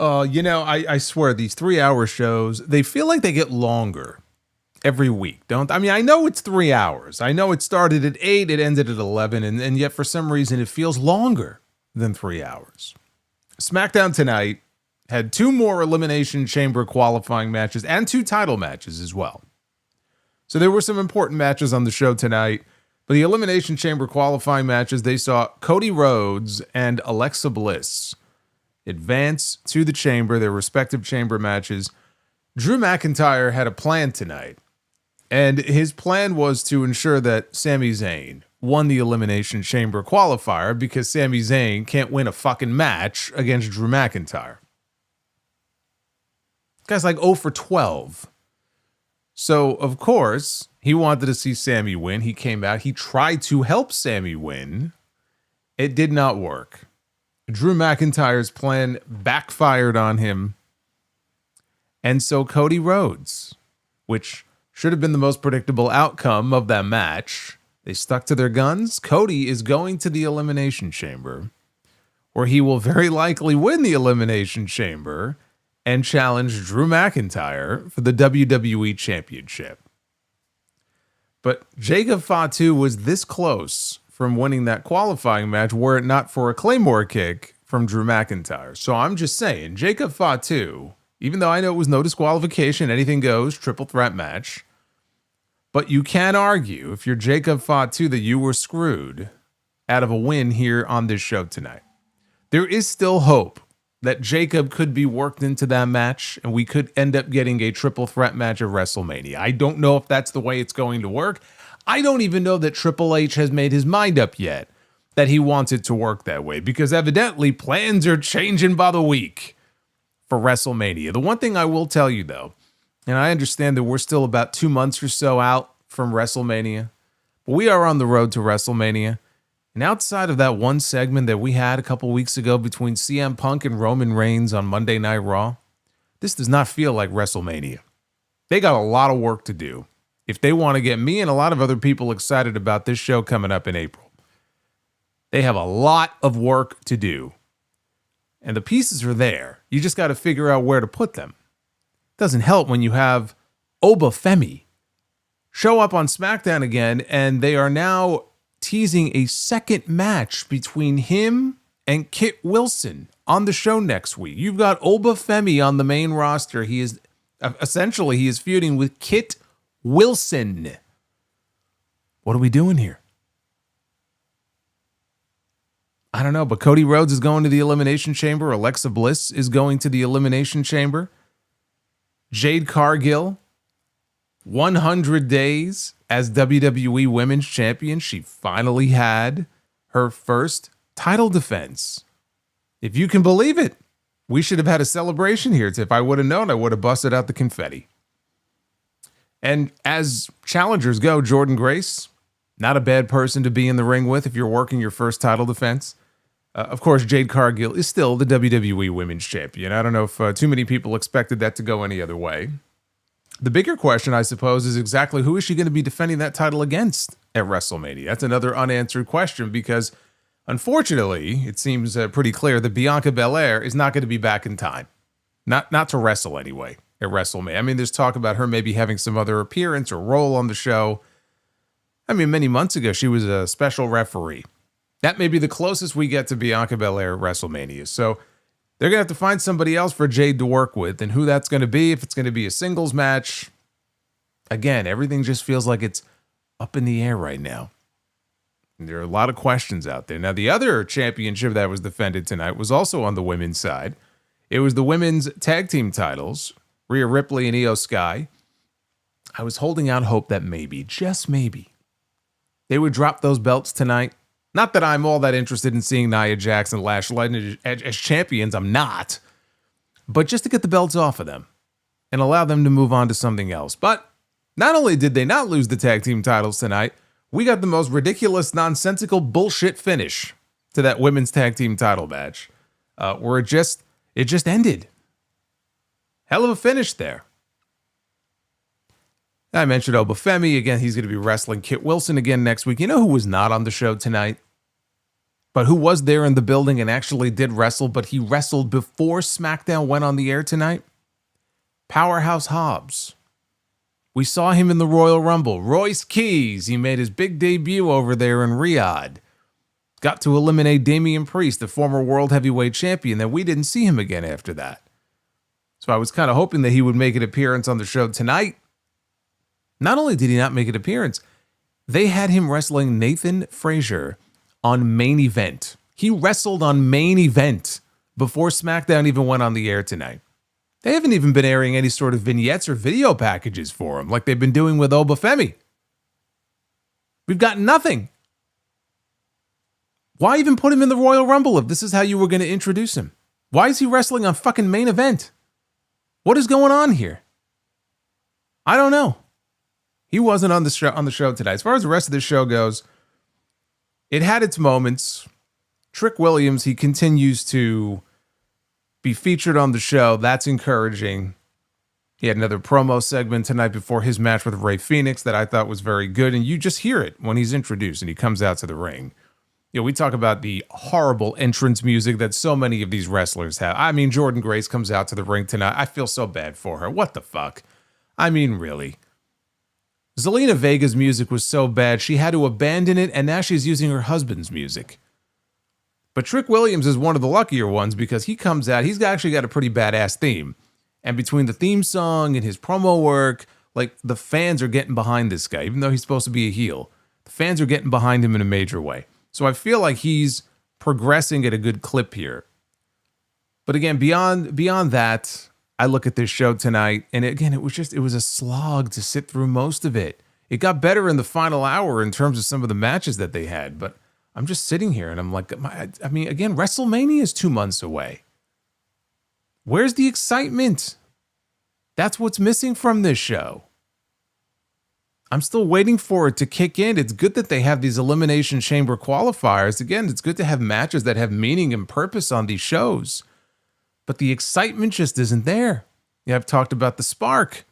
I swear these 3-hour shows, they feel like they get longer every week, don't I mean, I know it's 3 hours. I know it started at 8, it ended at 11, and yet for some reason it feels longer than 3 hours. SmackDown tonight had 2 more Elimination Chamber qualifying matches and 2 title matches as well. So there were some important matches on the show tonight. But the Elimination Chamber qualifying matches, they saw Cody Rhodes and Alexa Bliss advance to the chamber, their respective chamber matches. Drew McIntyre had a plan tonight, and his plan was to ensure that Sami Zayn won the Elimination Chamber qualifier because Sami Zayn can't win a fucking match against Drew McIntyre. This guy's like 0 for 12. So, of course, he wanted to see Sami win. He came out. He tried to help Sami win. It did not work. Drew McIntyre's plan backfired on him. And so Cody Rhodes, which should have been the most predictable outcome of that match, they stuck to their guns. Cody is going to the Elimination Chamber, where he will very likely win the Elimination Chamber and challenge Drew McIntyre for the WWE Championship. But Jacob Fatu was this close from winning that qualifying match were it not for a Claymore kick from Drew McIntyre. So I'm just saying, Jacob Fatu, even though I know it was no disqualification, anything goes, triple threat match, but you can argue, if you're Jacob Fatu, that you were screwed out of a win here on this show tonight. There is still hope that Jacob could be worked into that match, and we could end up getting a triple threat match at WrestleMania. I don't know if that's the way it's going to work. I don't even know that Triple H has made his mind up yet that he wants it to work that way, because evidently plans are changing by the week for WrestleMania. The one thing I will tell you, though, and I understand that we're still about 2 months or so out from WrestleMania, but we are on the road to WrestleMania. And outside of that one segment that we had a couple weeks ago between CM Punk and Roman Reigns on Monday Night Raw, this does not feel like WrestleMania. They got a lot of work to do if they want to get me and a lot of other people excited about this show coming up in April. They have a lot of work to do. And the pieces are there. You just got to figure out where to put them. It doesn't help when you have Obafemi show up on SmackDown again, and they are now teasing a second match between him and Kit Wilson on the show next week. You've got Obafemi on the main roster. He is feuding with Kit Wilson. What are we doing here? I don't know, but Cody Rhodes is going to the Elimination Chamber. Alexa Bliss is going to the Elimination Chamber. Jade Cargill, 100 days as WWE Women's Champion. She finally had her first title defense. If you can believe it, we should have had a celebration here. If I would have known, I would have busted out the confetti. And as challengers go, Jordynne Grace, not a bad person to be in the ring with if you're working your first title defense. Of course, Jade Cargill is still the WWE Women's Champion. I don't know if too many people expected that to go any other way. The bigger question, I suppose, is exactly who is she going to be defending that title against at WrestleMania? That's another unanswered question because, unfortunately, it seems pretty clear that Bianca Belair is not going to be back in time. Not to wrestle anyway at WrestleMania. I mean, there's talk about her maybe having some other appearance or role on the show. I mean, many months ago, she was a special referee. That may be the closest we get to Bianca Belair at WrestleMania. So they're going to have to find somebody else for Jade to work with. And who that's going to be, if it's going to be a singles match. Again, everything just feels like it's up in the air right now. And there are a lot of questions out there. Now, the other championship that was defended tonight was also on the women's side. It was the women's tag team titles, Rhea Ripley and Io Sky. I was holding out hope that maybe, just maybe, they would drop those belts tonight. Not that I'm all that interested in seeing Nia Jax and Lash as champions. I'm not. But just to get the belts off of them and allow them to move on to something else. But not only did they not lose the tag team titles tonight, we got the most ridiculous, nonsensical bullshit finish to that women's tag team title match, where it just ended. Hell of a finish there. I mentioned Obafemi. Again, he's going to be wrestling Kit Wilson again next week. You know who was not on the show tonight? but who was there in the building and actually did wrestle, but he wrestled before SmackDown went on the air tonight? Powerhouse Hobbs. We saw him in the Royal Rumble. Royce Keys, he made his big debut over there in Riyadh. Got to eliminate Damian Priest, the former World Heavyweight Champion, then we didn't see him again after that. So I was kind of hoping that he would make an appearance on the show tonight. Not only did he not make an appearance, they had him wrestling Nathan Frazier on Main Event. He wrestled on Main Event before SmackDown even went on the air tonight. They haven't even been airing any sort of vignettes or video packages for him like they've been doing with Obafemi. We've got nothing. Why even put him in the Royal Rumble if this is how you were going to introduce him? Why is he wrestling on fucking Main Event? What is going on here? I don't know. He wasn't on the show tonight. As far as the rest of the show goes, it had its moments. Trick Williams, he continues to be featured on the show. That's encouraging. He had another promo segment tonight before his match with Rey Fenix that I thought was very good. And you just hear it when he's introduced and he comes out to the ring. You know, we talk about the horrible entrance music that so many of these wrestlers have. I mean, Jordynne Grace comes out to the ring tonight. I feel so bad for her. What the fuck? I mean, really. Zelina Vega's music was so bad, she had to abandon it, and now she's using her husband's music. But Trick Williams is one of the luckier ones because he comes out, he's actually got a pretty badass theme. And between the theme song and his promo work, like, the fans are getting behind this guy, even though he's supposed to be a heel. The fans are getting behind him in a major way. So I feel like he's progressing at a good clip here. But again, beyond that, I look at this show tonight, and again, it was a slog to sit through most of it. It got better in the final hour in terms of some of the matches that they had, but I'm just sitting here and I'm like, I mean, again, WrestleMania is 2 months away. Where's the excitement? That's what's missing from this show. I'm still waiting for it to kick in. It's good that they have these Elimination Chamber qualifiers. Again, it's good to have matches that have meaning and purpose on these shows. But the excitement just isn't there. Yeah, I've talked about the spark.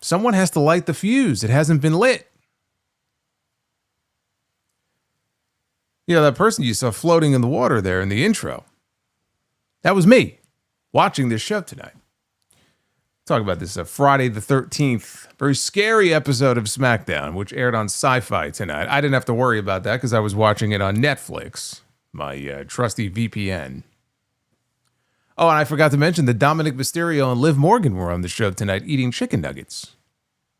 Someone has to light the fuse. It hasn't been lit. You know, that person you saw floating in the water there in the intro, that was me watching this show tonight. Talk about this Friday the 13th, very scary episode of SmackDown, which aired on Sci-Fi tonight. I didn't have to worry about that because I was watching it on Netflix, my trusty VPN. Oh, and I forgot to mention that Dominic Mysterio and Liv Morgan were on the show tonight eating chicken nuggets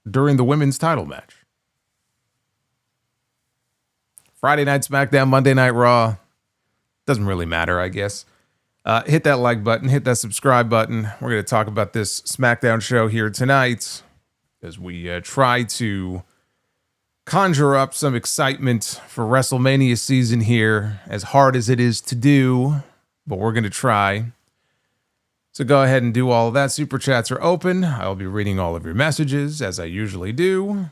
during the women's title match. Friday night SmackDown, Monday Night Raw. Doesn't really matter, I guess. Hit that like button, hit that subscribe button. We're going to talk about this SmackDown show here tonight as we try to conjure up some excitement for WrestleMania season here, as hard as it is to do, but we're going to try. So go ahead and do all of that. Super chats are open. I'll be reading all of your messages, as I usually do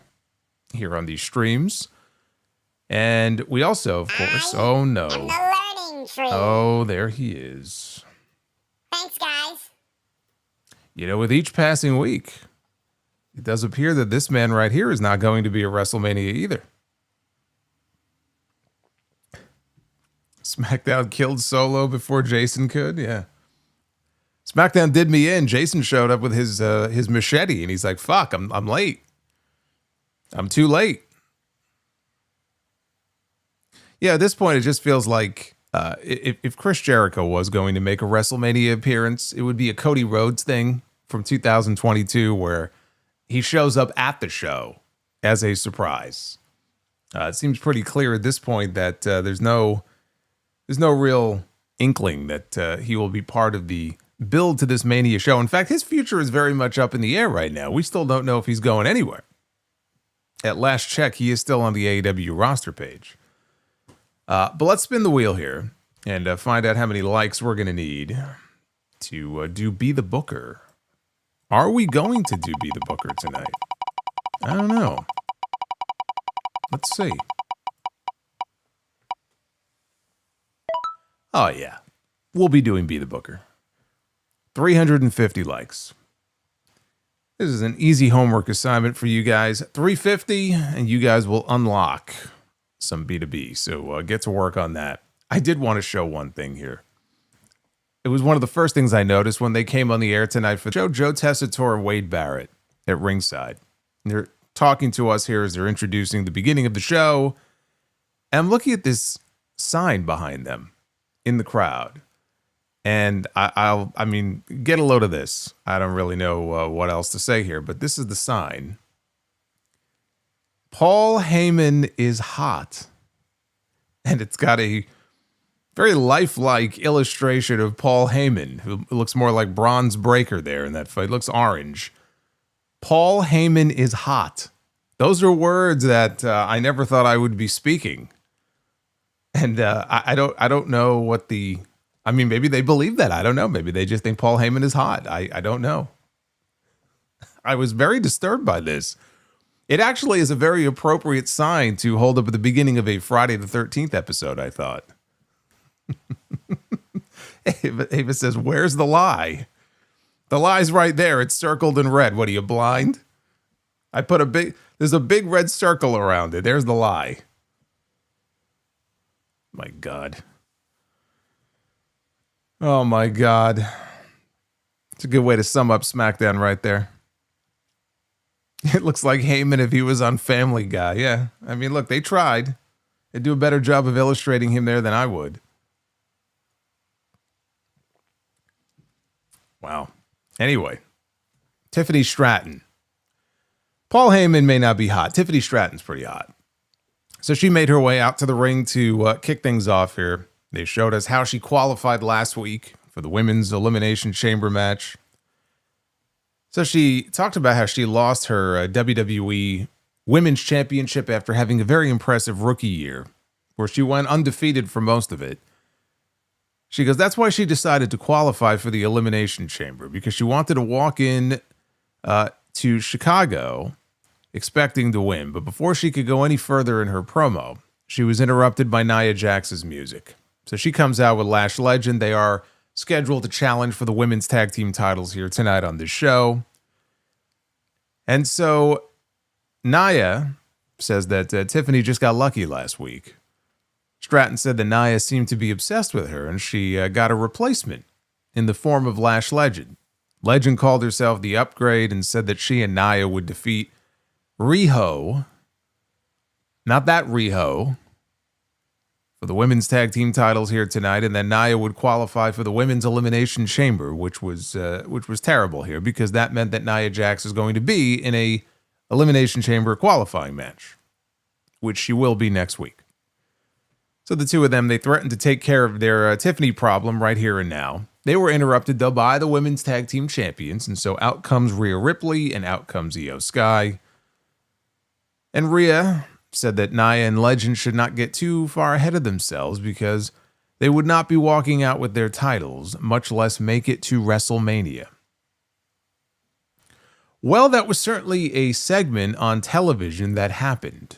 here on these streams. And we also, of course, oh no. Oh, there he is. Thanks, guys. You know, with each passing week, it does appear that this man right here is not going to be at WrestleMania either. SmackDown killed Solo before Jason could, yeah. SmackDown did me in. Jason showed up with his machete, and he's like, "Fuck, I'm late. I'm too late." Yeah, at this point, it just feels like if Chris Jericho was going to make a WrestleMania appearance, it would be a Cody Rhodes thing from 2022 where he shows up at the show as a surprise. It seems pretty clear at this point that there's no real inkling that he will be part of the build to this Mania show. In fact, his future is very much up in the air right now. We still don't know if he's going anywhere. At last check, he is still on the AEW roster page. But let's spin the wheel here and find out how many likes we're going to need to do Be the Booker. Are we going to do Be the Booker tonight? I don't know. Let's see. Oh, yeah. We'll be doing Be the Booker. 350 likes. This is an easy homework assignment for you guys. 350, and you guys will unlock some B2B. So get to work on that. I did want to show one thing here. It was one of the first things I noticed when they came on the air tonight for the show. Joe Tessitore and Wade Barrett at ringside. And they're talking to us here as they're introducing the beginning of the show. And I'm looking at this sign behind them in the crowd. And I mean, get a load of this. I don't really know what else to say here, but this is the sign. Paul Heyman is hot. And it's got a very lifelike illustration of Paul Heyman, who looks more like Bronze Breaker there in that fight. Looks orange. Paul Heyman is hot. Those are words that I never thought I would be speaking. And I don't know what the... I mean, maybe they believe that. I don't know. Maybe they just think Paul Heyman is hot. I don't know. I was very disturbed by this. It actually is a very appropriate sign to hold up at the beginning of a Friday the 13th episode, I thought. Ava says, where's the lie? The lie's right there. It's circled in red. What, are you blind? I put there's a big red circle around it. There's the lie. My God. Oh my God. It's a good way to sum up SmackDown right there. It looks like Heyman if he was on Family Guy. Yeah. I mean, look, they tried. They'd do a better job of illustrating him there than I would. Wow. Anyway, Tiffany Stratton. Paul Heyman may not be hot. Tiffany Stratton's pretty hot. So she made her way out to the ring to kick things off here. They showed us how she qualified last week for the Women's Elimination Chamber match. So she talked about how she lost her WWE Women's Championship after having a very impressive rookie year, where she went undefeated for most of it. She goes, that's why she decided to qualify for the Elimination Chamber, because she wanted to walk in to Chicago expecting to win. But before she could go any further in her promo, she was interrupted by Nia Jax's music. So she comes out with Lash Legend. They are scheduled to challenge for the women's tag team titles here tonight on this show. And so Nia says that Tiffany just got lucky last week. Stratton said that Nia seemed to be obsessed with her, and she got a replacement in the form of Lash Legend. Legend called herself the Upgrade and said that she and Nia would defeat Riho, not that Riho, for the women's tag team titles here tonight, and then Nia would qualify for the Women's Elimination Chamber, which was terrible here, because that meant that Nia Jax is going to be in a Elimination Chamber qualifying match, which she will be next week. So the two of them, they threatened to take care of their Tiffany problem right here and now. They were interrupted, though, by the women's tag team champions, and so out comes Rhea Ripley and out comes Io Sky. And Rhea said that Nia and Legend should not get too far ahead of themselves because they would not be walking out with their titles, much less make it to WrestleMania. Well, that was certainly a segment on television that happened.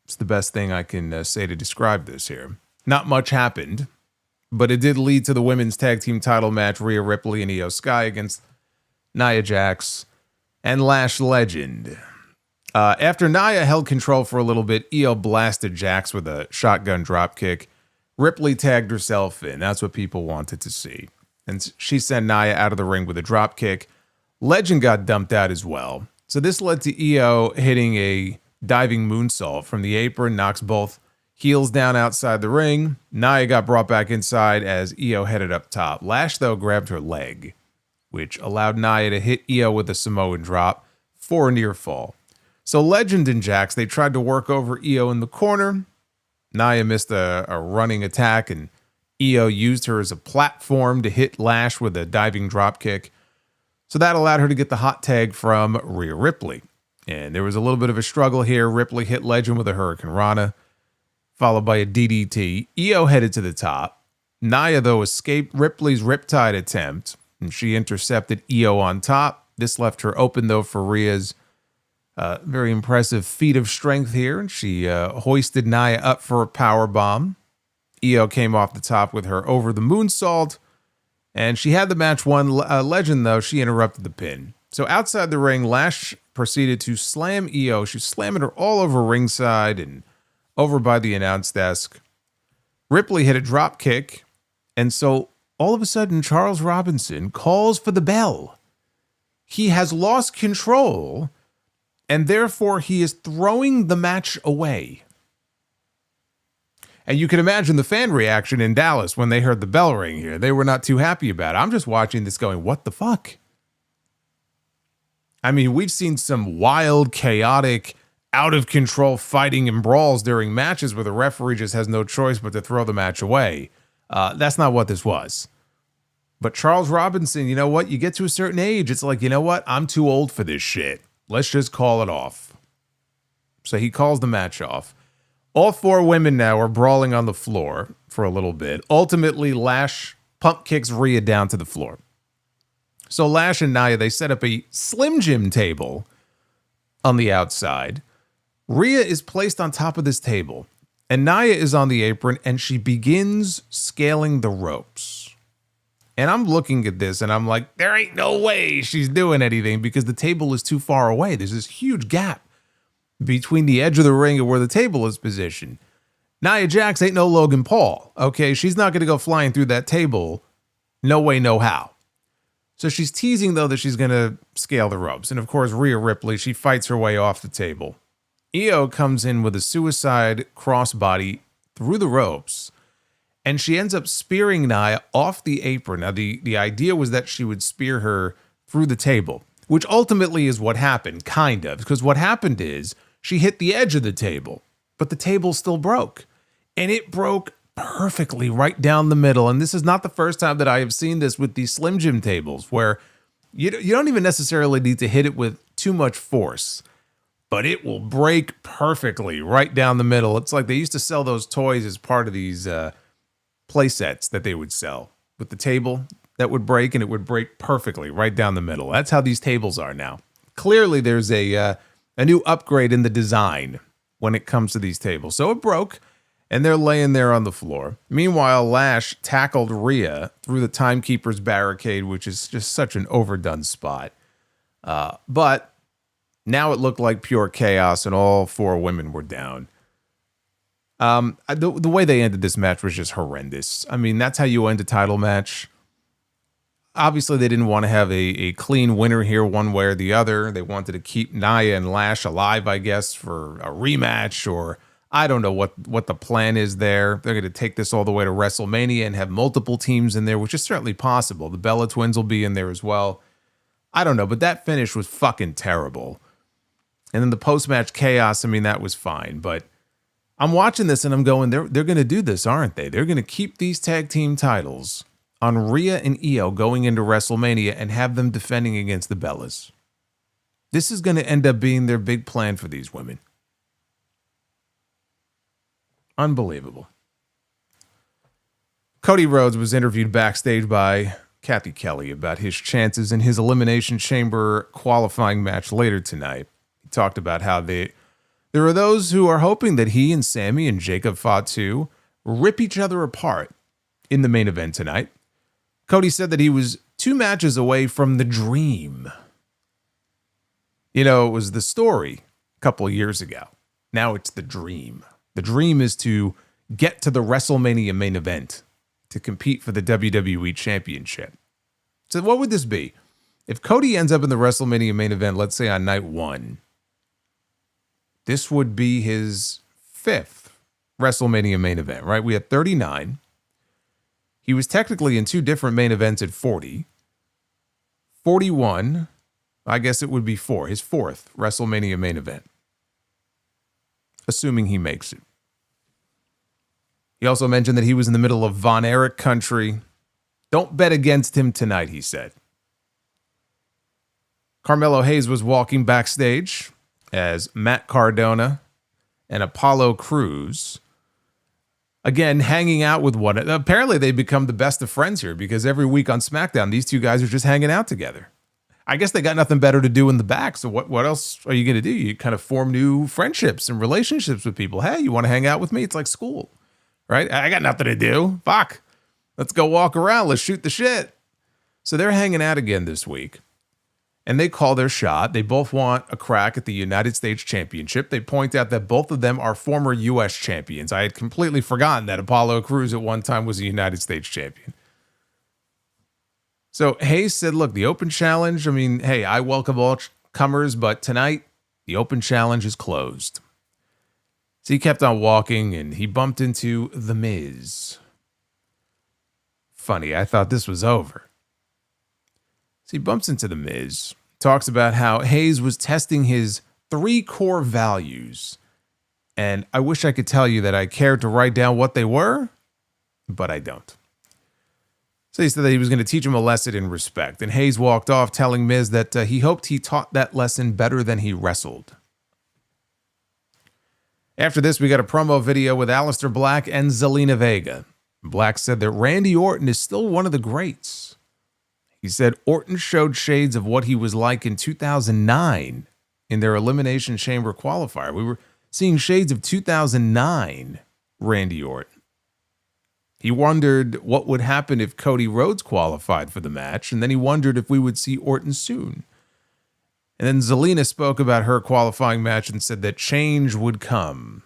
It's the best thing I can say to describe this here. Not much happened, but it did lead to the women's tag team title match, Rhea Ripley and Io Sky against Nia Jax and Lash Legend. After Nia held control for a little bit, Io blasted Jax with a shotgun dropkick. Ripley tagged herself in. That's what people wanted to see. And she sent Nia out of the ring with a dropkick. Legend got dumped out as well. So this led to Io hitting a diving moonsault from the apron, knocks both heels down outside the ring. Nia got brought back inside as Io headed up top. Lash, though, grabbed her leg, which allowed Nia to hit Io with a Samoan drop for a near fall. So Legend and Jax, they tried to work over Io in the corner. Nia missed a running attack, and Io used her as a platform to hit Lash with a diving dropkick. So that allowed her to get the hot tag from Rhea Ripley. And there was a little bit of a struggle here. Ripley hit Legend with a Hurricane Rana, followed by a DDT. Io headed to the top. Nia, though, escaped Ripley's Riptide attempt, and she intercepted Io on top. This left her open, though, for Rhea's very impressive feat of strength here, and she hoisted Nia up for a power bomb. Io came off the top with her over the moonsault, and she had the match won. Legend, though, she interrupted the pin. So outside the ring, Lash proceeded to slam Io. She was slamming her all over ringside and over by the announce desk. Ripley hit a drop kick, and so all of a sudden Charles Robinson calls for the bell. He has lost control, and therefore he is throwing the match away. And you can imagine the fan reaction in Dallas when they heard the bell ring here. They were not too happy about it. I'm just watching this going, what the fuck? I mean, we've seen some wild, chaotic, out of control fighting and brawls during matches where the referee just has no choice but to throw the match away. That's not what this was. But Charles Robinson, you know what? You get to a certain age, it's like, you know what? I'm too old for this shit. Let's just call it off. So he calls the match off. All four women now are brawling on the floor for a little bit. Ultimately, Lash pump kicks Rhea down to the floor. So Lash and Nia, they set up a Slim Jim table on the outside. Rhea is placed on top of this table, and Nia is on the apron, and she begins scaling the ropes. And I'm looking at this, and I'm like, there ain't no way she's doing anything because the table is too far away. There's this huge gap between the edge of the ring and where the table is positioned. Nia Jax ain't no Logan Paul, okay? She's not going to go flying through that table. No way, no how. So she's teasing, though, that she's going to scale the ropes. And, of course, Rhea Ripley, she fights her way off the table. Io comes in with a suicide crossbody through the ropes, and she ends up spearing Nia off the apron. Now, the idea was that she would spear her through the table, which ultimately is what happened, kind of, because what happened is she hit the edge of the table, but the table still broke, and it broke perfectly right down the middle. And this is not the first time that I have seen this with these Slim Jim tables, where you don't even necessarily need to hit it with too much force, but it will break perfectly right down the middle. It's like they used to sell those toys as part of these play sets that they would sell with the table that would break, and it would break perfectly right down the middle. That's how these tables are now. Clearly, there's a new upgrade in the design when it comes to these tables. So it broke, and they're laying there on the floor. Meanwhile, Lash tackled Rhea through the timekeeper's barricade, which is just such an overdone spot. But now it looked like pure chaos, and all four women were down. The way they ended this match was just horrendous. I mean, that's how you end a title match. Obviously, they didn't want to have a clean winner here one way or the other. They wanted to keep Nia and Lash alive, I guess, for a rematch, or I don't know what the plan is there. They're going to take this all the way to WrestleMania and have multiple teams in there, which is certainly possible. The Bella Twins will be in there as well. I don't know, but that finish was fucking terrible. And then the post-match chaos, I mean, that was fine. But I'm watching this and I'm going, they're going to do this, aren't they? They're going to keep these tag team titles on Rhea and Io going into WrestleMania and have them defending against the Bellas. This is going to end up being their big plan for these women. Unbelievable. Cody Rhodes was interviewed backstage by Kathy Kelly about his chances in his Elimination Chamber qualifying match later tonight. He talked about how there are those who are hoping that he and Sami and Jacob Fatu rip each other apart in the main event tonight. Cody said that he was 2 matches away from the dream. You know, it was the story a couple of years ago. Now it's the dream. The dream is to get to the WrestleMania main event to compete for the WWE Championship. So what would this be? If Cody ends up in the WrestleMania main event, let's say on night 1, this would be his 5th WrestleMania main event, right? We had 39. He was technically in 2 different main events at 40. 41, I guess it would be 4, his 4th WrestleMania main event, assuming he makes it. He also mentioned that he was in the middle of Von Erich country. Don't bet against him tonight, he said. Carmelo Hayes was walking backstage as Matt Cardona and Apollo Crews, again, hanging out with one. Apparently, they become the best of friends here because every week on SmackDown, these 2 guys are just hanging out together. I guess they got nothing better to do in the back, so what else are you going to do? You kind of form new friendships and relationships with people. Hey, you want to hang out with me? It's like school, right? I got nothing to do. Fuck. Let's go walk around. Let's shoot the shit. So they're hanging out again this week. and they call their shot. They both want a crack at the United States Championship. They point out that both of them are former U.S. champions. I had completely forgotten that Apollo Crews at one time was a United States champion. So Hayes said, look, the open challenge, I mean, hey, I welcome all comers, but tonight, the open challenge is closed. So he kept on walking, and he bumped into The Miz. Funny, I thought this was over. So he bumps into The Miz, talks about how Hayes was testing his 3 core values. And I wish I could tell you that I cared to write down what they were, but I don't. So he said that he was going to teach him a lesson in respect. And Hayes walked off telling Miz that he hoped he taught that lesson better than he wrestled. After this, we got a promo video with Aleister Black and Zelina Vega. Black said that Randy Orton is still one of the greats. He said Orton showed shades of what he was like in 2009 in their Elimination Chamber qualifier. We were seeing shades of 2009 Randy Orton. He wondered what would happen if Cody Rhodes qualified for the match, and then he wondered if we would see Orton soon. And then Zelina spoke about her qualifying match and said that change would come.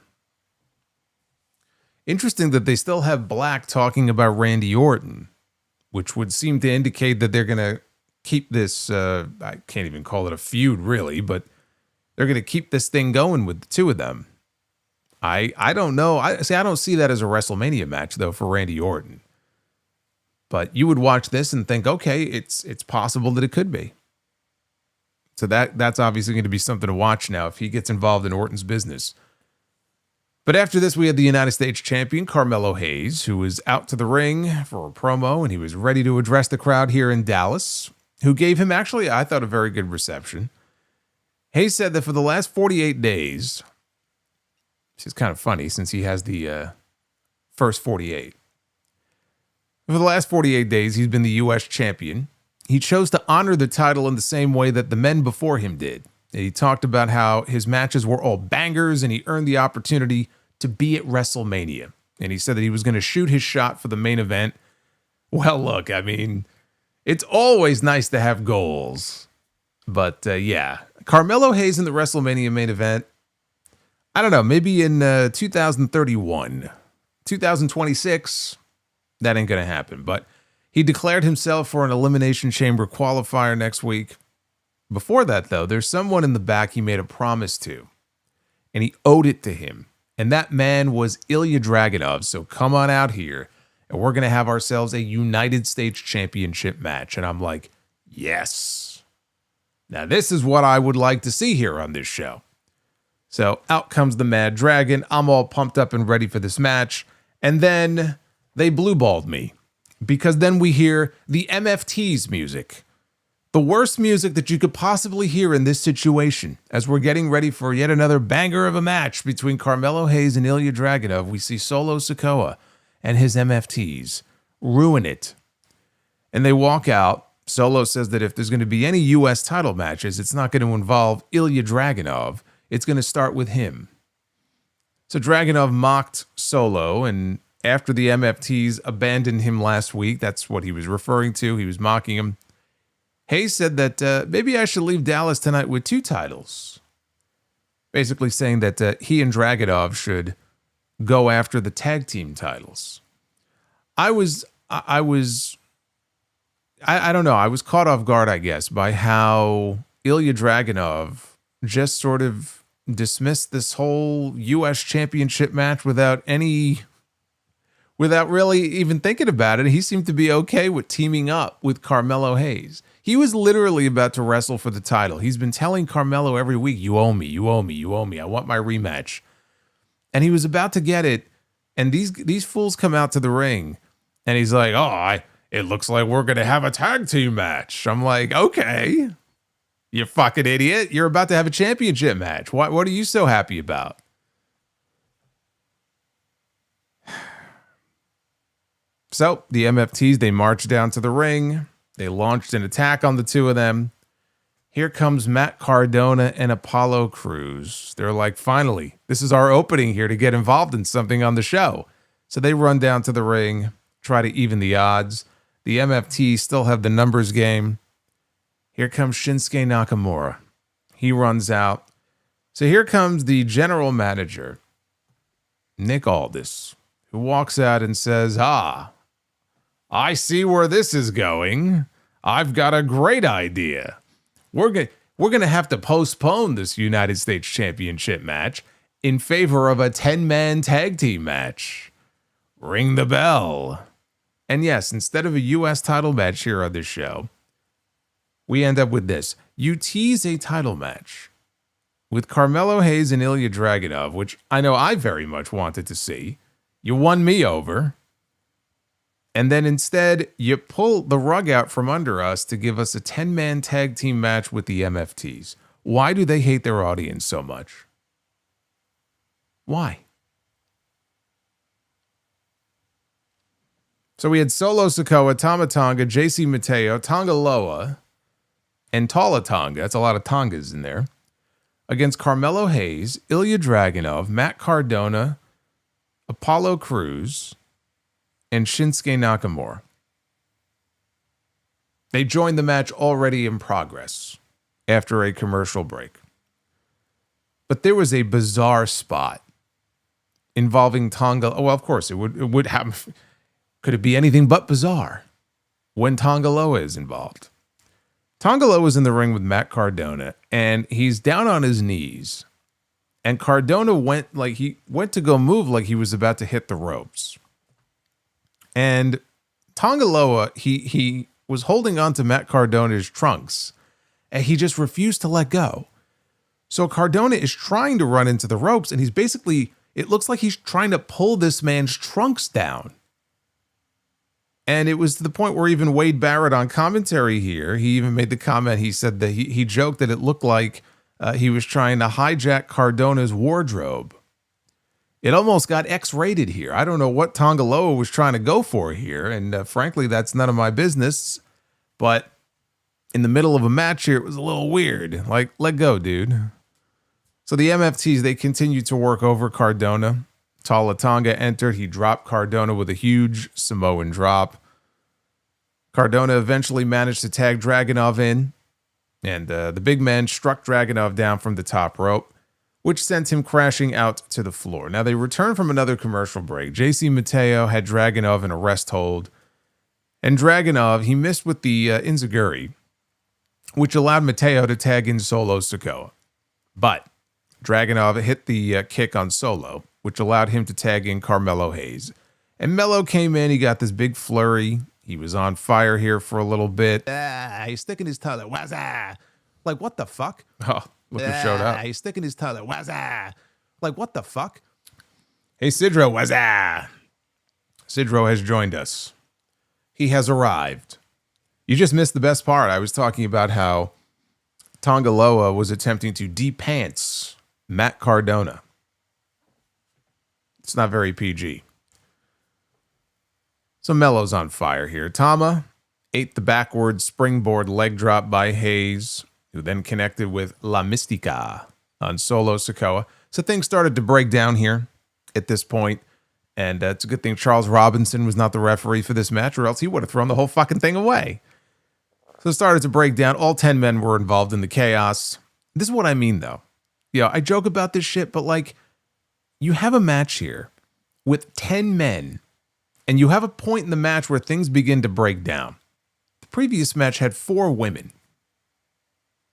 Interesting that they still have Black talking about Randy Orton, which would seem to indicate that they're going to keep this, I can't even call it a feud really, but they're going to keep this thing going with the two of them. I don't know. I don't see that as a WrestleMania match, though, for Randy Orton. But you would watch this and think, okay, it's possible that it could be. So that's obviously going to be something to watch now if he gets involved in Orton's business. But after this, we had the United States champion, Carmelo Hayes, who was out to the ring for a promo, and he was ready to address the crowd here in Dallas, who gave him, actually, I thought, a very good reception. Hayes said that for the last 48 days, which is kind of funny since he has the first 48. For the last 48 days, he's been the U.S. champion. He chose to honor the title in the same way that the men before him did. And he talked about how his matches were all bangers and he earned the opportunity to be at WrestleMania. And he said that he was going to shoot his shot for the main event. Well, look, I mean, it's always nice to have goals. But yeah, Carmelo Hayes in the WrestleMania main event, I don't know, maybe in 2031, 2026, that ain't going to happen. But he declared himself for an Elimination Chamber qualifier next week. Before that, though, there's someone in the back he made a promise to, and he owed it to him. And that man was Ilya Dragunov. So come on out here, and we're going to have ourselves a United States Championship match. And I'm like, yes. Now, this is what I would like to see here on this show. So out comes the Mad Dragon. I'm all pumped up and ready for this match. And then they blue-balled me, because then we hear the MFT's music. The worst music that you could possibly hear in this situation. As we're getting ready for yet another banger of a match between Carmelo Hayes and Ilya Dragunov, we see Solo Sikoa and his MFTs ruin it. And they walk out. Solo says that if there's going to be any U.S. title matches, it's not going to involve Ilya Dragunov. It's going to start with him. So Dragunov mocked Solo, and after the MFTs abandoned him last week, that's what he was referring to. He was mocking him. Hayes said that maybe I should leave Dallas tonight with 2 titles. Basically saying that he and Dragunov should go after the tag team titles. I don't know. I was caught off guard, I guess, by how Ilya Dragunov just sort of dismissed this whole U.S. championship match without really even thinking about it. He seemed to be okay with teaming up with Carmelo Hayes. He was literally about to wrestle for the title. He's been telling Carmelo every week, you owe me, you owe me, you owe me. I want my rematch. And he was about to get it. And these fools come out to the ring. And he's like, it looks like we're going to have a tag team match. I'm like, okay, you fucking idiot. You're about to have a championship match. What are you so happy about? So the MFTs, they marched down to the ring. They launched an attack on the two of them. Here comes Matt Cardona and Apollo Crews. They're like, finally, this is our opening here to get involved in something on the show. So they run down to the ring, try to even the odds. The MFTs still have the numbers game. Here comes Shinsuke Nakamura. He runs out. So here comes the general manager, Nick Aldis, who walks out and says, I see where this is going. I've got a great idea. We're going to have to postpone this United States Championship match in favor of a 10-man tag team match. Ring the bell. And yes, instead of a U.S. title match here on this show, we end up with this. You tease a title match with Carmelo Hayes and Ilya Dragunov, which I know I very much wanted to see. You won me over. And then instead, you pull the rug out from under us to give us a 10-man tag team match with the MFTs. Why do they hate their audience so much? Why? So we had Solo Sikoa, Tama Tonga, JC Mateo, Tonga Loa, and Tala Tonga. That's a lot of Tongas in there. Against Carmelo Hayes, Ilya Dragunov, Matt Cardona, Apollo Crews, and Shinsuke Nakamura. They joined the match already in progress after a commercial break. But there was a bizarre spot involving Tonga. Oh, well, of course, it would happen. Could it be anything but bizarre when Tonga Loa is involved? Tonga Loa is in the ring with Matt Cardona, and he's down on his knees. And Cardona went to go move like he was about to hit the ropes. And Tonga Loa, he was holding on to Matt Cardona's trunks, and he just refused to let go. So Cardona is trying to run into the ropes, and it looks like he's trying to pull this man's trunks down. And it was to the point where even Wade Barrett on commentary here, he even made the comment, he said that he joked that it looked like he was trying to hijack Cardona's wardrobe. It almost got X-rated here. I don't know what Tonga Loa was trying to go for here, and frankly, that's none of my business. But in the middle of a match here, it was a little weird. Like, let go, dude. So the MFTs, they continued to work over Cardona. Tala Tonga entered. He dropped Cardona with a huge Samoan drop. Cardona eventually managed to tag Dragunov in, and the big man struck Dragunov down from the top rope, which sent him crashing out to the floor. Now, they returned from another commercial break. JC Mateo had Dragunov in a rest hold, and Dragunov, he missed with the Enziguri, which allowed Mateo to tag in Solo Sikoa. But Dragunov hit the kick on Solo, which allowed him to tag in Carmelo Hayes. And Melo came in, he got this big flurry. He was on fire here for a little bit. He's sticking his tongue out. WAZZZAP. Like, what the fuck? Oh, look who showed up. He's sticking his tongue out. WAZZZAP. Like, what the fuck? Hey, Sidro, WAZZZAP. Sidro has joined us. He has arrived. You just missed the best part. I was talking about how Tonga Loa was attempting to de-pants Matt Cardona. It's not very PG. So Melo's on fire here. Tama ate the backward springboard leg drop by Hayes, who then connected with La Mystica on Solo Sikoa. So things started to break down here at this point, and it's a good thing Charles Robinson was not the referee for this match, or else he would have thrown the whole fucking thing away. So it started to break down. All 10 men were involved in the chaos. This is what I mean, though. Yeah, I joke about this shit, but like, you have a match here with 10 men, and you have a point in the match where things begin to break down. The previous match had 4 women,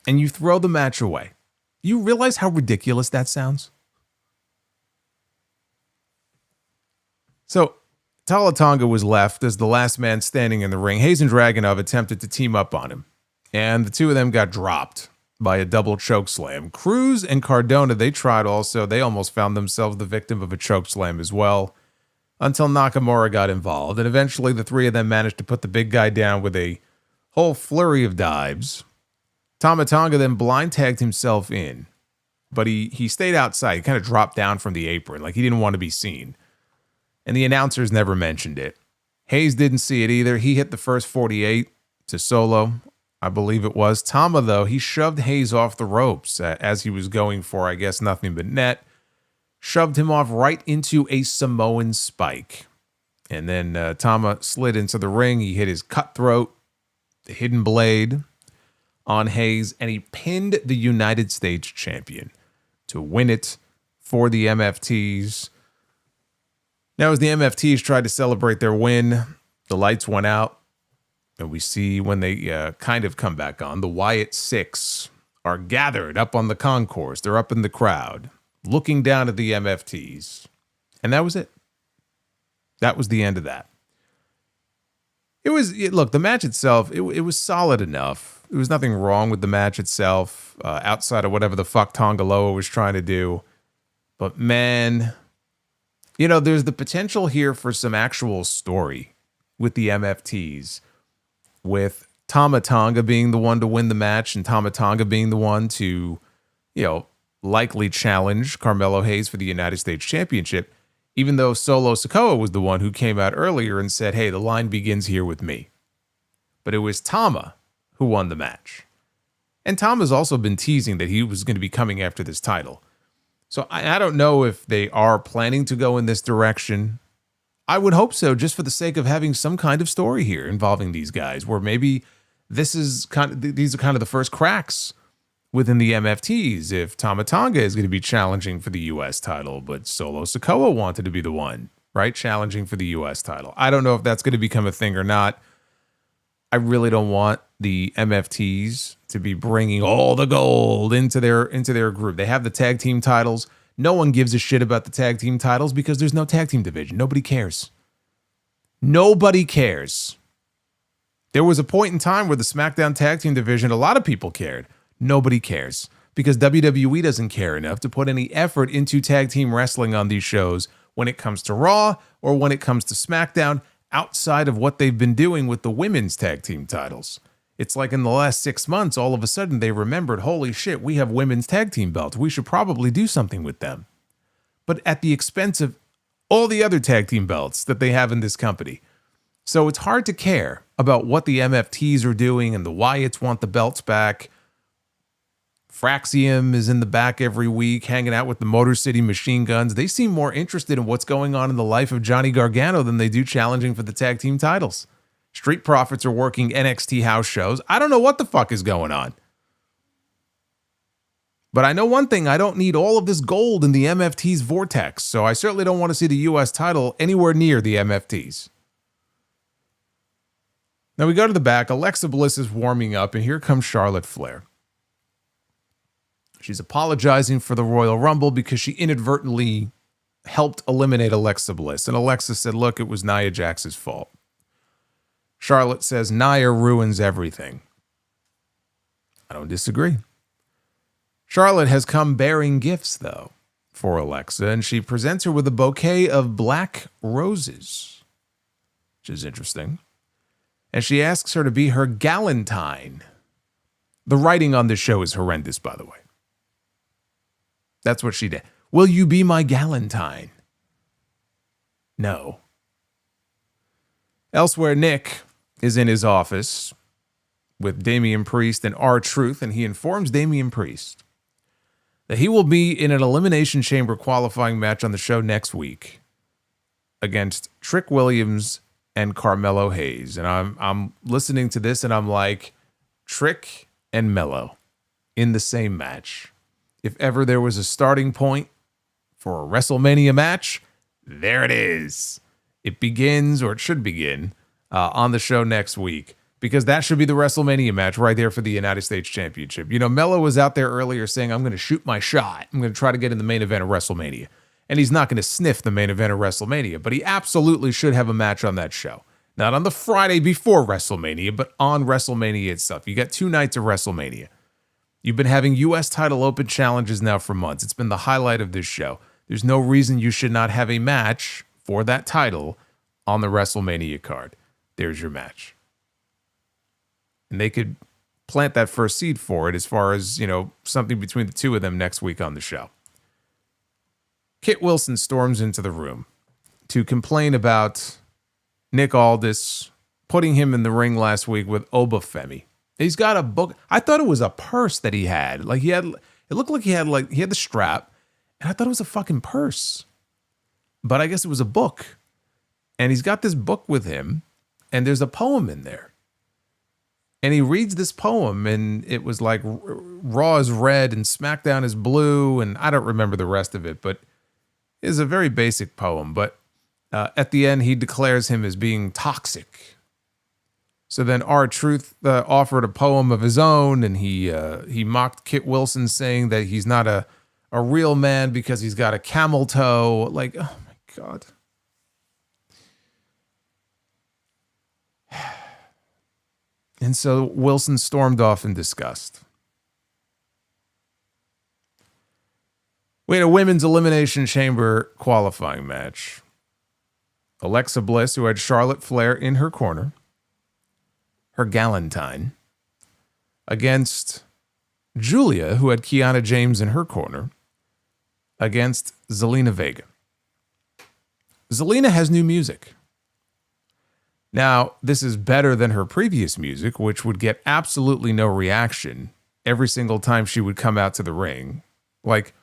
and you throw the match away. You realize how ridiculous that sounds? So Tala Tonga was left as the last man standing in the ring. Hayes and Dragunov attempted to team up on him, and the two of them got dropped by a double choke slam. Crews and Cardona, they tried also. They almost found themselves the victim of a choke slam as well, until Nakamura got involved. And eventually the three of them managed to put the big guy down with a whole flurry of dives. Tama Tonga then blind tagged himself in, but he stayed outside. He kind of dropped down from the apron like he didn't want to be seen. And the announcers never mentioned it. Hayes didn't see it either. He hit the first 48 to Solo, I believe it was. Tama, though, he shoved Hayes off the ropes as he was going for, I guess, nothing but net. Shoved him off right into a Samoan spike. And then Tama slid into the ring. He hit his cutthroat, the hidden blade. on Hayes, and he pinned the United States champion to win it for the MFTs. Now, as the MFTs tried to celebrate their win, the lights went out, and we see when they kind of come back on, the Wyatt Six are gathered up on the concourse. They're up in the crowd, looking down at the MFTs. And that was it. That was the end of that. Look, the match itself, it was solid enough. There was nothing wrong with the match itself, outside of whatever the fuck Tongaloa was trying to do. But man, there's the potential here for some actual story with the MFTs, with Tama Tonga being the one to win the match and Tama Tonga being the one to, likely challenge Carmelo Hayes for the United States Championship, even though Solo Sikoa was the one who came out earlier and said, hey, the line begins here with me. But it was Tama who won the match. And Tama's also been teasing that he was going to be coming after this title. So I don't know if they are planning to go in this direction. I would hope so, just for the sake of having some kind of story here involving these guys, where maybe these are kind of the first cracks within the MFTs. If Tama Tonga is going to be challenging for the U.S. title, but Solo Sikoa wanted to be the one, right, challenging for the U.S. title. I don't know if that's going to become a thing or not. I really don't want the MFTs to be bringing all the gold into their group. They have the tag team titles. No one gives a shit about the tag team titles because there's no tag team division. Nobody cares. Nobody cares. There was a point in time where the SmackDown tag team division, a lot of people cared. Nobody cares because WWE doesn't care enough to put any effort into tag team wrestling on these shows when it comes to Raw or when it comes to SmackDown, outside of what they've been doing with the women's tag team titles. It's like in the last 6 months, all of a sudden they remembered, holy shit, we have women's tag team belts. We should probably do something with them. But at the expense of all the other tag team belts that they have in this company. So it's hard to care about what the MFTs are doing, and the Wyatts want the belts back. Fraxium is in the back every week, hanging out with the Motor City Machine Guns. They seem more interested in what's going on in the life of Johnny Gargano than they do challenging for the tag team titles. Street Profits are working NXT house shows. I don't know what the fuck is going on. But I know one thing, I don't need all of this gold in the MFT's vortex, so I certainly don't want to see the US title anywhere near the MFTs. Now we go to the back. Alexa Bliss is warming up, and here comes Charlotte Flair. She's apologizing for the Royal Rumble because she inadvertently helped eliminate Alexa Bliss. And Alexa said, look, it was Nia Jax's fault. Charlotte says, Nia ruins everything. I don't disagree. Charlotte has come bearing gifts, though, for Alexa, and she presents her with a bouquet of black roses, which is interesting. And she asks her to be her galentine. The writing on this show is horrendous, by the way. That's what she did. Will you be my galentine? No. Elsewhere, Nick is in his office with Damian Priest and R-Truth, and he informs Damian Priest that he will be in an Elimination Chamber qualifying match on the show next week against Trick Williams and Carmelo Hayes. And I'm listening to this and I'm like, Trick and Mello in the same match. If ever there was a starting point for a WrestleMania match, there it is. It begins, or it should begin, on the show next week, because that should be the WrestleMania match right there for the United States Championship. Mello was out there earlier saying, I'm going to shoot my shot. I'm going to try to get in the main event of WrestleMania. And he's not going to sniff the main event of WrestleMania, but he absolutely should have a match on that show. Not on the Friday before WrestleMania, but on WrestleMania itself. You got 2 nights of WrestleMania. You've been having U.S. title open challenges now for months. It's been the highlight of this show. There's no reason you should not have a match for that title on the WrestleMania card. There's your match. And they could plant that first seed for it as far as, something between the two of them next week on the show. Kit Wilson storms into the room to complain about Nick Aldis putting him in the ring last week with Obafemi. He's got a book. I thought it was a purse that he had. It looked like he had the strap, and I thought it was a fucking purse. But I guess it was a book. And he's got this book with him, and there's a poem in there. And he reads this poem, and it was like Raw is red and SmackDown is blue, and I don't remember the rest of it, but it's a very basic poem. But at the end, he declares him as being toxic. So then R-Truth offered a poem of his own, and he mocked Kit Wilson, saying that he's not a real man because he's got a camel toe. Like, oh my God. And so Wilson stormed off in disgust. We had a women's Elimination Chamber qualifying match. Alexa Bliss, who had Charlotte Flair in her corner, her galantine, against Giulia, who had Kiana James in her corner, against Zelina Vega. Zelina has new music. Now, this is better than her previous music, which would get absolutely no reaction every single time she would come out to the ring. Like,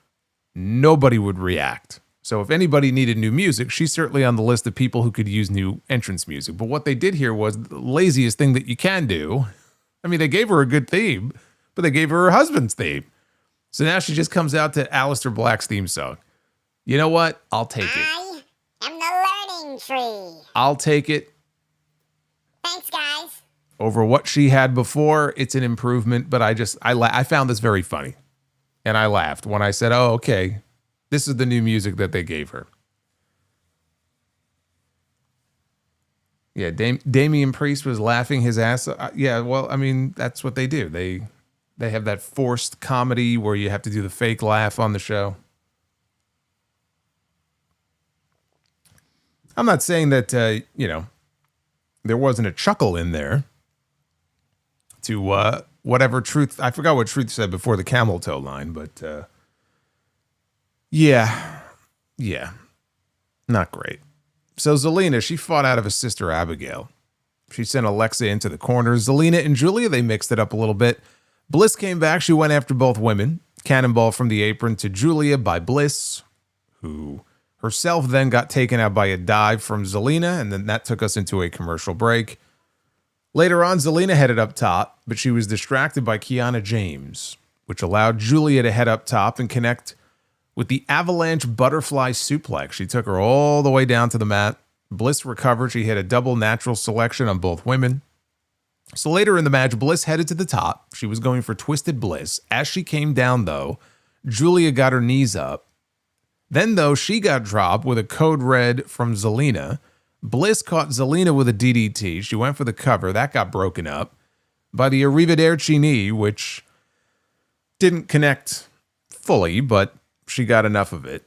nobody would react. So if anybody needed new music, she's certainly on the list of people who could use new entrance music. But what they did here was the laziest thing that you can do. I mean, they gave her a good theme, but they gave her husband's theme. So now she just comes out to Aleister Black's theme song. You know what? I'll take it. I am the learning tree. I'll take it. Thanks, guys. Over what she had before, it's an improvement, but I found this very funny. And I laughed when I said, oh, okay, this is the new music that they gave her. Yeah, Damian Priest was laughing his ass. Yeah, well, I mean, that's what they do. They have that forced comedy where you have to do the fake laugh on the show. I'm not saying that, there wasn't a chuckle in there to whatever Truth. I forgot what Truth said before the camel toe line, but yeah, not great. So Zelina, she fought out of his sister Abigail. She sent Alexa into the corner. Zelina and Giulia, they mixed it up a little bit. Bliss came back. She went after both women. Cannonball from the apron to Giulia by Bliss, who herself then got taken out by a dive from Zelina, and then that took us into a commercial break. Later on, Zelina headed up top, but she was distracted by Kiana James, which allowed Giulia to head up top and connect with the avalanche butterfly suplex. She took her all the way down to the mat. Bliss recovered. She hit a double natural selection on both women. So later in the match, Bliss headed to the top. She was going for Twisted Bliss. As she came down, though, Giulia got her knees up. Then, though, she got dropped with a code red from Zelina. Bliss caught Zelina with a DDT. She went for the cover. That got broken up by the Arrivederci knee, which didn't connect fully, but she got enough of it.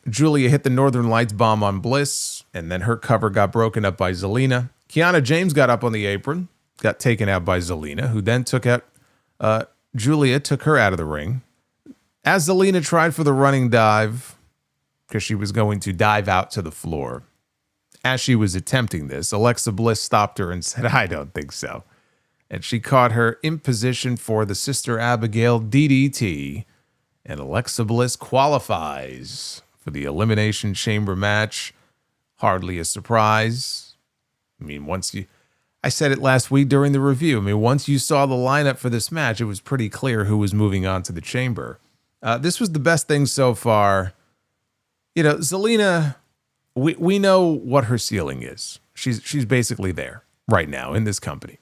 Giulia hit the Northern Lights bomb on Bliss, and then her cover got broken up by Zelina. Kiana James got up on the apron, got taken out by Zelina, who then took out Giulia, took her out of the ring. As Zelina tried for the running dive, because she was going to dive out to the floor. As she was attempting this, Alexa Bliss stopped her and said, I don't think so. And she caught her in position for the Sister Abigail DDT, and Alexa Bliss qualifies for the Elimination Chamber match. Hardly a surprise. I mean, I said it last week during the review. I mean, once you saw the lineup for this match, it was pretty clear who was moving on to the Chamber. This was the best thing so far. You know, Zelina, we know what her ceiling is. She's basically there right now in this company.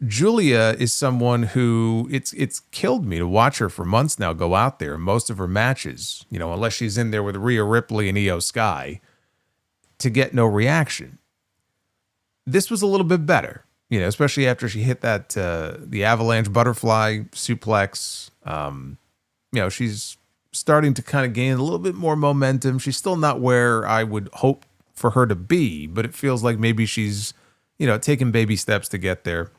Giulia is someone who it's killed me to watch her for months now go out there. Most of her matches, you know, unless she's in there with Rhea Ripley and Io Sky, to get no reaction. This was a little bit better, you know, especially after she hit that the avalanche butterfly suplex. You know, she's starting to kind of gain a little bit more momentum. She's still not where I would hope for her to be, but it feels like maybe she's, you know, taking baby steps to get there.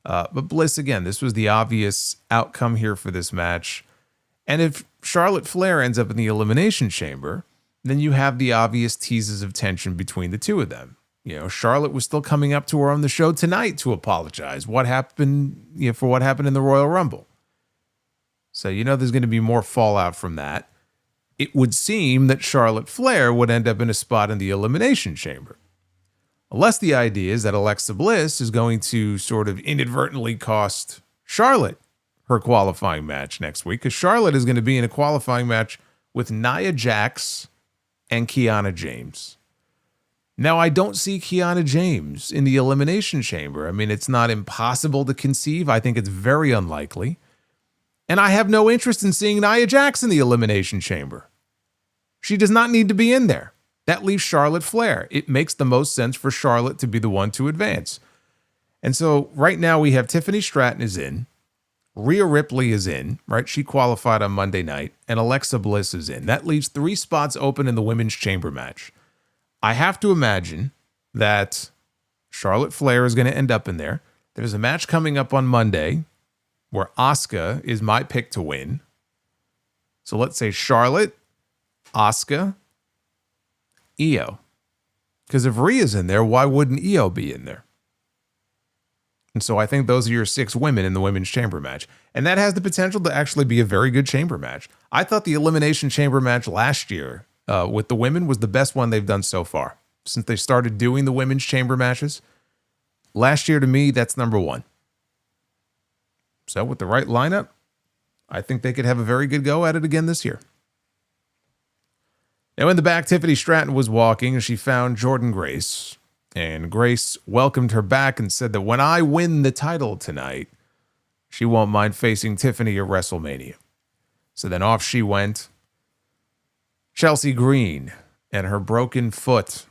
But Bliss, again, this was the obvious outcome here for this match. And if Charlotte Flair ends up in the Elimination Chamber, then you have the obvious teases of tension between the two of them. You know, Charlotte was still coming up to her on the show tonight to apologize. What happened, you know, for what happened in the Royal Rumble. So, you know, there's going to be more fallout from that. It would seem that Charlotte Flair would end up in a spot in the Elimination Chamber. Unless the idea is that Alexa Bliss is going to sort of inadvertently cost Charlotte her qualifying match next week, because Charlotte is going to be in a qualifying match with Nia Jax and Kiana James. Now, I don't see Kiana James in the Elimination Chamber. I mean, it's not impossible to conceive. I think it's very unlikely. And I have no interest in seeing Nia Jax in the Elimination Chamber. She does not need to be in there. That leaves Charlotte Flair. It makes the most sense for Charlotte to be the one to advance. And so right now we have Tiffany Stratton is in. Rhea Ripley is in, right? She qualified on Monday night. And Alexa Bliss is in. That leaves 3 spots open in the Women's Chamber match. I have to imagine that Charlotte Flair is going to end up in there. There's a match coming up on Monday where Asuka is my pick to win. So let's say Charlotte, Asuka, Io. Because if Rhea's in there, why wouldn't Io be in there? And so I think those are your 6 women in the Women's Chamber match. And that has the potential to actually be a very good chamber match. I thought the Elimination Chamber match last year with the women was the best one they've done so far. Since they started doing the Women's Chamber matches. Last year, to me, that's number 1. So with the right lineup, I think they could have a very good go at it again this year. Now in the back, Tiffany Stratton was walking and she found Jordynne Grace. And Grace welcomed her back and said that when I win the title tonight, she won't mind facing Tiffany at WrestleMania. So then off she went. Chelsea Green and her broken foot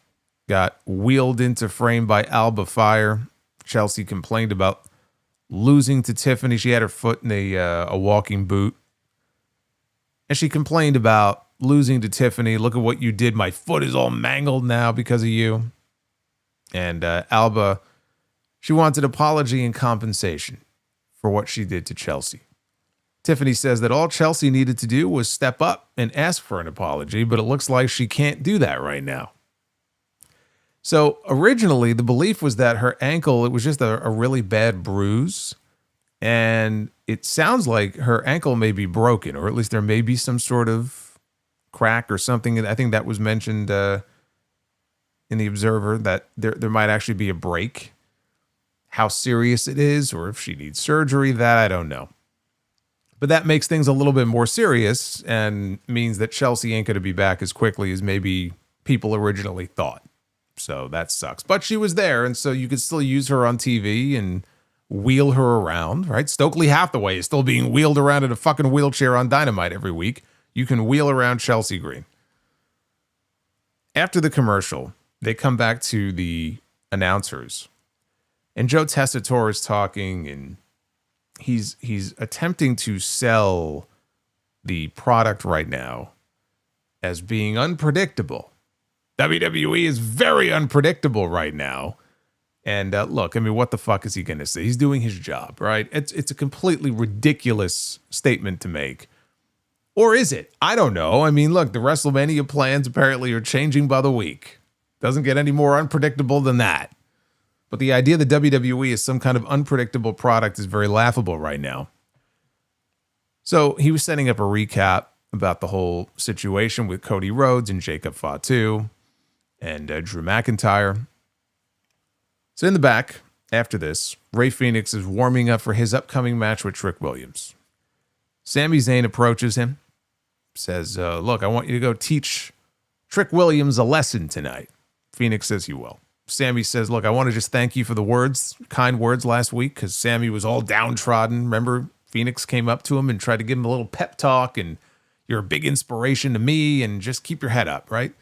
got wheeled into frame by Alba Fire. Chelsea complained about losing to Tiffany. She had her foot in a walking boot. And she complained about losing to Tiffany. Look at what you did. My foot is all mangled now because of you. And Alba, she wanted apology and compensation for what she did to Chelsea. Tiffany says that all Chelsea needed to do was step up and ask for an apology, but it looks like she can't do that right now. So originally, the belief was that her ankle, it was just a really bad bruise. And it sounds like her ankle may be broken, or at least there may be some sort of crack or something. I think that was mentioned in the Observer, that there might actually be a break. How serious it is, or if she needs surgery, that I don't know. But that makes things a little bit more serious and means that Chelsea ain't going to be back as quickly as maybe people originally thought. So that sucks. But she was there, and so you could still use her on TV and wheel her around, right? Stokely Hathaway is still being wheeled around in a fucking wheelchair on Dynamite every week. You can wheel around Chelsea Green. After the commercial, they come back to the announcers. And Joe Tessitore is talking, and he's attempting to sell the product right now as being unpredictable. WWE is very unpredictable right now. And look, I mean, what the fuck is he going to say? He's doing his job, right? It's a completely ridiculous statement to make. Or is it? I don't know. I mean, look, the WrestleMania plans apparently are changing by the week. Doesn't get any more unpredictable than that. But the idea that WWE is some kind of unpredictable product is very laughable right now. So he was setting up a recap about the whole situation with Cody Rhodes and Jacob Fatu and Drew McIntyre. So in the back, after this, Rey Fenix is warming up for his upcoming match with Trick Williams. Sami Zayn approaches him, says, look, I want you to go teach Trick Williams a lesson tonight. Fenix says he will. Sami says, look, I want to just thank you for the words, kind words last week, because Sami was all downtrodden. Remember, Fenix came up to him and tried to give him a little pep talk, and you're a big inspiration to me, and just keep your head up, right?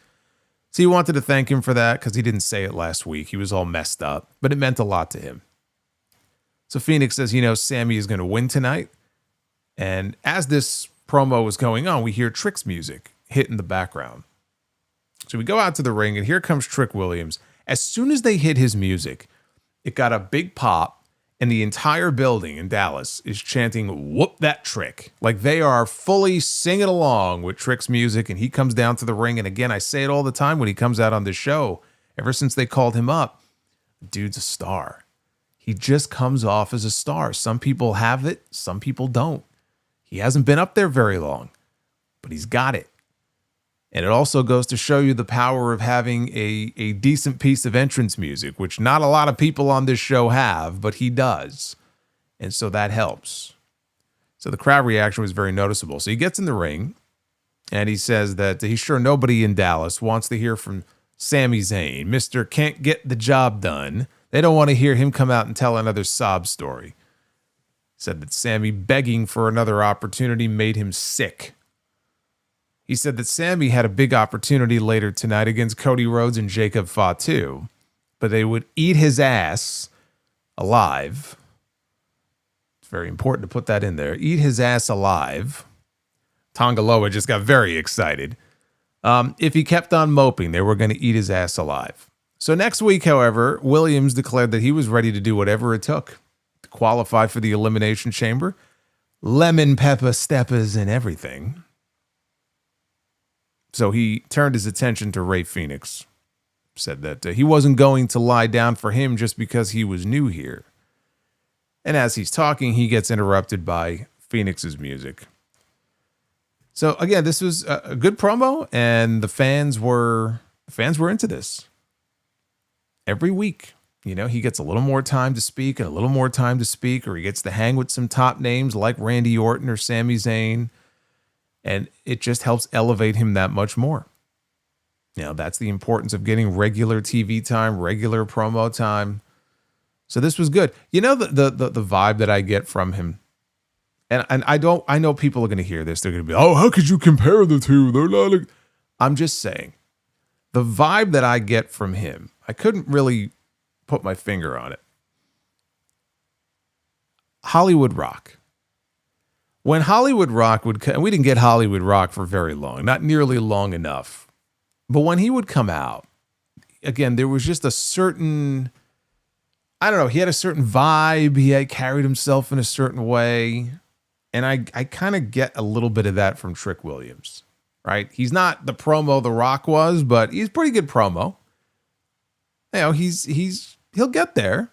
So he wanted to thank him for that because he didn't say it last week. He was all messed up, but it meant a lot to him. So Fenix says, Sami is going to win tonight. And as this promo was going on, we hear Trick's music hit in the background. So we go out to the ring, and here comes Trick Williams. As soon as they hit his music, it got a big pop, and the entire building in Dallas is chanting, whoop that Trick. Like they are fully singing along with Trick's music, and he comes down to the ring. And again, I say it all the time when he comes out on this show. Ever since they called him up, dude's a star. He just comes off as a star. Some people have it, some people don't. He hasn't been up there very long, but he's got it. And it also goes to show you the power of having a decent piece of entrance music, which not a lot of people on this show have, but he does. And so that helps. So the crowd reaction was very noticeable. So he gets in the ring and he says that he's sure nobody in Dallas wants to hear from Sami Zayn. Mr. Can't Get the Job Done. They don't want to hear him come out and tell another sob story. Said that Sami begging for another opportunity made him sick. He said that Sami had a big opportunity later tonight against Cody Rhodes and Jacob Fatu, but they would eat his ass alive. It's very important to put that in there. Eat his ass alive. Tongaloa just got very excited. If he kept on moping, they were going to eat his ass alive. So next week, however, Williams declared that he was ready to do whatever it took to qualify for the Elimination Chamber. Lemon pepper steppers and everything. So he turned his attention to Rey Fenix. Said that he wasn't going to lie down for him just because he was new here. And as he's talking, he gets interrupted by Phoenix's music. So again, this was a good promo, and the fans were into this. Every week, you know, he gets a little more time to speak and a little more time to speak, or he gets to hang with some top names like Randy Orton or Sami Zayn. And it just helps elevate him that much more. You know, that's the importance of getting regular TV time, regular promo time. So this was good. You know, the vibe that I get from him, and I know people are going to hear this. They're going to be, oh, how could you compare the two? They're not. I'm just saying, the vibe that I get from him, I couldn't really put my finger on it. Hollywood Rock. When Hollywood Rock would come, and we didn't get Hollywood Rock for very long, not nearly long enough. But when he would come out, again, there was just a certain, I don't know, he had a certain vibe. He had carried himself in a certain way. And I kind of get a little bit of that from Trick Williams, right? He's not the promo The Rock was, but he's pretty good promo. You know, he'll get there.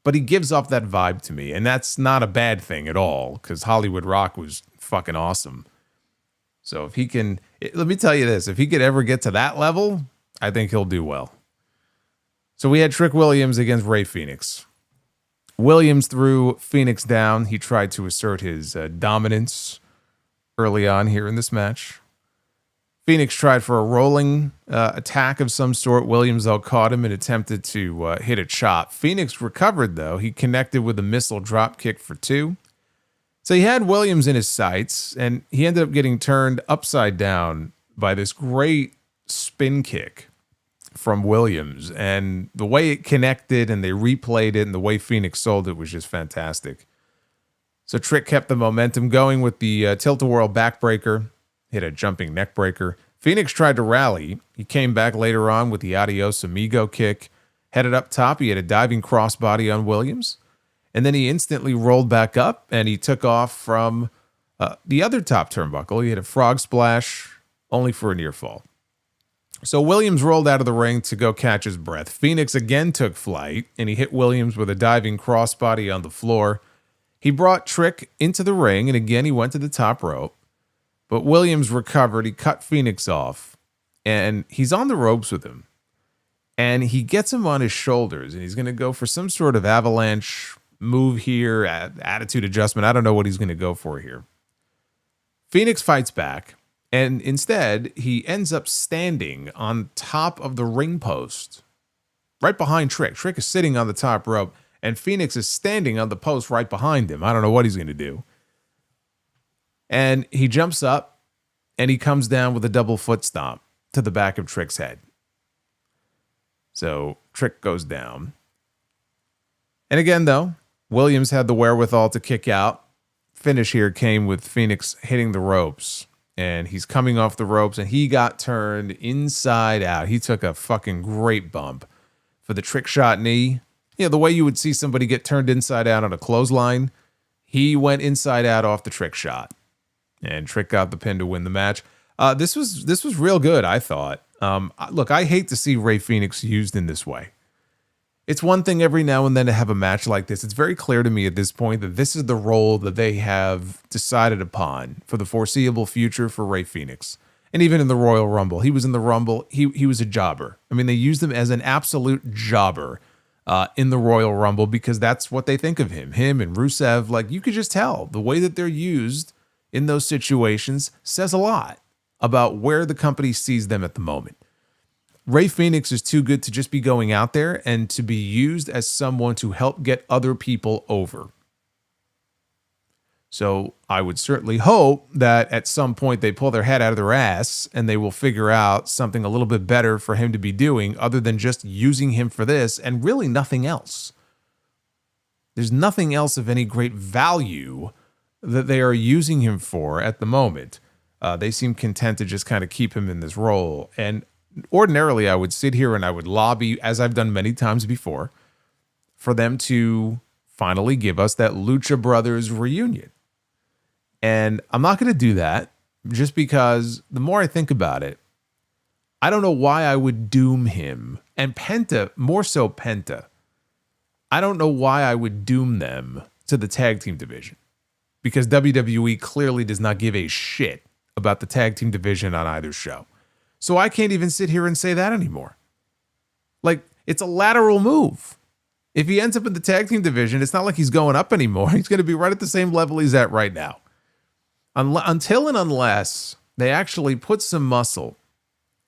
But he gives off that vibe to me, and that's not a bad thing at all, because Hollywood Rock was fucking awesome. So if he can, let me tell you this, if he could ever get to that level, I think he'll do well. So we had Trick Williams against Rey Fenix. Williams threw Fenix down. He tried to assert his dominance early on here in this match. Fenix tried for a rolling attack of some sort. Williams caught him and attempted to hit a chop. Fenix recovered, though. He connected with a missile drop kick for 2. So he had Williams in his sights, and he ended up getting turned upside down by this great spin kick from Williams. And the way it connected, and they replayed it, and the way Fenix sold it was just fantastic. So Trick kept the momentum going with the tilt-a-whirl backbreaker. Hit a jumping neck breaker. Fenix tried to rally. He came back later on with the adios amigo kick. Headed up top, he had a diving crossbody on Williams. And then he instantly rolled back up and he took off from the other top turnbuckle. He had a frog splash, only for a near fall. So Williams rolled out of the ring to go catch his breath. Fenix again took flight and he hit Williams with a diving crossbody on the floor. He brought Trick into the ring and again he went to the top rope. But Williams recovered. He cut Fenix off, and he's on the ropes with him. And he gets him on his shoulders, and he's going to go for some sort of avalanche move here, attitude adjustment. I don't know what he's going to go for here. Fenix fights back, and instead, he ends up standing on top of the ring post, right behind Trick. Trick is sitting on the top rope, and Fenix is standing on the post right behind him. I don't know what he's going to do. And he jumps up and he comes down with a double foot stomp to the back of Trick's head. So Trick goes down. And again, though, Williams had the wherewithal to kick out. Finish here came with Fenix hitting the ropes. And he's coming off the ropes and he got turned inside out. He took a fucking great bump for the trick shot knee. You know, the way you would see somebody get turned inside out on a clothesline. He went inside out off the trick shot. And Trick got the pin to win the match. This was real good, I thought. Look, I hate to see Rey Fenix used in this way. It's one thing every now and then to have a match like this. It's very clear to me at this point that this is the role that they have decided upon for the foreseeable future for Rey Fenix. And even in the Royal Rumble, he was in the Rumble. He was a jobber. I mean, they used him as an absolute jobber in the Royal Rumble because that's what they think of him. Him and Rusev, like you could just tell the way that they're used in those situations says a lot about where the company sees them at the moment. Rey Fenix is too good to just be going out there and to be used as someone to help get other people over. So I would certainly hope that at some point they pull their head out of their ass and they will figure out something a little bit better for him to be doing other than just using him for this and really nothing else. There's nothing else of any great value that they are using him for at the moment. They seem content to just kind of keep him in this role. And ordinarily I would sit here and I would lobby, as I've done many times before, for them to finally give us that Lucha Brothers reunion. And I'm not going to do that just because the more I think about it, I don't know why I would doom him. And Penta, more so Penta. I don't know why I would doom them to the tag team division. Because WWE clearly does not give a shit about the tag team division on either show. So I can't even sit here and say that anymore. Like, it's a lateral move. If he ends up in the tag team division, it's not like he's going up anymore. He's going to be right at the same level he's at right now. Until and unless they actually put some muscle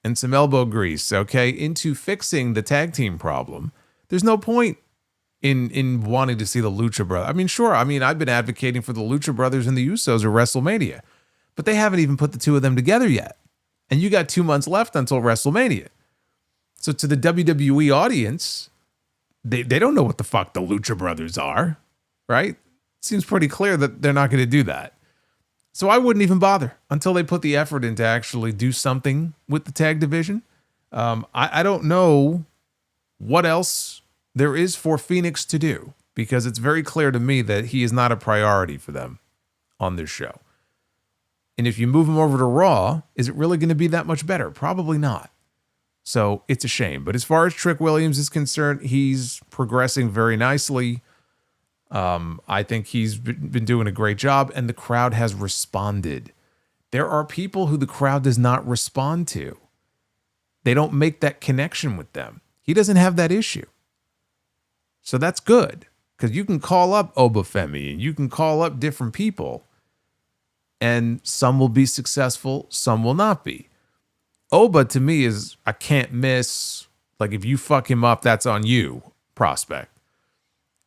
and some elbow grease, okay, into fixing the tag team problem, there's no point in wanting to see the Lucha Brothers. I mean, sure, I've been advocating for the Lucha Brothers and the Usos at WrestleMania, but they haven't even put the two of them together yet. And you got 2 months left until WrestleMania. So to the WWE audience, they don't know what the fuck the Lucha Brothers are, right? Seems pretty clear that they're not going to do that. So I wouldn't even bother until they put the effort in to actually do something with the tag division. I don't know what else there is for Fenix to do because it's very clear to me that he is not a priority for them on this show. And if you move him over to Raw, is it really going to be that much better? Probably not. So it's a shame. But as far as Trick Williams is concerned, he's progressing very nicely. I think he's been doing a great job, and the crowd has responded. There are people who the crowd does not respond to. They don't make that connection with them. He doesn't have that issue. So that's good, because you can call up Obafemi, and you can call up different people, and some will be successful, some will not be. Oba, to me, is a can't miss, like if you fuck him up, that's on you prospect.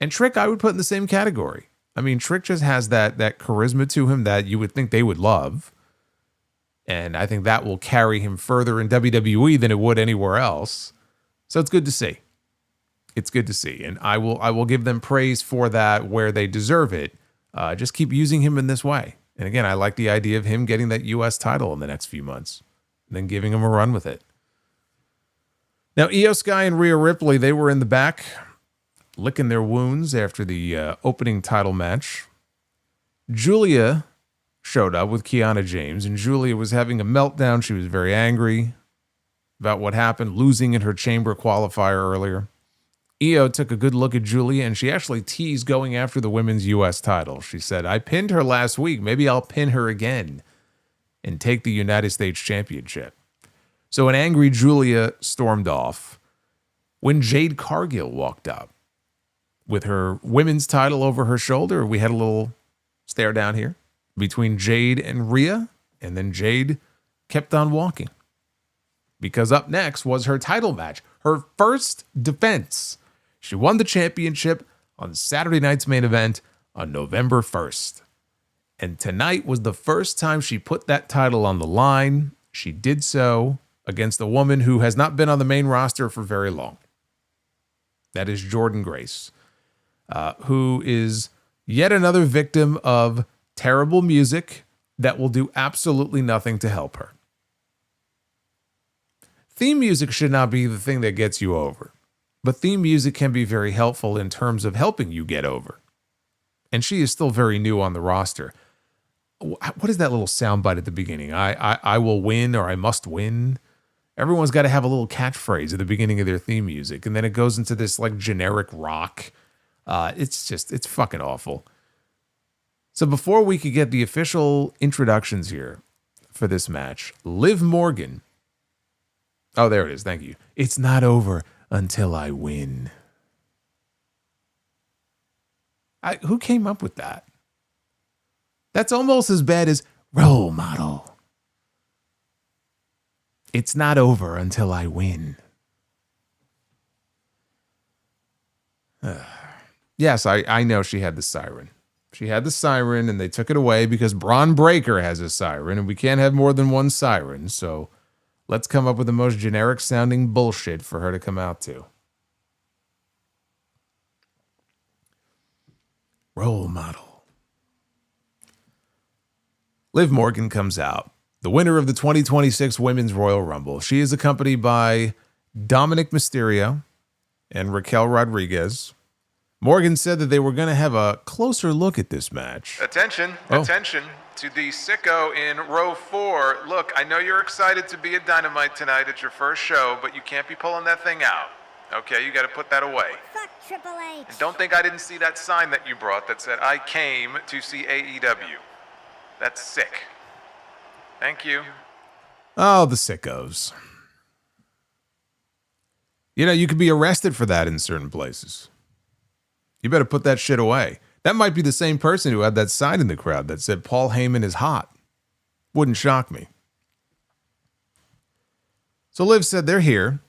And Trick, I would put in the same category. I mean, Trick just has that charisma to him that you would think they would love. And I think that will carry him further in WWE than it would anywhere else. So it's good to see. It's good to see. And I will give them praise for that where they deserve it. Just keep using him in this way. And again, I like the idea of him getting that U.S. title in the next few months. And then giving him a run with it. Now, Io Sky and Rhea Ripley, they were in the back, licking their wounds after the opening title match. Giulia showed up with Kiana James, and Giulia was having a meltdown. She was very angry about what happened, losing in her chamber qualifier earlier. Io took a good look at Giulia, and she actually teased going after the women's U.S. title. She said, I pinned her last week. Maybe I'll pin her again and take the United States Championship. So an angry Giulia stormed off when Jade Cargill walked up with her women's title over her shoulder. We had a little stare down here between Jade and Rhea, and then Jade kept on walking because up next was her title match, her first defense. She won the championship on Saturday night's main event on November 1st. And tonight was the first time she put that title on the line. She did so against a woman who has not been on the main roster for very long. That is Jordynne Grace, who is yet another victim of terrible music that will do absolutely nothing to help her. Theme music should not be the thing that gets you over, but theme music can be very helpful in terms of helping you get over. And she is still very new on the roster. What is that little soundbite at the beginning? I will win, or I must win. Everyone's got to have a little catchphrase at the beginning of their theme music. And then it goes into this like generic rock. It's fucking awful. So before we could get the official introductions here for this match. Liv Morgan. Oh, there it is. Thank you. It's not over until I win. Who came up with that? That's almost as bad as role model. It's not over until I win. Yes, I know she had the siren. She had the siren and they took it away because Braun Breaker has a siren and we can't have more than one siren. So let's come up with the most generic sounding bullshit for her to come out to. Role model. Liv Morgan comes out, the winner of the 2026 Women's Royal Rumble. She is accompanied by Dominic Mysterio and Raquel Rodriguez. Morgan said that they were going to have a closer look at this match. Attention to the sicko in row 4. Look, I know you're excited to be at Dynamite tonight. It's your first show, but you can't be pulling that thing out. Okay, you got to put that away. Fuck Triple H. And don't think I didn't see that sign that you brought that said, I came to see AEW. That's sick. Thank you. Oh, the sickos. You know, you could be arrested for that in certain places. You better put that shit away. That might be the same person who had that sign in the crowd that said Paul Heyman is hot. Wouldn't shock me. So Liv said they're here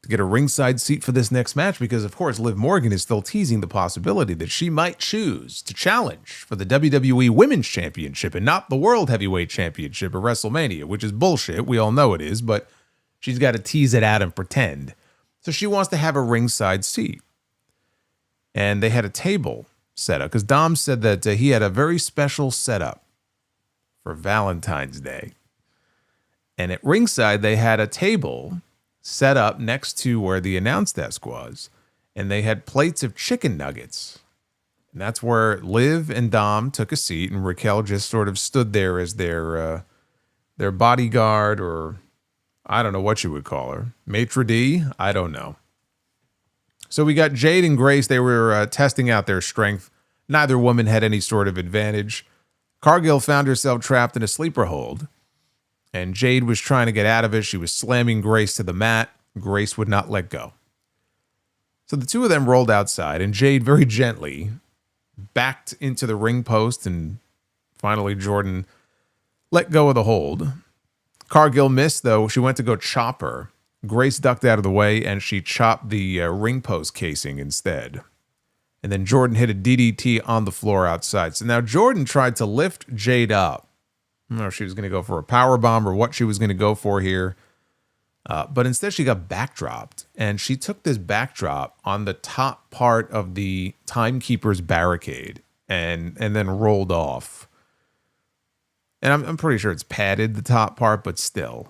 to get a ringside seat for this next match because, of course, Liv Morgan is still teasing the possibility that she might choose to challenge for the WWE Women's Championship and not the World Heavyweight Championship at WrestleMania, which is bullshit. We all know it is, but she's got to tease it out and pretend. So she wants to have a ringside seat. And they had a table set up because Dom said that he had a very special setup for Valentine's Day. And at ringside, they had a table set up next to where the announce desk was. And they had plates of chicken nuggets. And that's where Liv and Dom took a seat. And Raquel just sort of stood there as their bodyguard, or I don't know what you would call her. Maitre d'? I don't know. So we got Jade and Grace. They were testing out their strength. Neither woman had any sort of advantage. Cargill found herself trapped in a sleeper hold. And Jade was trying to get out of it. She was slamming Grace to the mat. Grace would not let go. So the two of them rolled outside. And Jade very gently backed into the ring post. And finally Jordynne let go of the hold. Cargill missed, though. She went to go chop her. Grace ducked out of the way, and she chopped the ring post casing instead. And then Jordynne hit a DDT on the floor outside. So now Jordynne tried to lift Jade up. I don't know if she was going to go for a power bomb or what she was going to go for here. But instead, she got backdropped. And she took this backdrop on the top part of the timekeeper's barricade and then rolled off. And I'm pretty sure it's padded, the top part, but still.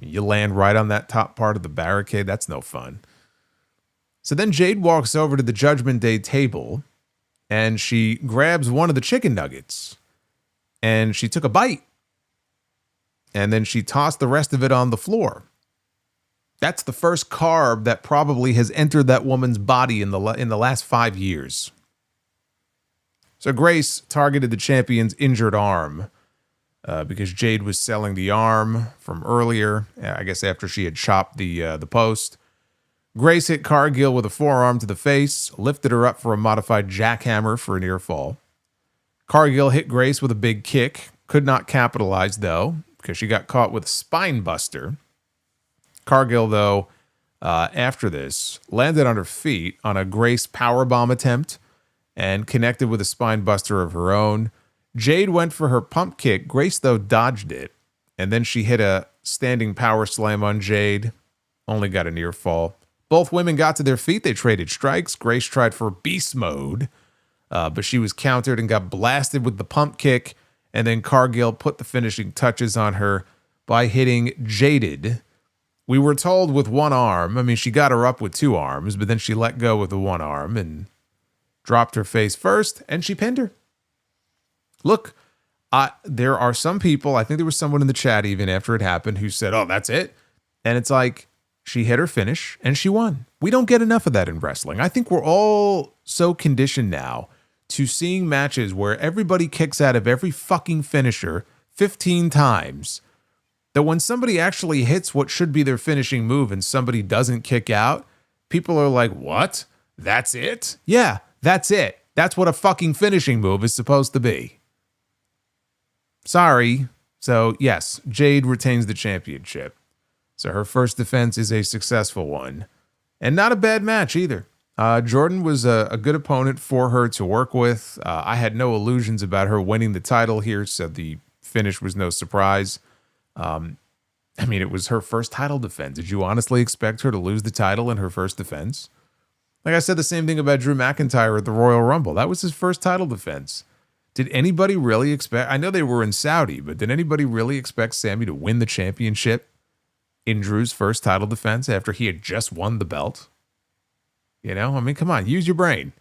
You land right on that top part of the barricade. That's no fun. So then Jade walks over to the Judgment Day table and she grabs one of the chicken nuggets and she took a bite and then she tossed the rest of it on the floor. That's the first carb that probably has entered that woman's body in the last 5 years. So Grace targeted the champion's injured arm. Because Jade was selling the arm from earlier, I guess after she had chopped the post. Grace hit Cargill with a forearm to the face, lifted her up for a modified jackhammer for a near fall. Cargill hit Grace with a big kick, could not capitalize though, because she got caught with a spine buster. Cargill, though, after this, landed on her feet on a Grace powerbomb attempt and connected with a spine buster of her own. Jade went for her pump kick. Grace, though, dodged it. And then she hit a standing power slam on Jade. Only got a near fall. Both women got to their feet. They traded strikes. Grace tried for beast mode. But she was countered and got blasted with the pump kick. And then Cargill put the finishing touches on her by hitting Jaded. We were told with one arm. I mean, she got her up with two arms. But then she let go with the one arm and dropped her face first. And she pinned her. Look, there are some people, I think there was someone in the chat even after it happened who said, oh, that's it. And it's like, she hit her finish and she won. We don't get enough of that in wrestling. I think we're all so conditioned now to seeing matches where everybody kicks out of every fucking finisher 15 times that when somebody actually hits what should be their finishing move and somebody doesn't kick out, people are like, what? That's it? Yeah, that's it. That's what a fucking finishing move is supposed to be. Sorry. So, yes, Jade retains the championship. So her first defense is a successful one. And not a bad match either. Jordynne was a good opponent for her to work with. I had no illusions about her winning the title here, so the finish was no surprise. I mean, it was her first title defense. Did you honestly expect her to lose the title in her first defense? Like I said the same thing about Drew McIntyre at the Royal Rumble. That was his first title defense. Did anybody really expect... I know they were in Saudi, but did anybody really expect Sami to win the championship in Drew's first title defense after he had just won the belt? You know, I mean, come on, use your brain.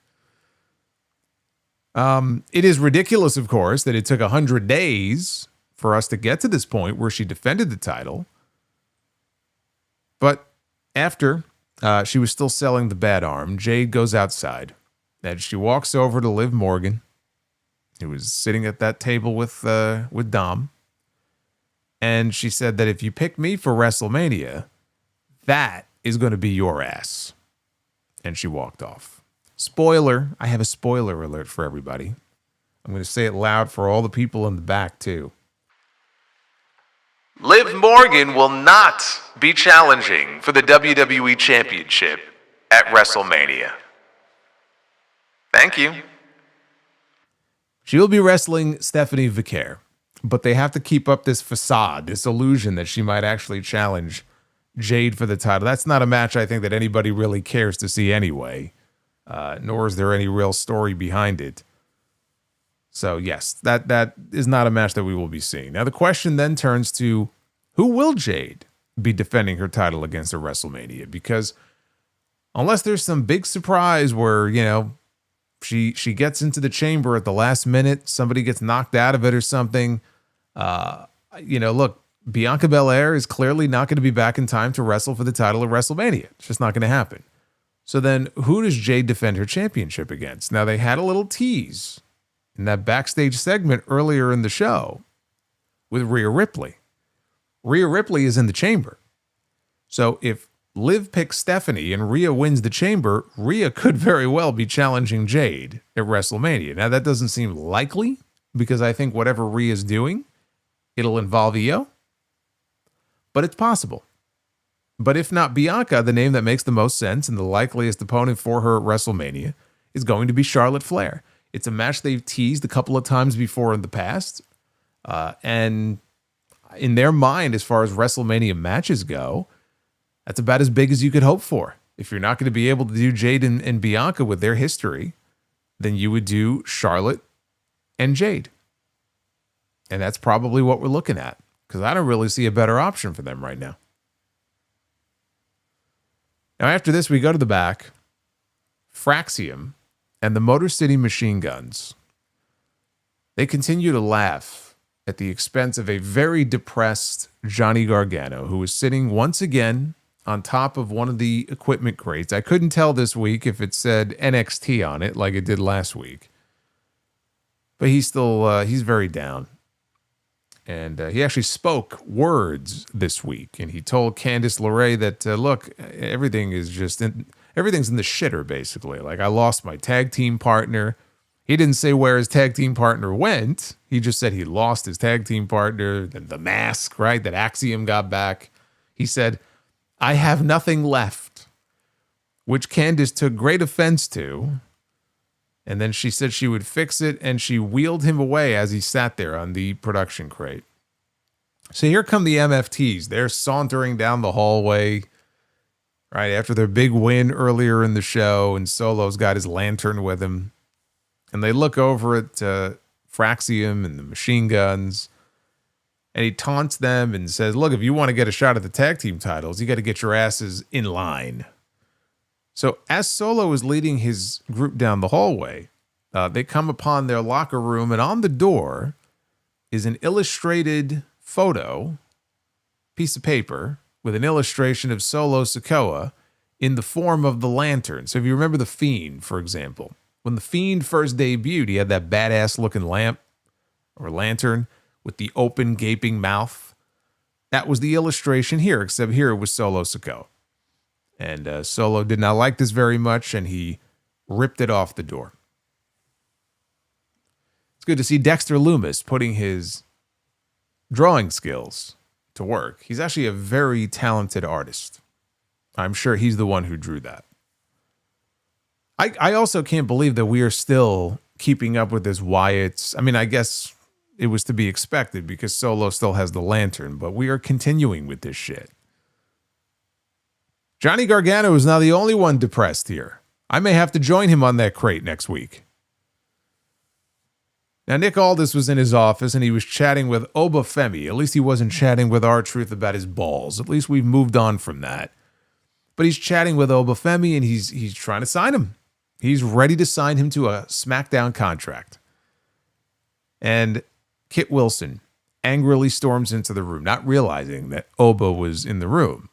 It is ridiculous, of course, that it took 100 days for us to get to this point where she defended the title. But after she was still selling the bad arm, Jade goes outside and she walks over to Liv Morgan, who was sitting at that table with Dom. And she said that if you pick me for WrestleMania, that is going to be your ass. And she walked off. Spoiler, I have a spoiler alert for everybody. I'm going to say it loud for all the people in the back, too. Liv Morgan will not be challenging for the WWE Championship at WrestleMania. Thank you. She will be wrestling Stephanie Vicaire, but they have to keep up this facade, this illusion that she might actually challenge Jade for the title. That's not a match I think that anybody really cares to see anyway, nor is there any real story behind it. So yes, that is not a match that we will be seeing. Now the question then turns to, who will Jade be defending her title against at WrestleMania? Because unless there's some big surprise where, you know, she gets into the chamber at the last minute, somebody gets knocked out of it or something, you know, look, Bianca Belair is clearly not going to be back in time to wrestle for the title at WrestleMania. It's just not going to happen. So then who does Jade defend her championship against? Now they had a little tease in that backstage segment earlier in the show with Rhea Ripley. Rhea Ripley is in the chamber. So if Liv picks Stephanie and Rhea wins the chamber, Rhea could very well be challenging Jade at WrestleMania. Now that doesn't seem likely because I think whatever Rhea's doing, it'll involve Io. But it's possible. But if not Bianca, the name that makes the most sense and the likeliest opponent for her at WrestleMania is going to be Charlotte Flair. It's a match they've teased a couple of times before in the past. And in their mind, as far as WrestleMania matches go, that's about as big as you could hope for. If you're not going to be able to do Jade and Bianca with their history, then you would do Charlotte and Jade. And that's probably what we're looking at, because I don't really see a better option for them right now. Now, after this, we go to the back. Fraxium and the Motor City Machine Guns. They continue to laugh at the expense of a very depressed Johnny Gargano, who is sitting once again on top of one of the equipment crates. I couldn't tell this week if it said NXT on it like it did last week. But he's still, he's very down. And he actually spoke words this week. And he told Candice LeRae that, look, everything's in the shitter, basically. Like, I lost my tag team partner. He didn't say where his tag team partner went. He just said he lost his tag team partner. The mask, right? That Axiom got back. He said, I have nothing left, which Candice took great offense to. And then she said she would fix it, and she wheeled him away as he sat there on the production crate. So here come the MFTs. They're sauntering down the hallway, right, after their big win earlier in the show, and Solo's got his lantern with him. And they look over at Fraxium and the machine guns, and he taunts them and says, look, if you want to get a shot at the tag team titles, you got to get your asses in line. So as Solo is leading his group down the hallway, they come upon their locker room, and on the door is an illustrated photo, piece of paper, with an illustration of Solo Sikoa in the form of the lantern. So if you remember The Fiend, for example, when The Fiend first debuted, he had that badass looking lamp or lantern. with the open, gaping mouth. That was the illustration here, except here it was Solo Sikoa. And Solo did not like this very much, and he ripped it off the door. It's good to see Dexter Lumis putting his drawing skills to work. He's actually a very talented artist. I'm sure he's the one who drew that. I also can't believe that we are still keeping up with this Wyatt's. I mean, I guess it was to be expected because Solo still has the lantern, but we are continuing with this shit. Johnny Gargano is now the only one depressed here. I may have to join him on that crate next week. Now, Nick Aldis was in his office and he was chatting with Oba Femi. At least he wasn't chatting with R-Truth about his balls. At least we've moved on from that. But he's chatting with Oba Femi and he's trying to sign him. He's ready to sign him to a SmackDown contract. And Kit Wilson angrily storms into the room, not realizing that Oba was in the room.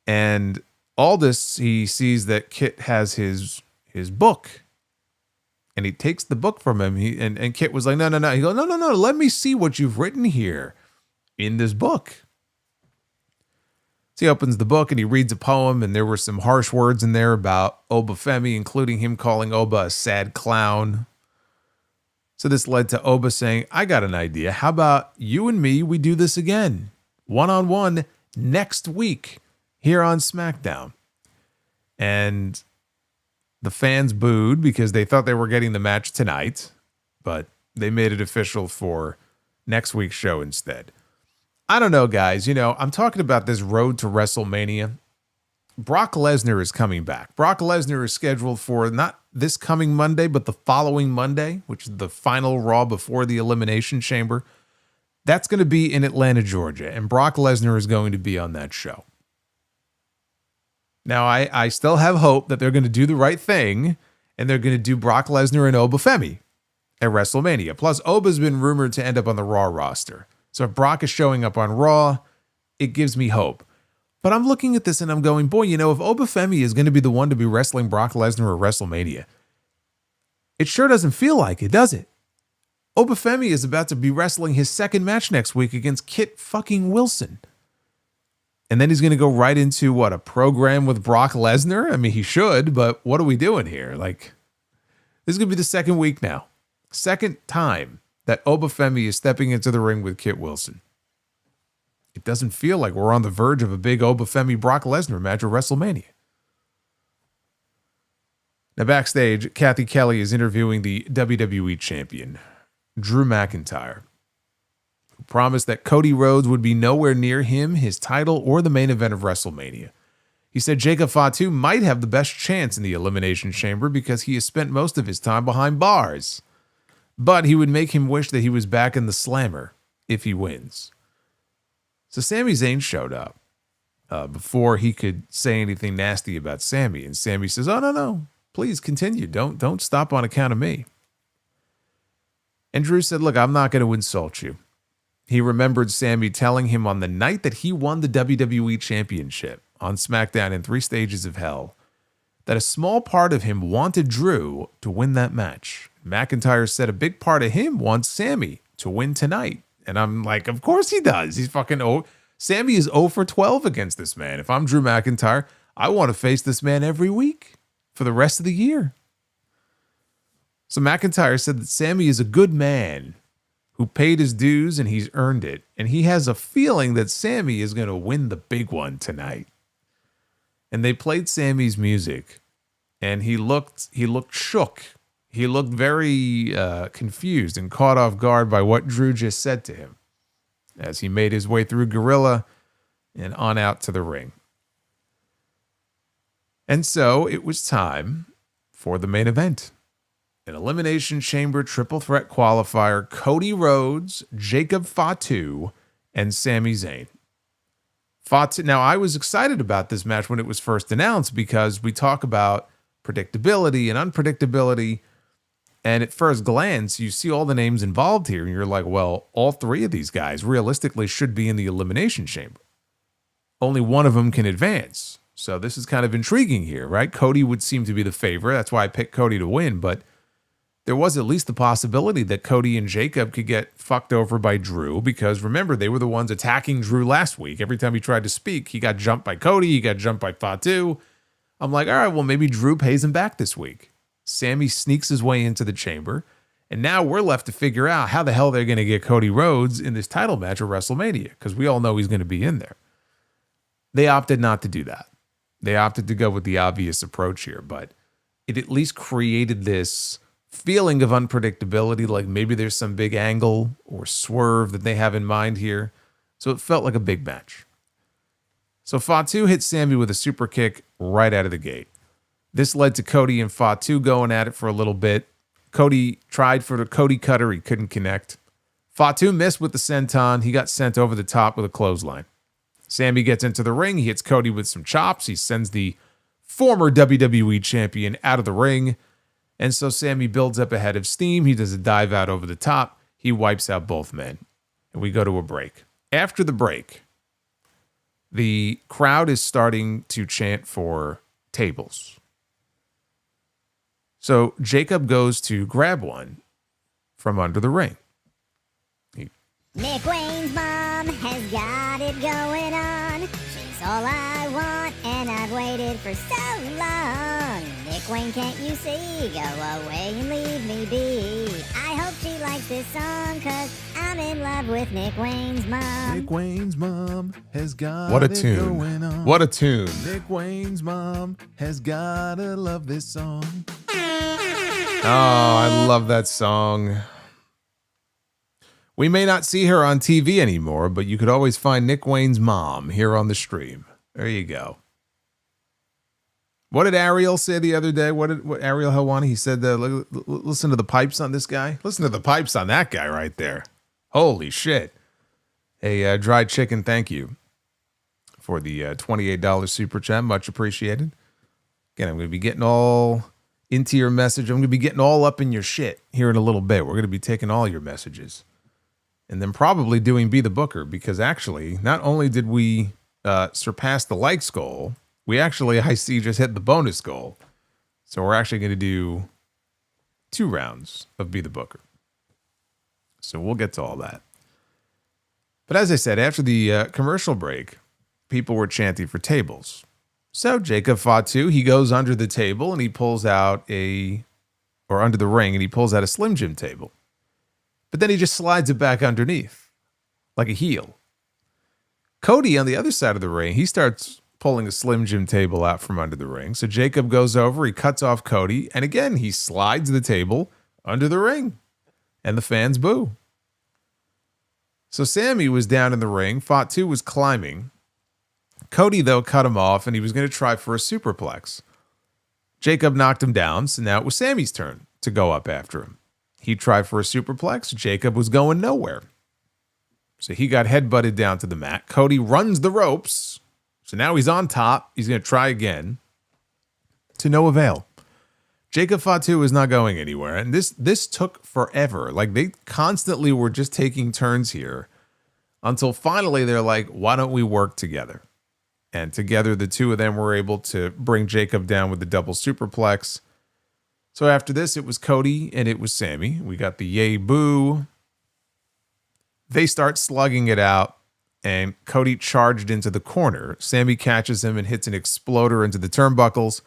And Aldis, he sees that Kit has his book. And he takes the book from him. And Kit was like, no. He goes, no. Let me see what you've written here in this book. So he opens the book and he reads a poem. And there were some harsh words in there about Oba Femi, including him calling Oba a sad clown. So this led to Oba saying, I got an idea. How about you and me, we do this again, one-on-one next week here on SmackDown. And the fans booed because they thought they were getting the match tonight, but they made it official for next week's show instead. I don't know, guys. You know, I'm talking about this road to WrestleMania. Brock Lesnar is coming back. Brock Lesnar is scheduled for not this coming Monday, but the following Monday, which is the final Raw before the Elimination Chamber. That's going to be in Atlanta, Georgia, and Brock Lesnar is going to be on that show. Now, I still have hope that they're going to do the right thing, and they're going to do Brock Lesnar and Oba Femi at WrestleMania. Plus, Oba's been rumored to end up on the Raw roster. So if Brock is showing up on Raw, it gives me hope. But I'm looking at this and I'm going, boy, you know, if Oba Femi is going to be the one to be wrestling Brock Lesnar at WrestleMania, it sure doesn't feel like it, does it? Oba Femi is about to be wrestling his second match next week against Kit fucking Wilson. And then he's going to go right into, what, a program with Brock Lesnar? I mean, he should, but what are we doing here? Like, this is going to be the second week now. Second time that Oba Femi is stepping into the ring with Kit Wilson. It doesn't feel like we're on the verge of a big Oba Femi Brock Lesnar match at WrestleMania. Now, backstage, Kathy Kelly is interviewing the WWE champion, Drew McIntyre, who promised that Cody Rhodes would be nowhere near him, his title, or the main event of WrestleMania. He said Jacob Fatu might have the best chance in the Elimination Chamber because he has spent most of his time behind bars. But he would make him wish that he was back in the Slammer if he wins. So Sami Zayn showed up before he could say anything nasty about Sami. And Sami says, oh, no, please continue. Don't stop on account of me. And Drew said, look, I'm not going to insult you. He remembered Sami telling him on the night that he won the WWE Championship on SmackDown in 3 Stages of Hell that a small part of him wanted Drew to win that match. McIntyre said a big part of him wants Sami to win tonight. And I'm like, of course he does. He's fucking Sami is 0 for 12 against this man. If I'm Drew McIntyre, I want to face this man every week for the rest of the year. So McIntyre said that Sami is a good man who paid his dues and he's earned it. And he has a feeling that Sami is going to win the big one tonight. And they played Sami's music and he looked shook. He looked very confused and caught off guard by what Drew just said to him as he made his way through Gorilla and on out to the ring. And so it was time for the main event. An Elimination Chamber triple threat qualifier, Cody Rhodes, Jacob Fatu, and Sami Zayn. Fatu. Now, I was excited about this match when it was first announced because we talk about predictability and unpredictability. And at first glance, you see all the names involved here, and you're like, well, all 3 of these guys realistically should be in the Elimination Chamber. Only one of them can advance. So this is kind of intriguing here, right? Cody would seem to be the favorite. That's why I picked Cody to win, but there was at least the possibility that Cody and Jacob could get fucked over by Drew, because remember, they were the ones attacking Drew last week. Every time he tried to speak, he got jumped by Cody, he got jumped by Fatu. I'm like, all right, well, maybe Drew pays him back this week. Sami sneaks his way into the chamber, and now we're left to figure out how the hell they're going to get Cody Rhodes in this title match at WrestleMania, because we all know he's going to be in there. They opted not to do that. They opted to go with the obvious approach here, but it at least created this feeling of unpredictability, like maybe there's some big angle or swerve that they have in mind here. So it felt like a big match. So Fatu hit Sami with a super kick right out of the gate. This led to Cody and Fatu going at it for a little bit. Cody tried for the Cody cutter. He couldn't connect. Fatu missed with the senton. He got sent over the top with a clothesline. Sami gets into the ring. He hits Cody with some chops. He sends the former WWE champion out of the ring. And so Sami builds up a head of steam. He does a dive out over the top. He wipes out both men. And we go to a break. After the break, the crowd is starting to chant for tables. So Jacob goes to grab one from under the ring. Nick Wayne's mom has got it going on. She's all I want, and I've waited for so long. Nick Wayne, can't you see? Go away and leave me be. I hope she likes this song, cause I'm in love with Nick Wayne's mom. Nick Wayne's mom has got what a tune. Going on. What a tune. Nick Wayne's mom has gotta love this song. Oh, I love that song. We may not see her on TV anymore, but you could always find Nick Wayne's mom here on the stream. There you go. What did Ariel say the other day? What Ariel Helwani? He said, listen to the pipes on this guy. Listen to the pipes on that guy right there. Holy shit. Hey, Dried Chicken, thank you for the $28 super chat. Much appreciated. Again, I'm going to be getting all into your message. I'm going to be getting all up in your shit here in a little bit. We're going to be taking all your messages. And then probably doing Be the Booker, because actually, not only did we surpass the likes goal, we actually, I see, just hit the bonus goal. So we're actually going to do 2 rounds of Be the Booker. So we'll get to all that. But as I said, after the commercial break, people were chanting for tables. So Jacob Fatu, he goes under the table and he pulls out under the ring, and he pulls out a Slim Jim table. But then he just slides it back underneath, like a heel. Cody, on the other side of the ring, he starts pulling a Slim Jim table out from under the ring. So Jacob goes over, he cuts off Cody, and again, he slides the table under the ring. And the fans boo. So Sami was down in the ring. Fatu was climbing. Cody, though, cut him off, and he was going to try for a superplex. Jacob knocked him down, so now it was Sami's turn to go up after him. He tried for a superplex. Jacob was going nowhere. So he got headbutted down to the mat. Cody runs the ropes. So now he's on top. He's going to try again. To no avail. Jacob Fatu is not going anywhere. And this took forever. Like, they constantly were just taking turns here. Until finally they're like, why don't we work together? And together the two of them were able to bring Jacob down with the double superplex. So after this, it was Cody and it was Sami. We got the yay boo. They start slugging it out, and Cody charged into the corner. Sami catches him and hits an exploder into the turnbuckles.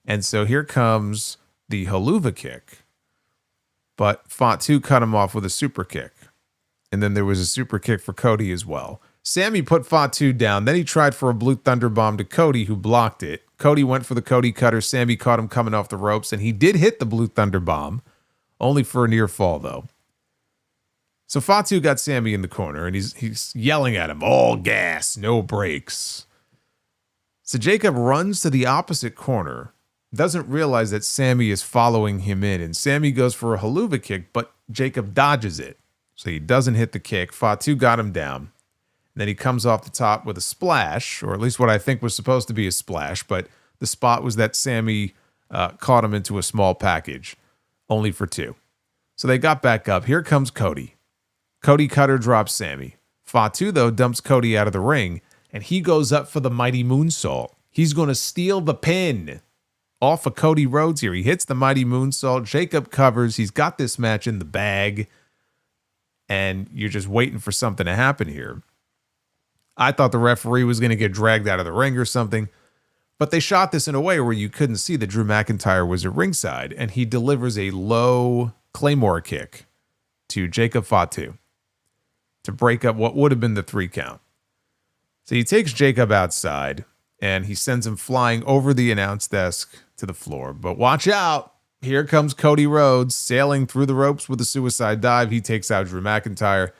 And so here comes the haluva kick. But Fatu cut him off with a super kick. And then there was a super kick for Cody as well. Sami put Fatu down. Then he tried for a blue thunder bomb to Cody, who blocked it. Cody went for the Cody cutter. Sami caught him coming off the ropes, and he did hit the blue thunder bomb, only for a near fall, though. So Fatu got Sami in the corner, and he's yelling at him, all gas, no brakes. So Jacob runs to the opposite corner, doesn't realize that Sami is following him in, and Sami goes for a haluva kick, but Jacob dodges it. So he doesn't hit the kick. Fatu got him down. Then he comes off the top with a splash, or at least what I think was supposed to be a splash, but the spot was that Sami caught him into a small package, only for 2. So they got back up. Here comes Cody. Cody cutter drops Sami. Fatu, though, dumps Cody out of the ring, and he goes up for the mighty moonsault. He's going to steal the pin. off of Cody Rhodes here. He hits the mighty moonsault. Jacob covers. He's got this match in the bag. And you're just waiting for something to happen here. I thought the referee was going to get dragged out of the ring or something. But they shot this in a way where you couldn't see that Drew McIntyre was at ringside. And he delivers a low Claymore kick to Jacob Fatu to break up what would have been the 3 count. So he takes Jacob outside and he sends him flying over the announce desk to the floor. But watch out. Here comes Cody Rhodes sailing through the ropes with a suicide dive. He takes out Drew McIntyre.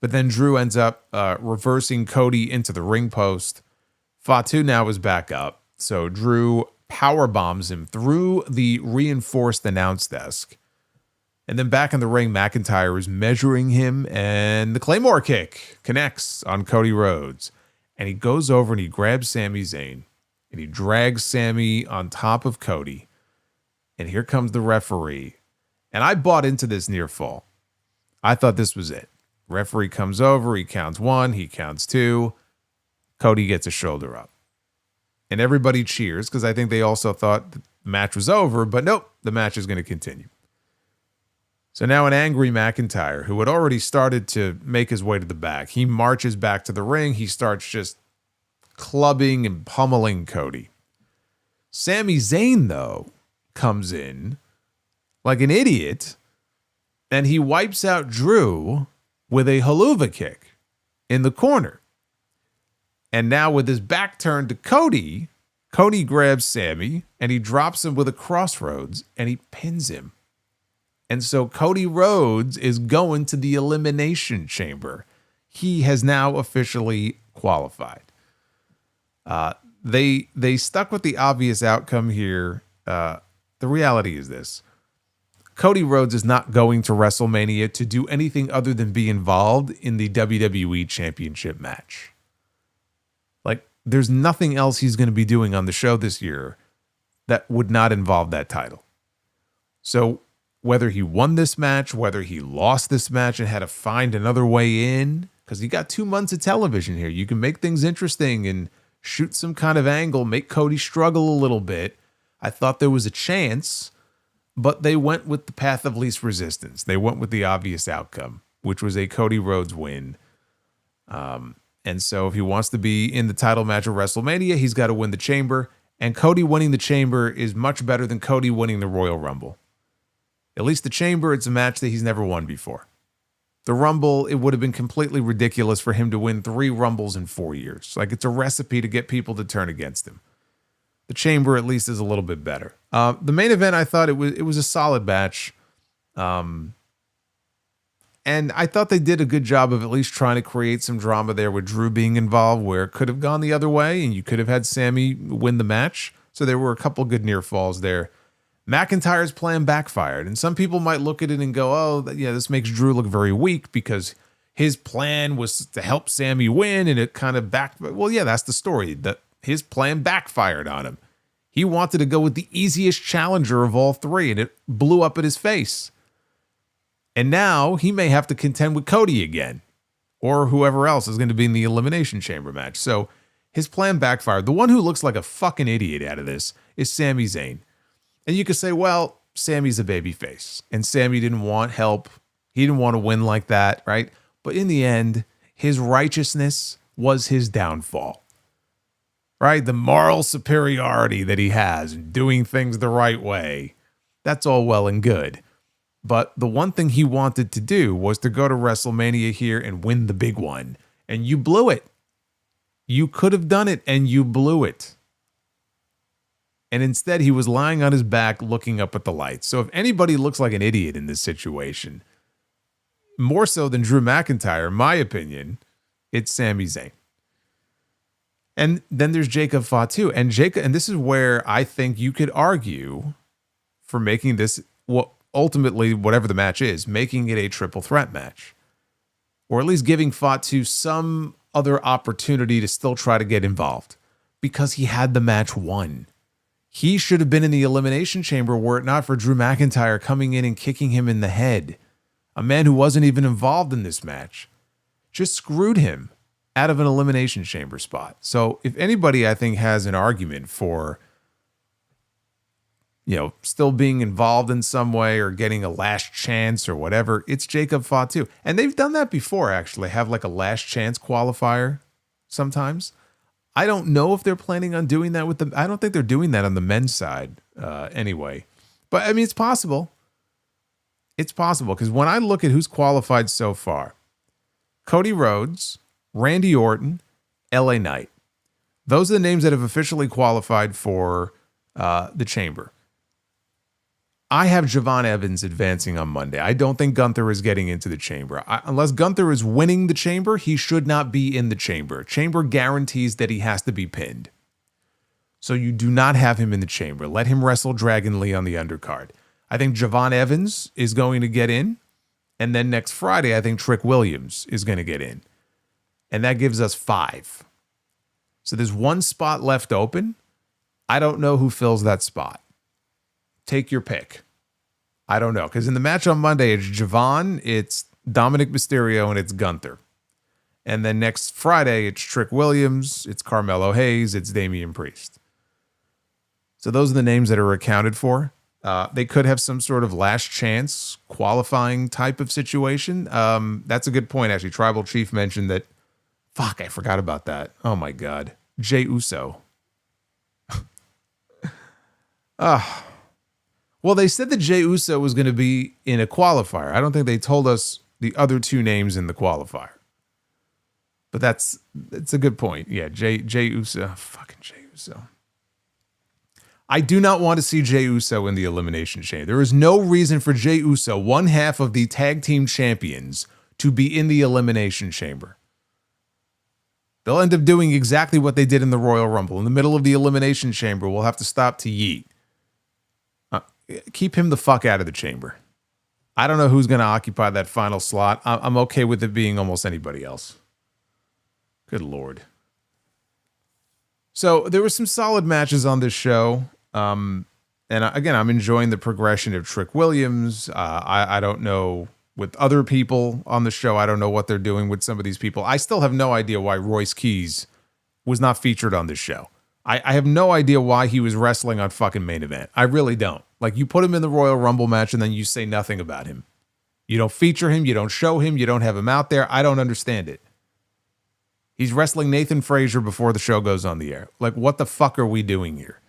But then Drew ends up reversing Cody into the ring post. Fatu now is back up. So Drew power bombs him through the reinforced announce desk. And then back in the ring, McIntyre is measuring him, and the Claymore kick connects on Cody Rhodes. And he goes over and he grabs Sami Zayn, and he drags Sami on top of Cody. And here comes the referee. And I bought into this near fall. I thought this was it. Referee comes over, he counts 1, he counts 2. Cody gets a shoulder up. And everybody cheers because I think they also thought the match was over, but nope, the match is going to continue. So now an angry McIntyre, who had already started to make his way to the back, he marches back to the ring. He starts just clubbing and pummeling Cody. Sami Zayn, though, comes in like an idiot, and he wipes out Drew with a haluva kick in the corner. And now with his back turned to Cody, Cody grabs Sami and he drops him with a crossroads and he pins him. And so Cody Rhodes is going to the Elimination Chamber. He has now officially qualified. They stuck with the obvious outcome here. The reality is this. Cody Rhodes is not going to WrestleMania to do anything other than be involved in the WWE Championship match. Like, there's nothing else he's going to be doing on the show this year that would not involve that title. So whether he won this match, whether he lost this match and had to find another way in, because he got 2 months of television here. You can make things interesting and shoot some kind of angle, make Cody struggle a little bit. I thought there was a chance, but they went with the path of least resistance. They went with the obvious outcome, which was a Cody Rhodes win. And so if he wants to be in the title match of WrestleMania, he's got to win the Chamber. And Cody winning the Chamber is much better than Cody winning the Royal Rumble. At least the Chamber, it's a match that he's never won before. The Rumble, it would have been completely ridiculous for him to win 3 Rumbles in 4 years. Like, it's a recipe to get people to turn against him. The Chamber, at least, is a little bit better. The main event, I thought it was a solid match. And I thought they did a good job of at least trying to create some drama there with Drew being involved, where it could have gone the other way and you could have had Sami win the match. So there were a couple good near falls there. McIntyre's plan backfired, and some people might look at it and go, oh, yeah, this makes Drew look very weak because his plan was to help Sami win, and it kind of backfired. Well, yeah, that's the story. That his plan backfired on him. He wanted to go with the easiest challenger of all 3, and it blew up at his face. And now he may have to contend with Cody again, or whoever else is going to be in the Elimination Chamber match. So his plan backfired. The one who looks like a fucking idiot out of this is Sami Zayn. And you could say, well, Sami's a babyface, and Sami didn't want help. He didn't want to win like that, right? But in the end, his righteousness was his downfall, right? The moral superiority that he has in doing things the right way, that's all well and good. But the one thing he wanted to do was to go to WrestleMania here and win the big one. And you blew it. You could have done it, and you blew it. And instead, he was lying on his back looking up at the lights. So if anybody looks like an idiot in this situation, more so than Drew McIntyre, in my opinion, it's Sami Zayn. And then there's Jacob Fatu. And this is where I think you could argue for making this, well, ultimately, whatever the match is, making it a triple threat match. Or at least giving Fatu some other opportunity to still try to get involved. Because he had the match won. He should have been in the Elimination Chamber were it not for Drew McIntyre coming in and kicking him in the head. A man who wasn't even involved in this match. Just screwed him out of an Elimination Chamber spot. So if anybody, I think, has an argument for still being involved in some way or getting a last chance or whatever, it's Jacob Fatu. And they've done that before, actually, have like a last chance qualifier sometimes. I don't know if they're planning on doing that with I don't think they're doing that on the men's side anyway. But I mean, it's possible. It's possible because when I look at who's qualified so far, Cody Rhodes, Randy Orton, LA Knight. Those are the names that have officially qualified for the Chamber. I have Javon Evans advancing on Monday. I don't think Gunther is getting into the Chamber. Unless Gunther is winning the Chamber, he should not be in the Chamber. Chamber guarantees that he has to be pinned. So you do not have him in the Chamber. Let him wrestle Dragon Lee on the undercard. I think Javon Evans is going to get in. And then next Friday, I think Trick Williams is going to get in. And that gives us 5. So there's one spot left open. I don't know who fills that spot. Take your pick. I don't know. Because in the match on Monday, it's Javon, it's Dominic Mysterio, and it's Gunther. And then next Friday, it's Trick Williams, it's Carmelo Hayes, it's Damian Priest. So those are the names that are accounted for. They could have some sort of last chance qualifying type of situation. That's a good point, actually. Tribal Chief mentioned that. Fuck, I forgot about that. Oh, my God. Jey Uso. Well, they said that Jey Uso was going to be in a qualifier. I don't think they told us the other 2 names in the qualifier. But that's a good point. Yeah, Jey Uso. Fucking Jey Uso. I do not want to see Jey Uso in the Elimination Chamber. There is no reason for Jey Uso, one half of the tag team champions, to be in the Elimination Chamber. They'll end up doing exactly what they did in the Royal Rumble. In the middle of the Elimination Chamber, we'll have to stop to yeet. Keep him the fuck out of the chamber. I don't know who's going to occupy that final slot. I'm okay with it being almost anybody else. Good Lord. So there were some solid matches on this show. And again, I'm enjoying the progression of Trick Williams. I don't know with other people on the show. I don't know what they're doing with some of these people. I still have no idea why Royce Keys was not featured on this show. I have no idea why he was wrestling on fucking Main Event. I really don't. Like, you put him in the Royal Rumble match and then you say nothing about him. You don't feature him. You don't show him. You don't have him out there. I don't understand it. He's wrestling Nathan Frazier before the show goes on the air. Like, what the fuck are we doing here?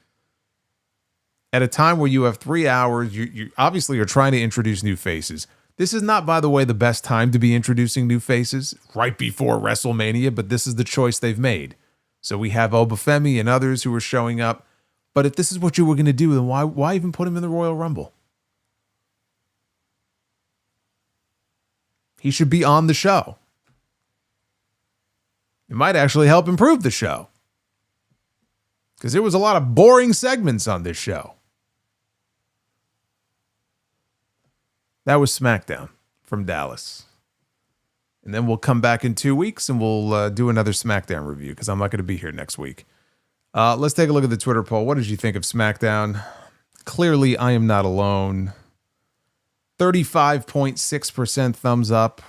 At a time where you have 3 hours, you obviously are trying to introduce new faces. This is not, by the way, the best time to be introducing new faces, right before WrestleMania, but this is the choice they've made. So we have Obafemi and others who are showing up. But if this is what you were going to do, then why even put him in the Royal Rumble? He should be on the show. It might actually help improve the show. Because there was a lot of boring segments on this show. That was SmackDown from Dallas. And then we'll come back in 2 weeks and we'll do another SmackDown review because I'm not going to be here next week. Let's take a look at the Twitter poll. What did you think of SmackDown? Clearly, I am not alone. 35.6% thumbs up,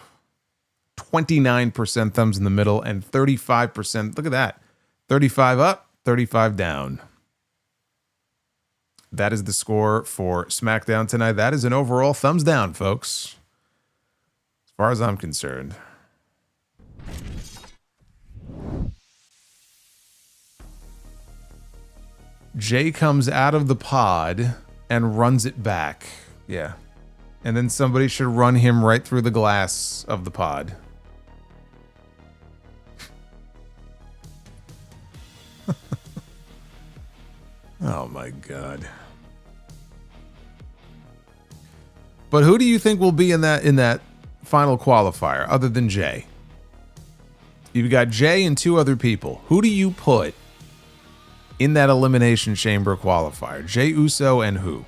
29% thumbs in the middle, and 35%. Look at that. 35 up, 35 down. That is the score for SmackDown tonight. That is an overall thumbs down, folks. As far as I'm concerned. Jay comes out of the pod and runs it back. Yeah. And then somebody should run him right through the glass of the pod. Oh my God. But who do you think will be in that final qualifier other than Jay? You've got Jay and 2 other people. Who do you put in that Elimination Chamber qualifier? Jey Uso and who?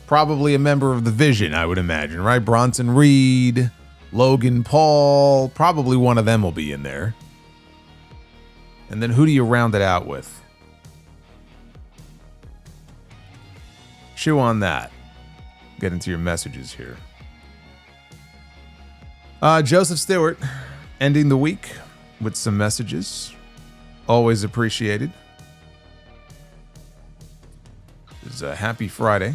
Probably a member of the Vision, I would imagine, right? Bronson Reed, Logan Paul, probably one of them will be in there. And then who do you round it out with? Chew on that. Get into your messages here. Joseph Stewart ending the week with some messages. Always appreciated. is Happy Friday.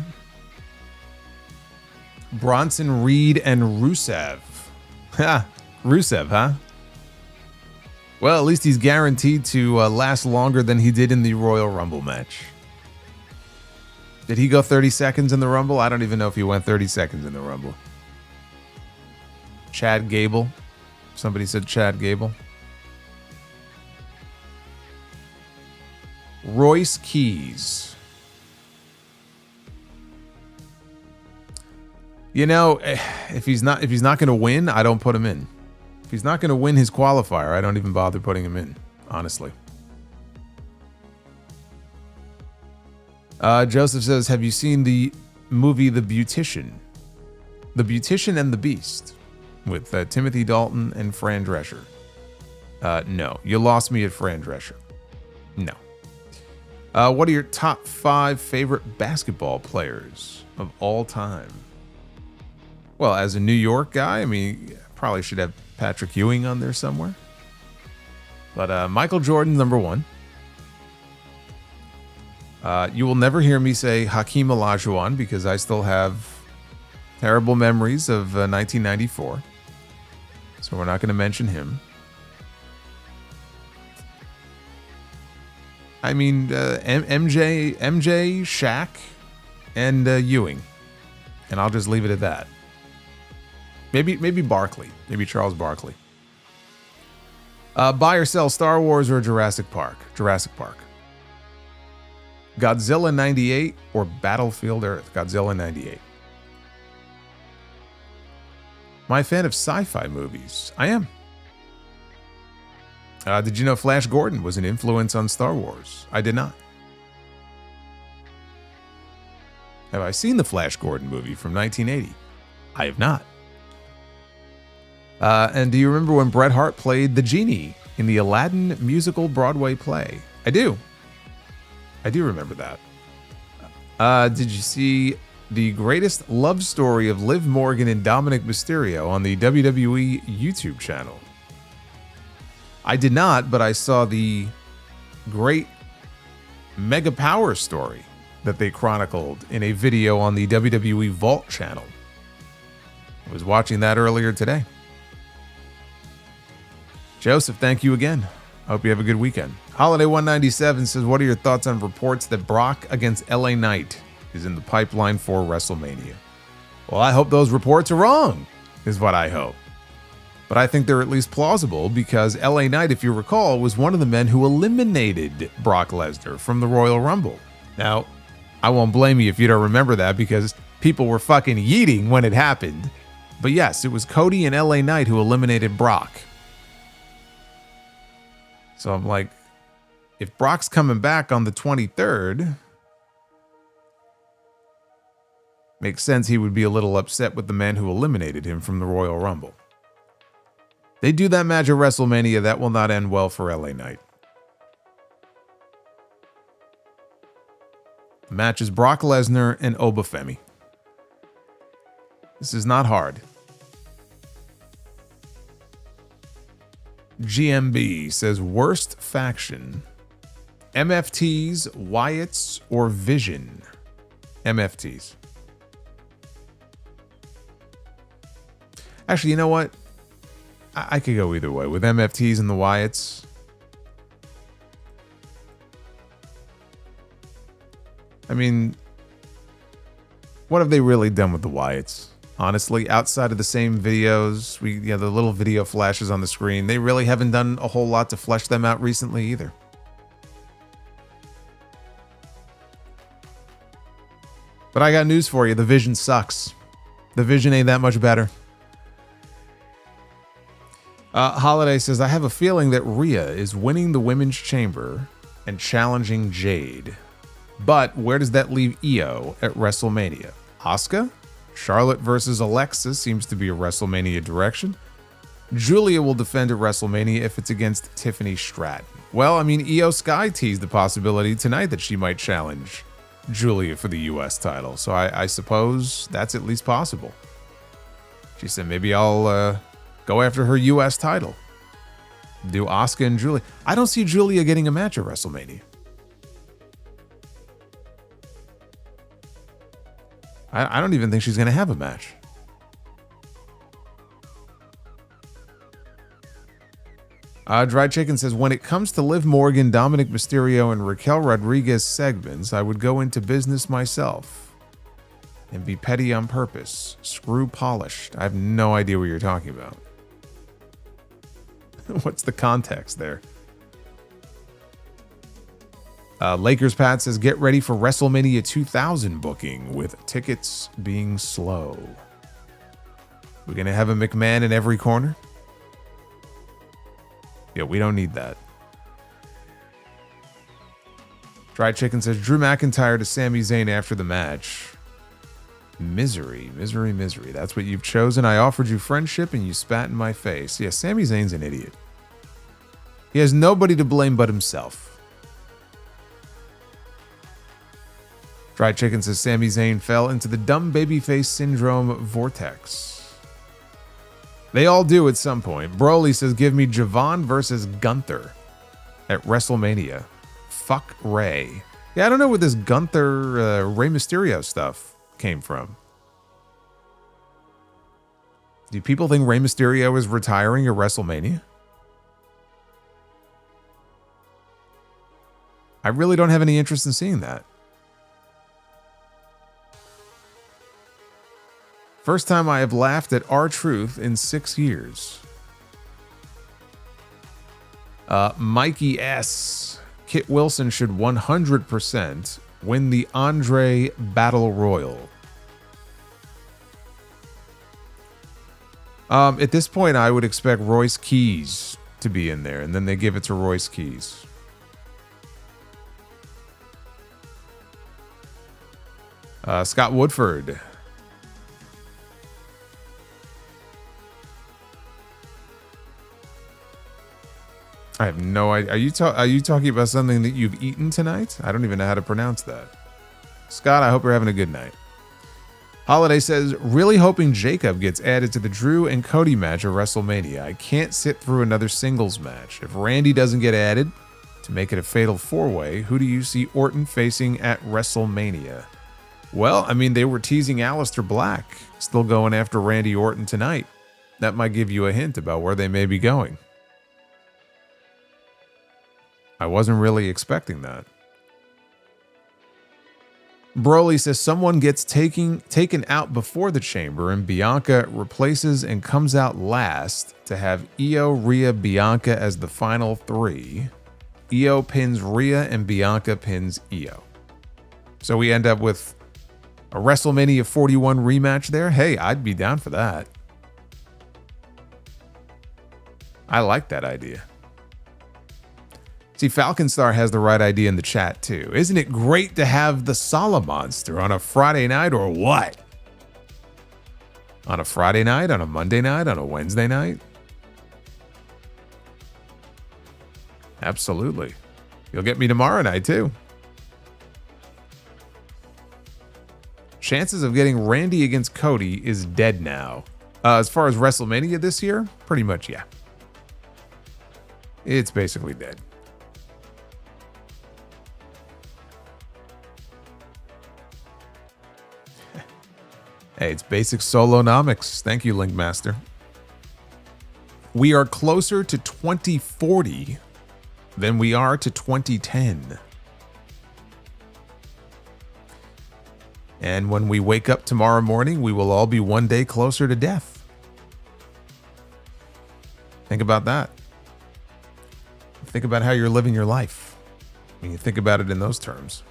Bronson Reed and Rusev. Ha! Rusev, huh? Well, at least he's guaranteed to last longer than he did in the Royal Rumble match. Did he go 30 seconds in the Rumble? I don't even know if he went 30 seconds in the Rumble. Chad Gable. Somebody said Chad Gable. Royce Keys. You know, if he's not going to win, I don't put him in. If he's not going to win his qualifier, I don't even bother putting him in, honestly. Joseph says, have you seen the movie The Beautician? The Beautician and the Beast with Timothy Dalton and Fran Drescher. No, you lost me at Fran Drescher. No. What are your top 5 favorite basketball players of all time? Well, as a New York guy, I mean, probably should have Patrick Ewing on there somewhere. But Michael Jordan, number 1. You will never hear me say Hakeem Olajuwon because I still have terrible memories of 1994. So we're not going to mention him. I mean, MJ, Shaq, and Ewing. And I'll just leave it at that. Maybe Barkley. Maybe Charles Barkley. Buy or sell Star Wars or Jurassic Park? Jurassic Park. Godzilla 98 or Battlefield Earth? Godzilla 98. Am I a fan of sci-fi movies? I am. Did you know Flash Gordon was an influence on Star Wars? I did not. Have I seen the Flash Gordon movie from 1980? I have not. And do you remember when Bret Hart played the genie in the Aladdin musical Broadway play? I do. I do remember that. Did you see the greatest love story of Liv Morgan and Dominic Mysterio on the WWE YouTube channel? I did not, but I saw the great Mega Power story that they chronicled in a video on the WWE Vault channel. I was watching that earlier today. Joseph, thank you again. Hope you have a good weekend. Holiday 197 says, what are your thoughts on reports that Brock against LA Knight is in the pipeline for WrestleMania? Well, I hope those reports are wrong, is what I hope. But I think they're at least plausible because LA Knight, if you recall, was one of the men who eliminated Brock Lesnar from the Royal Rumble. Now, I won't blame you if you don't remember that because people were fucking yeeting when it happened. But yes, it was Cody and LA Knight who eliminated Brock. So I'm like, if Brock's coming back on the 23rd, makes sense he would be a little upset with the man who eliminated him from the Royal Rumble. They do that match at WrestleMania, that will not end well for LA Knight. The match is Brock Lesnar and Obafemi. This is not hard. GMB says, worst faction, MFTs, Wyatts, or Vision? MFTs. Actually, you know what? I could go either way with MFTs and the Wyatts. I mean, what have they really done with the Wyatts? Honestly, outside of the same videos, the little video flashes on the screen, they really haven't done a whole lot to flesh them out recently either. But I got news for you. The Vision sucks. The Vision ain't that much better. Holiday says, I have a feeling that Rhea is winning the Women's Chamber and challenging Jade. But where does that leave Io at WrestleMania? Asuka? Charlotte versus Alexa seems to be a WrestleMania direction. Giulia will defend at WrestleMania if it's against Tiffany Stratton. Well, I mean, Io Sky teased the possibility tonight that she might challenge Giulia for the US title. So I suppose that's at least possible. She said, maybe I'll go after her US title. Do Asuka and Giulia. I don't see Giulia getting a match at WrestleMania. I don't even think she's going to have a match. Dried Chicken says, when it comes to Liv Morgan, Dominic Mysterio, and Raquel Rodriguez segments, I would go into business myself and be petty on purpose. Screw polished. I have no idea what you're talking about. What's the context there? Lakers Pat says, get ready for WrestleMania 2000 booking with tickets being slow. We're going to have a McMahon in every corner? Yeah, we don't need that. Dried Chicken says, Drew McIntyre to Sami Zayn after the match. Misery, misery, misery. That's what you've chosen. I offered you friendship and you spat in my face. Yeah, Sami Zayn's an idiot. He has nobody to blame but himself. Dried Chicken says, Sami Zayn fell into the dumb babyface syndrome vortex. They all do at some point. Broly says, give me Javon versus Gunther at WrestleMania. Fuck Rey. Yeah, I don't know where this Gunther, Rey Mysterio stuff came from. Do people think Rey Mysterio is retiring at WrestleMania? I really don't have any interest in seeing that. First time I have laughed at R-Truth in 6 years. Mikey S. Kit Wilson should 100% win the Andre Battle Royal. At this point, I would expect Royce Keys to be in there, and then they give it to Royce Keys. Scott Woodford. I have no idea. Are you talking about something that you've eaten tonight? I don't even know how to pronounce that. Scott, I hope you're having a good night. Holiday says, really hoping Jacob gets added to the Drew and Cody match at WrestleMania. I can't sit through another singles match. If Randy doesn't get added to make it a fatal four-way, who do you see Orton facing at WrestleMania? Well, I mean, they were teasing Aleister Black, still going after Randy Orton tonight. That might give you a hint about where they may be going. I wasn't really expecting that. Broly says someone gets taken out before the chamber and Bianca replaces and comes out last to have Io, Rhea, Bianca as the final three. Io pins Rhea and Bianca pins Io. So we end up with a WrestleMania 41 rematch there. Hey, I'd be down for that. I like that idea. See, Falcon Star has the right idea in the chat, too. Isn't it great to have the Solomonster on a Friday night or what? On a Friday night, on a Monday night, on a Wednesday night? Absolutely. You'll get me tomorrow night, too. Chances of getting Randy against Cody is dead now. As far as WrestleMania this year, pretty much, yeah. It's basically dead. Hey, it's basic solonomics. Thank you, Linkmaster. We are closer to 2040 than we are to 2010. And when we wake up tomorrow morning, we will all be one day closer to death. Think about that. Think about how you're living your life when you think about it in those terms.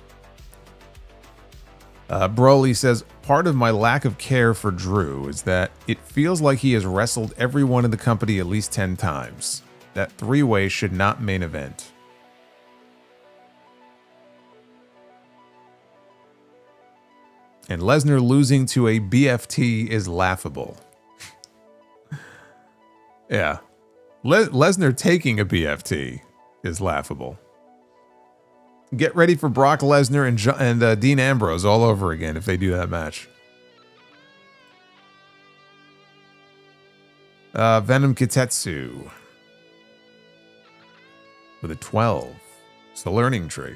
Broly says, part of my lack of care for Drew is that it feels like he has wrestled everyone in the company at least 10 times. That three-way should not main event. And Lesnar losing to a BFT is laughable. Yeah. Lesnar taking a BFT is laughable. Get ready for Brock Lesnar and Dean Ambrose all over again if they do that match. Venom Kitetsu with a 12. It's the learning tree.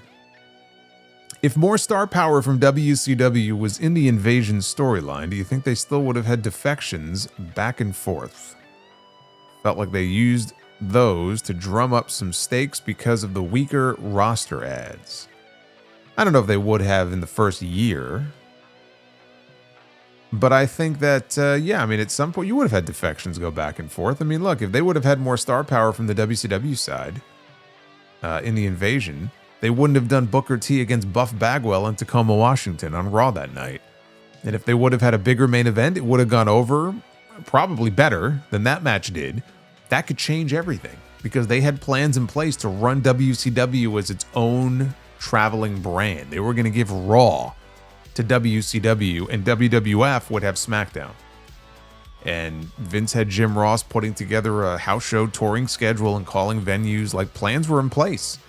If more star power from WCW was in the Invasion storyline, do you think they still would have had defections back and forth? Felt like they used those to drum up some stakes because of the weaker roster ads. I don't know if they would have in the first year, but I think that, yeah, I mean, at some point you would have had defections go back and forth. I mean, look, if they would have had more star power from the WCW side in the Invasion, they wouldn't have done Booker T against Buff Bagwell in Tacoma, Washington on Raw that night. And if they would have had a bigger main event, it would have gone over probably better than that match did. That could change everything because they had plans in place to run WCW as its own traveling brand. They were going to give Raw to WCW and WWF would have SmackDown. And Vince had Jim Ross putting together a house show touring schedule and calling venues. Like, plans were in place.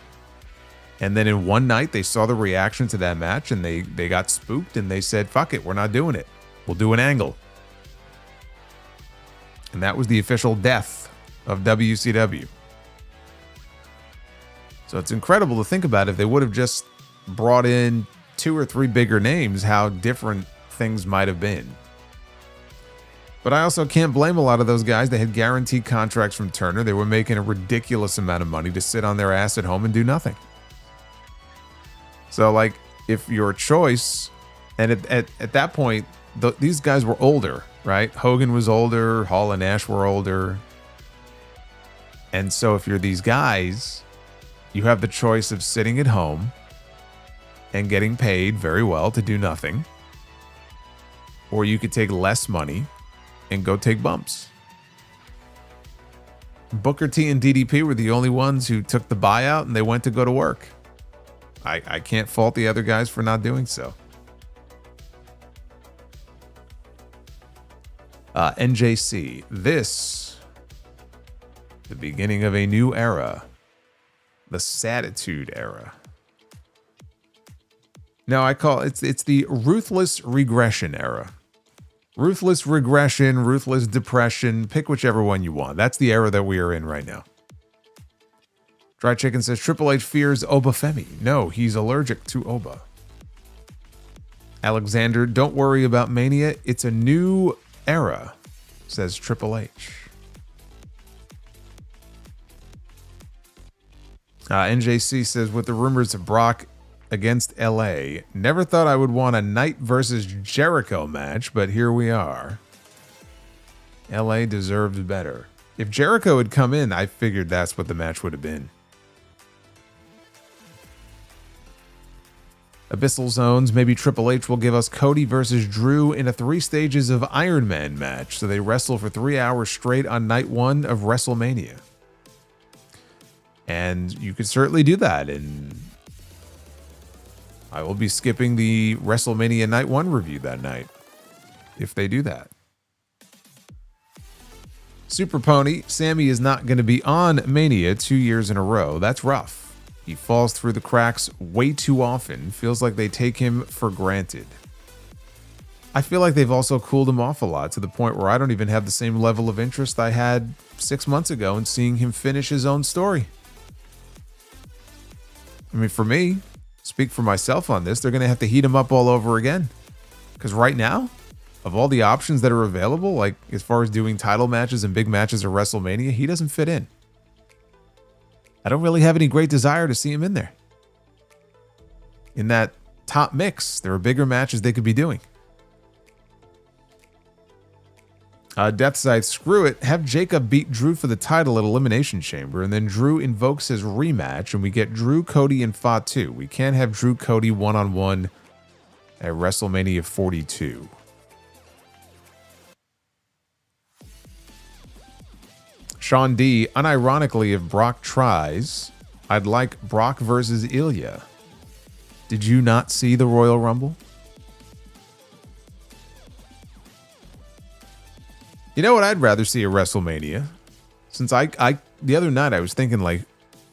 And then in one night, they saw the reaction to that match and they got spooked and they said, fuck it, we're not doing it. We'll do an angle. And that was the official death of WCW. So it's incredible to think about if they would have just brought in 2 or 3 bigger names, how different things might have been. But I also can't blame a lot of those guys. They had guaranteed contracts from Turner. They were making a ridiculous amount of money to sit on their ass at home and do nothing. So, like, if your choice, and at that point, these guys were older, right? Hogan was older, Hall and Nash were older. And so if you're these guys, you have the choice of sitting at home and getting paid very well to do nothing. Or you could take less money and go take bumps. Booker T and DDP were the only ones who took the buyout and they went to go to work. I can't fault the other guys for not doing so. NJC, this, the beginning of a new era, the Saditude era. No, I call it's the Ruthless Regression era. Ruthless Regression, Ruthless Depression, pick whichever one you want. That's the era that we are in right now. Dry Chicken says Triple H fears Obafemi. No, he's allergic to Oba. Alexander, don't worry about Mania. It's a new era, says Triple H. NJC says, with the rumors of Brock against LA, never thought I would want a Knight versus Jericho match, but here we are. LA deserved better. If Jericho had come in, I figured that's what the match would have been. Abyssal Zones, maybe Triple H will give us Cody versus Drew in a 3 stages of Iron Man match, so they wrestle for 3 hours straight on night 1 of WrestleMania. And you could certainly do that, and I will be skipping the WrestleMania Night 1 review that night, if they do that. Super Pony, Sami is not going to be on Mania 2 years in a row. That's rough. He falls through the cracks way too often. Feels like they take him for granted. I feel like they've also cooled him off a lot to the point where I don't even have the same level of interest I had 6 months ago in seeing him finish his own story. I mean, for me, speak for myself on this, they're going to have to heat him up all over again. Because right now, of all the options that are available, like as far as doing title matches and big matches at WrestleMania, he doesn't fit in. I don't really have any great desire to see him in there. In that top mix, there are bigger matches they could be doing. Death Side, screw it. Have Jacob beat Drew for the title at Elimination Chamber, and then Drew invokes his rematch, and we get Drew, Cody, and Fatu. We can't have Drew, Cody one-on-one at WrestleMania 42. Sean D, unironically, if Brock tries, I'd like Brock versus Ilya. Did you not see the Royal Rumble? You know what I'd rather see at WrestleMania? Since the other night I was thinking, like,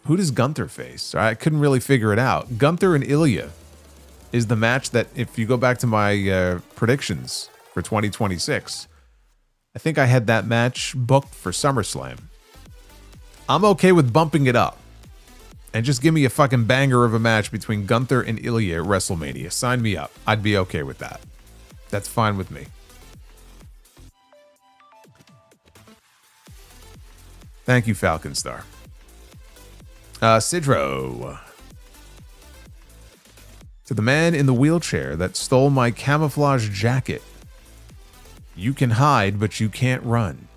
who does Gunther face? I couldn't really figure it out. Gunther and Ilya is the match that, if you go back to my predictions for 2026, I think I had that match booked for SummerSlam. I'm okay with bumping it up. And just give me a fucking banger of a match between Gunther and Ilya at WrestleMania. Sign me up. I'd be okay with that. That's fine with me. Thank you, Falcon Star. Sidro. To the man in the wheelchair that stole my camouflage jacket. You can hide, but you can't run.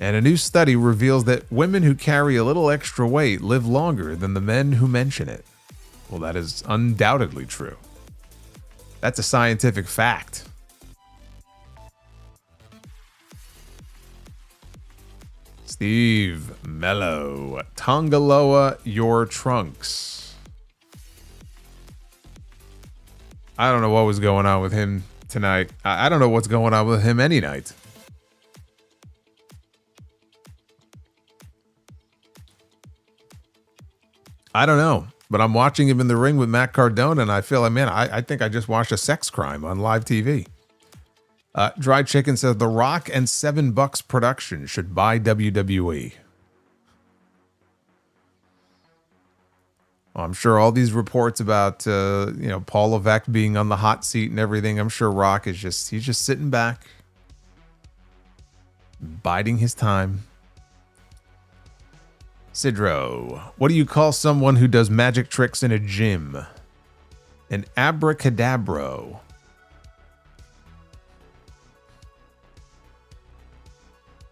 And a new study reveals that women who carry a little extra weight live longer than the men who mention it. Well, that is undoubtedly true. That's a scientific fact. Steve Mello. Tongaloa your trunks. I don't know what was going on with him tonight. I don't know what's going on with him any night. I don't know, but I'm watching him in the ring with Matt Cardona, and I feel like, man, I think I just watched a sex crime on live TV. Dry Chicken says, The Rock and $7 production should buy WWE. Well, I'm sure all these reports about, Paul Levesque being on the hot seat and everything, I'm sure Rock is he's just sitting back, biding his time. Sidro, what do you call someone who does magic tricks in a gym? An abracadabro.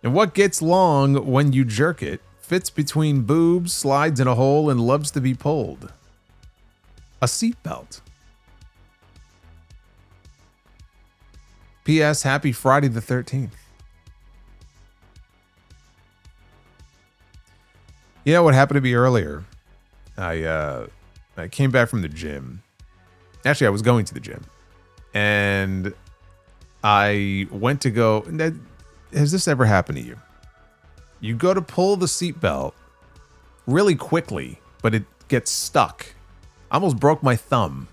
And what gets long when you jerk it, fits between boobs, slides in a hole, and loves to be pulled? A seatbelt. P.S. Happy Friday the 13th. You know what happened to me earlier? I came back from the gym. Actually, I was going to the gym. And I went to go... Has this ever happened to you? You go to pull the seatbelt really quickly, but it gets stuck. I almost broke my thumb.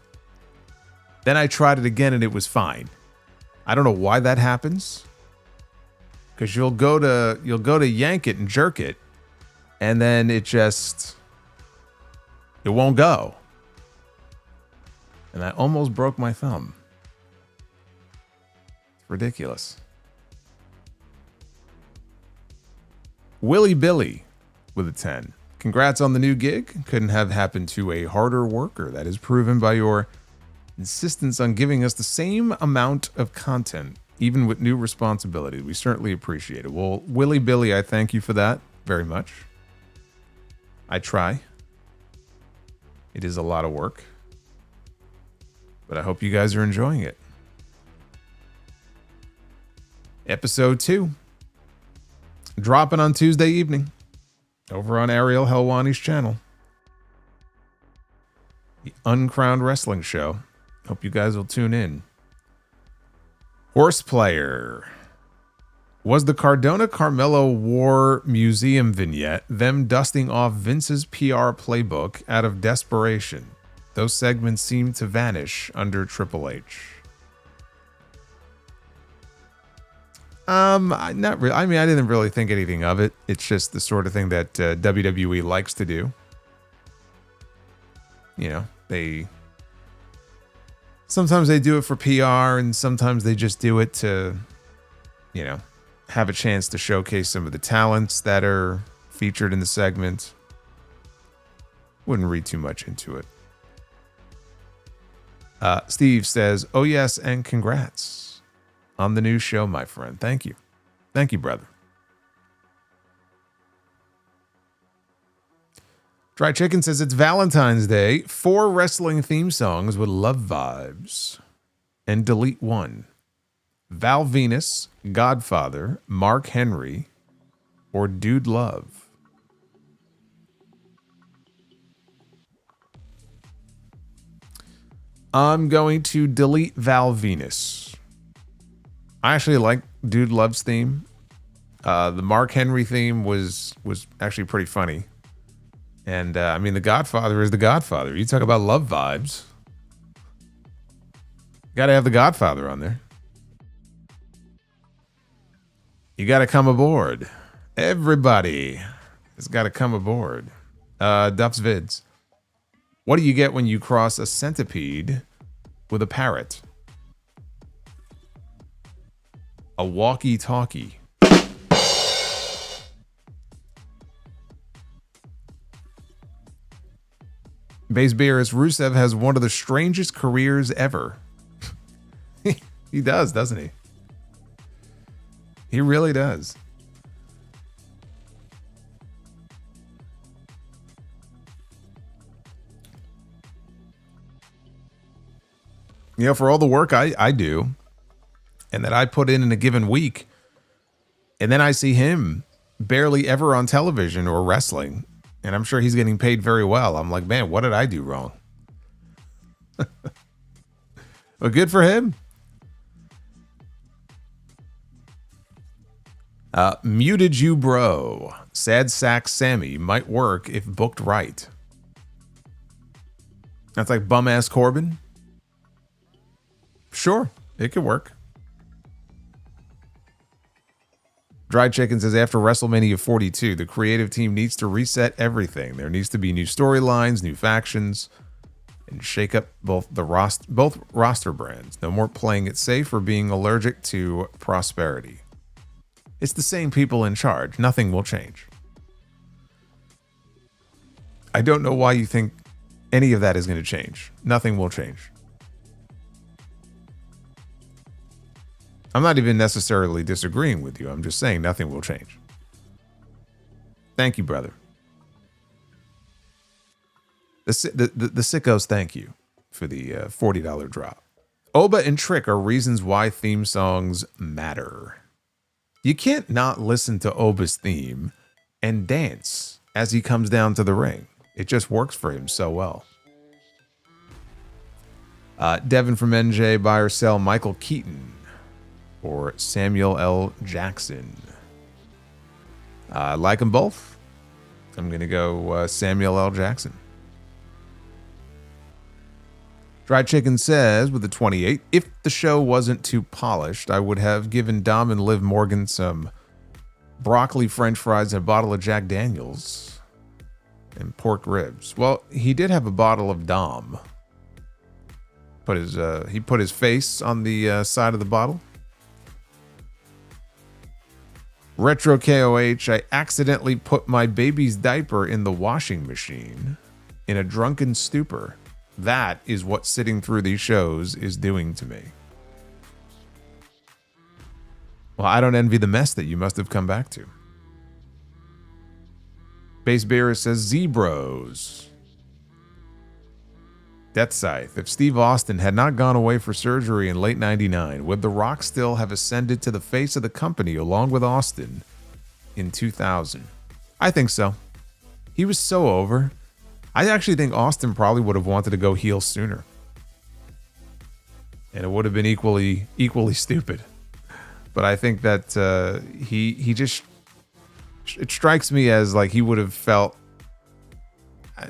Then I tried it again and it was fine. I don't know why that happens. Because you'll go to yank it and jerk it, and then it won't go. And I almost broke my thumb. It's ridiculous. Willie Billy with a 10. Congrats on the new gig. Couldn't have happened to a harder worker. That is proven by your insistence on giving us the same amount of content, even with new responsibilities. We certainly appreciate it. Well, Willie Billy, I thank you for that very much. I try. It is a lot of work, but I hope you guys are enjoying it. Episode 2. Dropping on Tuesday evening over on Ariel Helwani's channel. The Uncrowned Wrestling Show. Hope you guys will tune in. Horseplayer. Was the Cardona Carmelo War Museum vignette them dusting off Vince's PR playbook out of desperation? Those segments seem to vanish under Triple H. Not really. I mean, I didn't really think anything of it. It's just the sort of thing that WWE likes to do. You know, sometimes they do it for PR, and sometimes they just do it to, have a chance to showcase some of the talents that are featured in the segment. Wouldn't read too much into it. Steve says, "Oh yes, and congrats on the new show, my friend." Thank you. Thank you, brother. Dry Chicken says it's Valentine's Day. 4 wrestling theme songs with love vibes. And delete 1. Val Venus, Godfather, Mark Henry, or Dude Love. I'm going to delete Val Venus. I actually like Dude Love's theme. The Mark Henry theme was actually pretty funny. And I mean, The Godfather is The Godfather. You talk about love vibes. Got to have The Godfather on there. You got to come aboard. Everybody. has got to come aboard. Duff's Vids. What do you get when you cross a centipede with a parrot? A walkie-talkie. Base Beerus, Rusev has one of the strangest careers ever. He does, doesn't he? He really does. You know, for all the work I do and that I put in a given week, and then I see him barely ever on television or wrestling, and I'm sure he's getting paid very well. I'm like, man, what did I do wrong? Well, good for him. Muted you, bro. Sad sack Sami might work if booked right. That's like bum ass Corbin. Sure, it could work. Dried Chicken says, after WrestleMania 42, the creative team needs to reset everything. There needs to be new storylines, new factions, and shake up both roster brands. No more playing it safe or being allergic to prosperity. It's the same people in charge. Nothing will change. I don't know why you think any of that is going to change. Nothing will change. I'm not even necessarily disagreeing with you. I'm just saying nothing will change. Thank you, brother. The sickos, thank you for the $40 drop. Oba and Trick are reasons why theme songs matter. You can't not listen to Oba's theme and dance as he comes down to the ring. It just works for him so well. Devin from NJ, buy or sell Michael Keaton or Samuel L. Jackson. I like them both. I'm going to go Samuel L. Jackson. Dried Chicken says, with the 28, if the show wasn't too polished, I would have given Dom and Liv Morgan some broccoli french fries and a bottle of Jack Daniels and pork ribs. Well, he did have a bottle of Dom. He put his face on the side of the bottle. Retro KOH, I accidentally put my baby's diaper in the washing machine in a drunken stupor. That is what sitting through these shows is doing to me. Well, I don't envy the mess that you must have come back to. Base Bearer says, Zebros. Death Scythe. If Steve Austin had not gone away for surgery in late 99, would The Rock still have ascended to the face of the company along with Austin in 2000? I think so. He was so over. I actually think Austin probably would have wanted to go heel sooner. And it would have been equally stupid. But I think that he just... It strikes me as like he would have felt,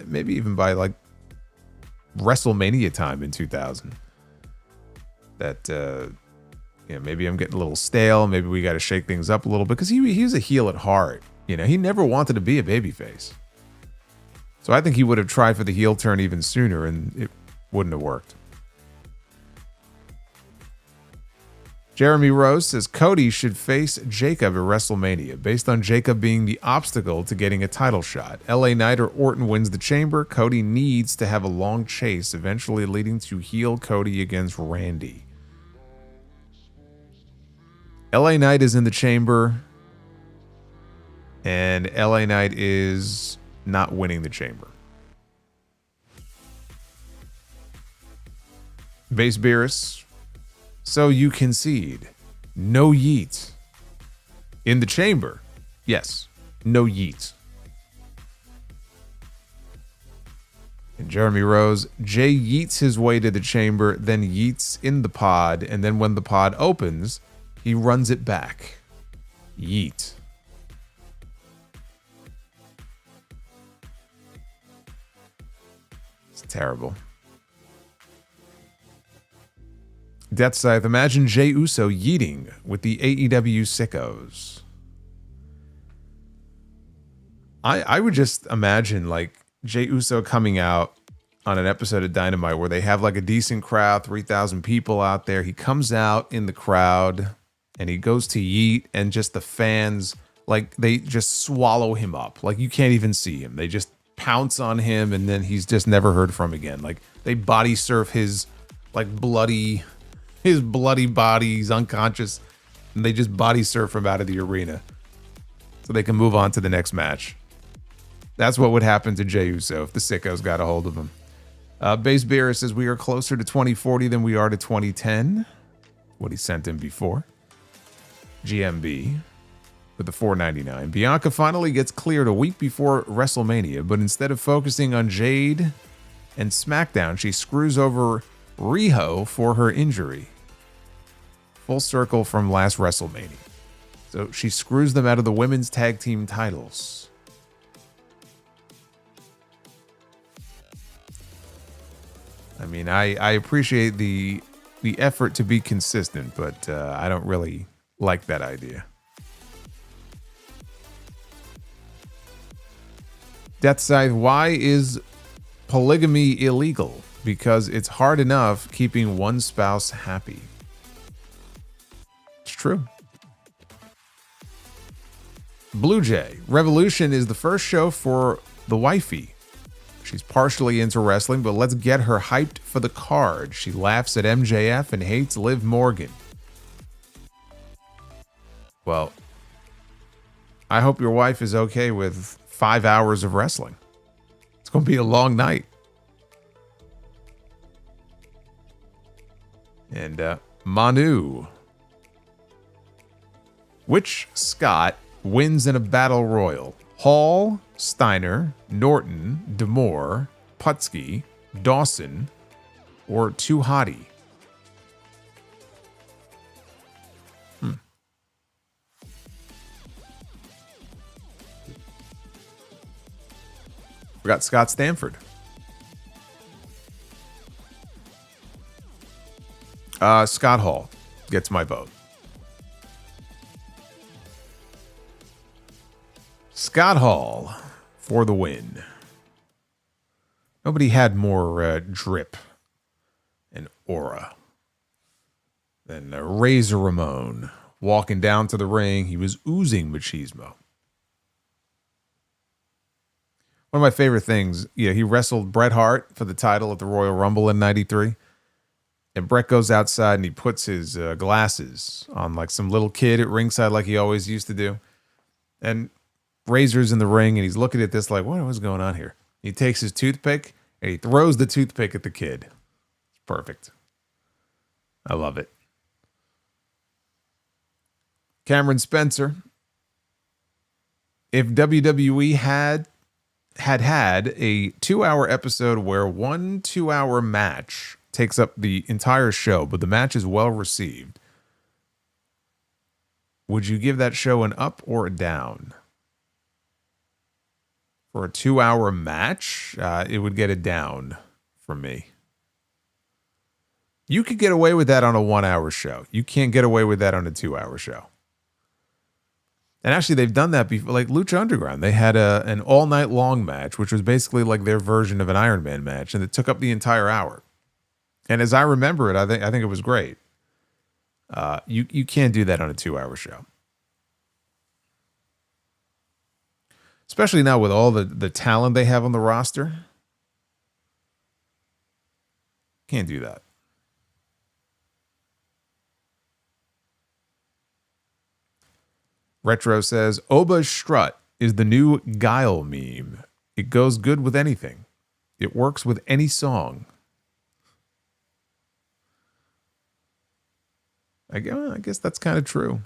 maybe even by like WrestleMania time in 2000, that maybe I'm getting a little stale. Maybe we got to shake things up a little bit, because he was a heel at heart. You know, he never wanted to be a babyface. So I think he would have tried for the heel turn even sooner, and it wouldn't have worked. Jeremy Rose says Cody should face Jacob at WrestleMania, based on Jacob being the obstacle to getting a title shot. LA Knight or Orton wins the chamber. Cody needs to have a long chase, eventually leading to heel Cody against Randy. LA Knight is in the chamber, and LA Knight is not winning the chamber. Base Beerus. So you concede. No yeet. In the chamber. Yes. No yeet. And Jeremy Rose. Jay yeets his way to the chamber, then yeets in the pod, and then when the pod opens, he runs it back. Yeet. It's terrible. Death Scythe, imagine Jey Uso yeeting with the AEW sickos. I would just imagine like Jey Uso coming out on an episode of Dynamite where they have like a decent crowd, 3,000 people out there. He comes out in the crowd and he goes to yeet, and just the fans, like they just swallow him up. Like you can't even see him. They just pounce on him, and then he's just never heard from again. Like they body surf his like bloody body. He's unconscious, and they just body surf him out of the arena so they can move on to the next match. That's what would happen to Jey Uso if the sickos got a hold of him. Base Beer says we are closer to 2040 than we are to 2010. What he sent in before. GMB with the $4.99. Bianca finally gets cleared a week before WrestleMania, but instead of focusing on Jade and SmackDown, she screws over Riho for her injury. Full circle from last WrestleMania. So she screws them out of the women's tag team titles. I mean, I appreciate the effort to be consistent, but I don't really like that idea. Death Scythe, why is polygamy illegal? Because it's hard enough keeping one spouse happy. It's true. Blue Jay, Revolution is the first show for the wifey. She's partially into wrestling, but let's get her hyped for the card. She laughs at MJF and hates Liv Morgan. Well, I hope your wife is okay with 5 hours of wrestling. It's going to be a long night. And Manu. Which Scott wins in a battle royal? Hall, Steiner, Norton, D'Amore, Putski, Dawson, or Too Hottie? We got Scott Stanford. Scott Hall gets my vote. Scott Hall for the win. Nobody had more drip and aura than Razor Ramon. Walking down to the ring, he was oozing machismo. One of my favorite things, he wrestled Bret Hart for the title at the Royal Rumble in '93. And Bret goes outside and he puts his glasses on like some little kid at ringside like he always used to do. And Razor's in the ring and he's looking at this like, what was going on here? He takes his toothpick and he throws the toothpick at the kid. It's perfect. I love it. Cameron Spencer. If WWE had a 2-hour episode where one 2-hour match takes up the entire show, but the match is well received, would you give that show an up or a down? For a 2-hour match, it would get a down from me. You could get away with that on a 1-hour show. You can't get away with that on a 2-hour show. And actually, they've done that before. Like Lucha Underground, they had an all-night long match, which was basically like their version of an Iron Man match, and it took up the entire hour. And as I remember it, I think it was great. You can't do that on a 2-hour show. Especially now with all the talent they have on the roster. Can't do that. Retro says, Oba's strut is the new Guile meme. It goes good with anything. It works with any song. I guess that's kind of true.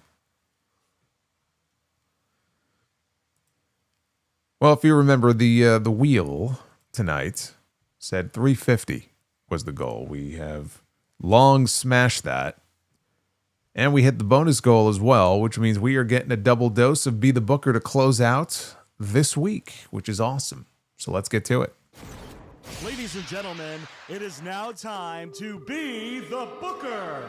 Well, if you remember, the wheel tonight said 350 was the goal. We have long smashed that. And we hit the bonus goal as well, which means we are getting a double dose of Be the Booker to close out this week, which is awesome. So let's get to it. Ladies and gentlemen, it is now time to Be the Booker.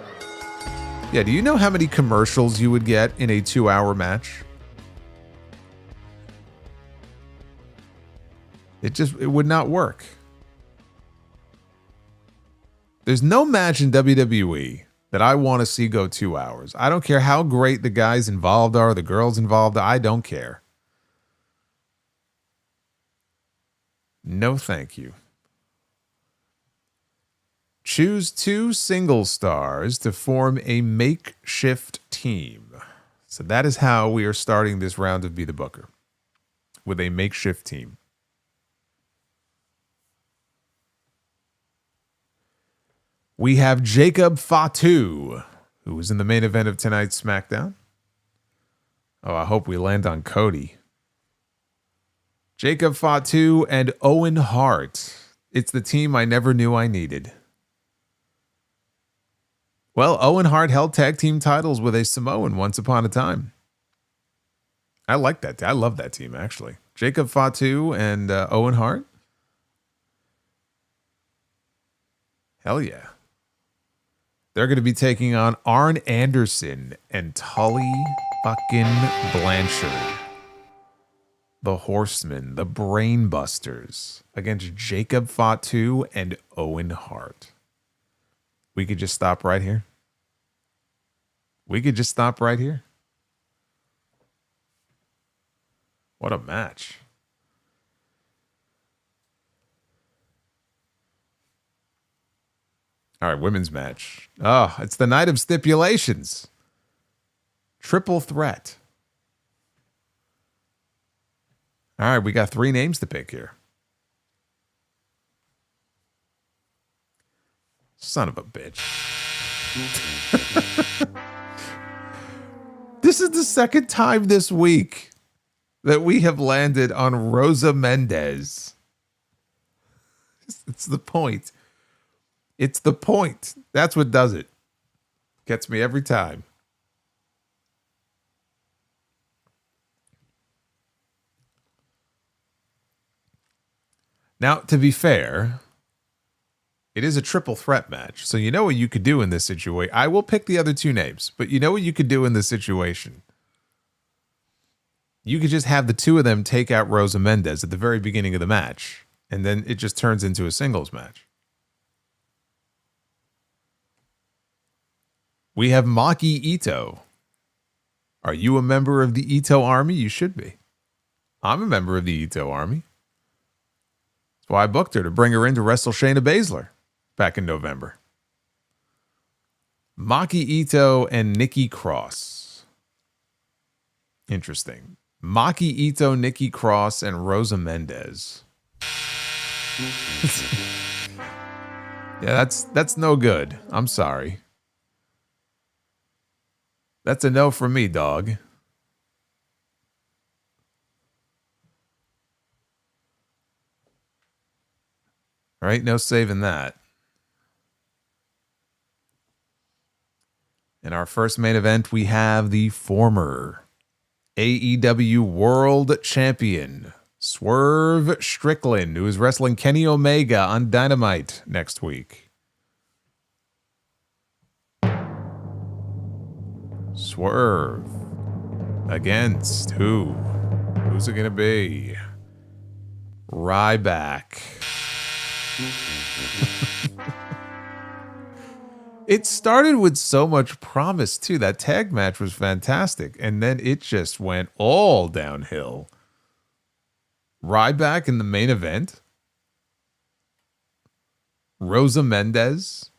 Yeah, do you know how many commercials you would get in a 2-hour match? It would not work. There's no match in WWE that I want to see go 2 hours. I don't care how great the guys involved are, the girls involved. I don't care. No, thank you. Choose 2 single stars to form a makeshift team. So that is how we are starting this round of Be the Booker. With a makeshift team. We have Jacob Fatu, who was in the main event of tonight's SmackDown. Oh, I hope we land on Cody. Jacob Fatu and Owen Hart. It's the team I never knew I needed. Well, Owen Hart held tag team titles with a Samoan once upon a time. I like that. I love that team, actually. Jacob Fatu and Owen Hart. Hell yeah. They're going to be taking on Arn Anderson and Tully fucking Blanchard. The Horsemen, the Brainbusters, against Jacob Fatu and Owen Hart. We could just stop right here. We could just stop right here. What a match. All right, women's match. Oh, it's the night of stipulations. Triple threat. All right, we got 3 names to pick here. Son of a bitch. This is the second time this week that we have landed on Rosa Mendez. It's the point. It's the point. That's what does it. Gets me every time. Now, to be fair, it is a triple threat match. So you know what you could do in this situation. I will pick the other 2 names, but you know what you could do in this situation. You could just have the 2 of them take out Rosa Mendez at the very beginning of the match, and then it just turns into a singles match. We have Maki Ito. Are you a member of the Ito Army? You should be. I'm a member of the Ito Army. That's why I booked her to bring her in to wrestle Shayna Baszler back in November. Maki Ito and Nikki Cross. Interesting. Maki Ito, Nikki Cross, and Rosa Mendez. Yeah, that's no good. I'm sorry. That's a no for me, dog. All right, no saving that. In our first main event, we have the former AEW World Champion, Swerve Strickland, who is wrestling Kenny Omega on Dynamite next week. Swerve against who? Who's it going to be? Ryback. It started with so much promise, too. That tag match was fantastic. And then it just went all downhill. Ryback in the main event. Rosa Mendez.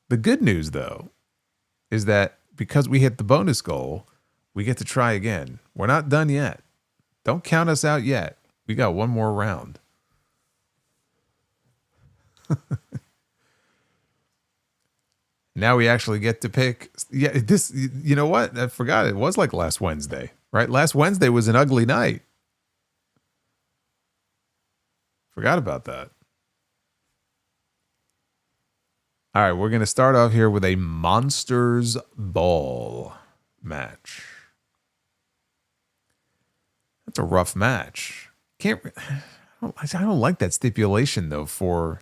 The good news, though, is that because we hit the bonus goal, we get to try again. We're not done yet. Don't count us out yet. We got one more round. Now we actually get to pick. Yeah, this, you know what? I forgot. It was like last Wednesday, right? Last Wednesday was an ugly night. Forgot about that. All right, we're going to start off here with a Monsters Ball match. That's a rough match. I don't like that stipulation though for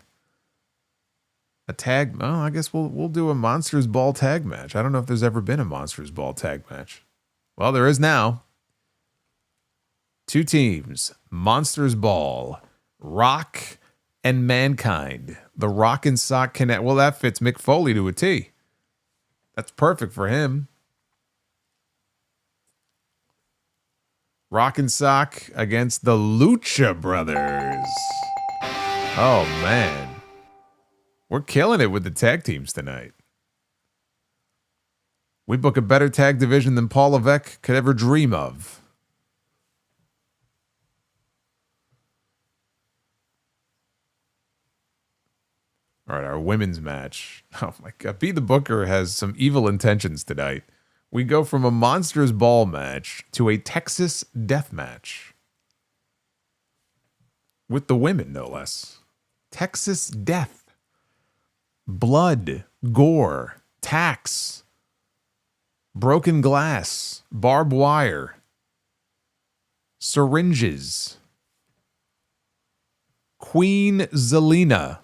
a tag. Oh, I guess we'll do a Monsters Ball tag match. I don't know if there's ever been a Monsters Ball tag match. Well, there is now. 2 teams, Monsters Ball, Rock and Mankind. The Rock and Sock Connect. Well, that fits Mick Foley to a T. That's perfect for him. Rock and Sock against the Lucha Brothers. Oh, man. We're killing it with the tag teams tonight. We book a better tag division than Paul Levesque could ever dream of. All right, our women's match. Oh, my God. Be the Booker has some evil intentions tonight. We go from a Monsters Ball match to a Texas Death Match. With the women, no less. Texas Death. Blood, gore, tacks, broken glass, barbed wire, syringes, Queen Zelina.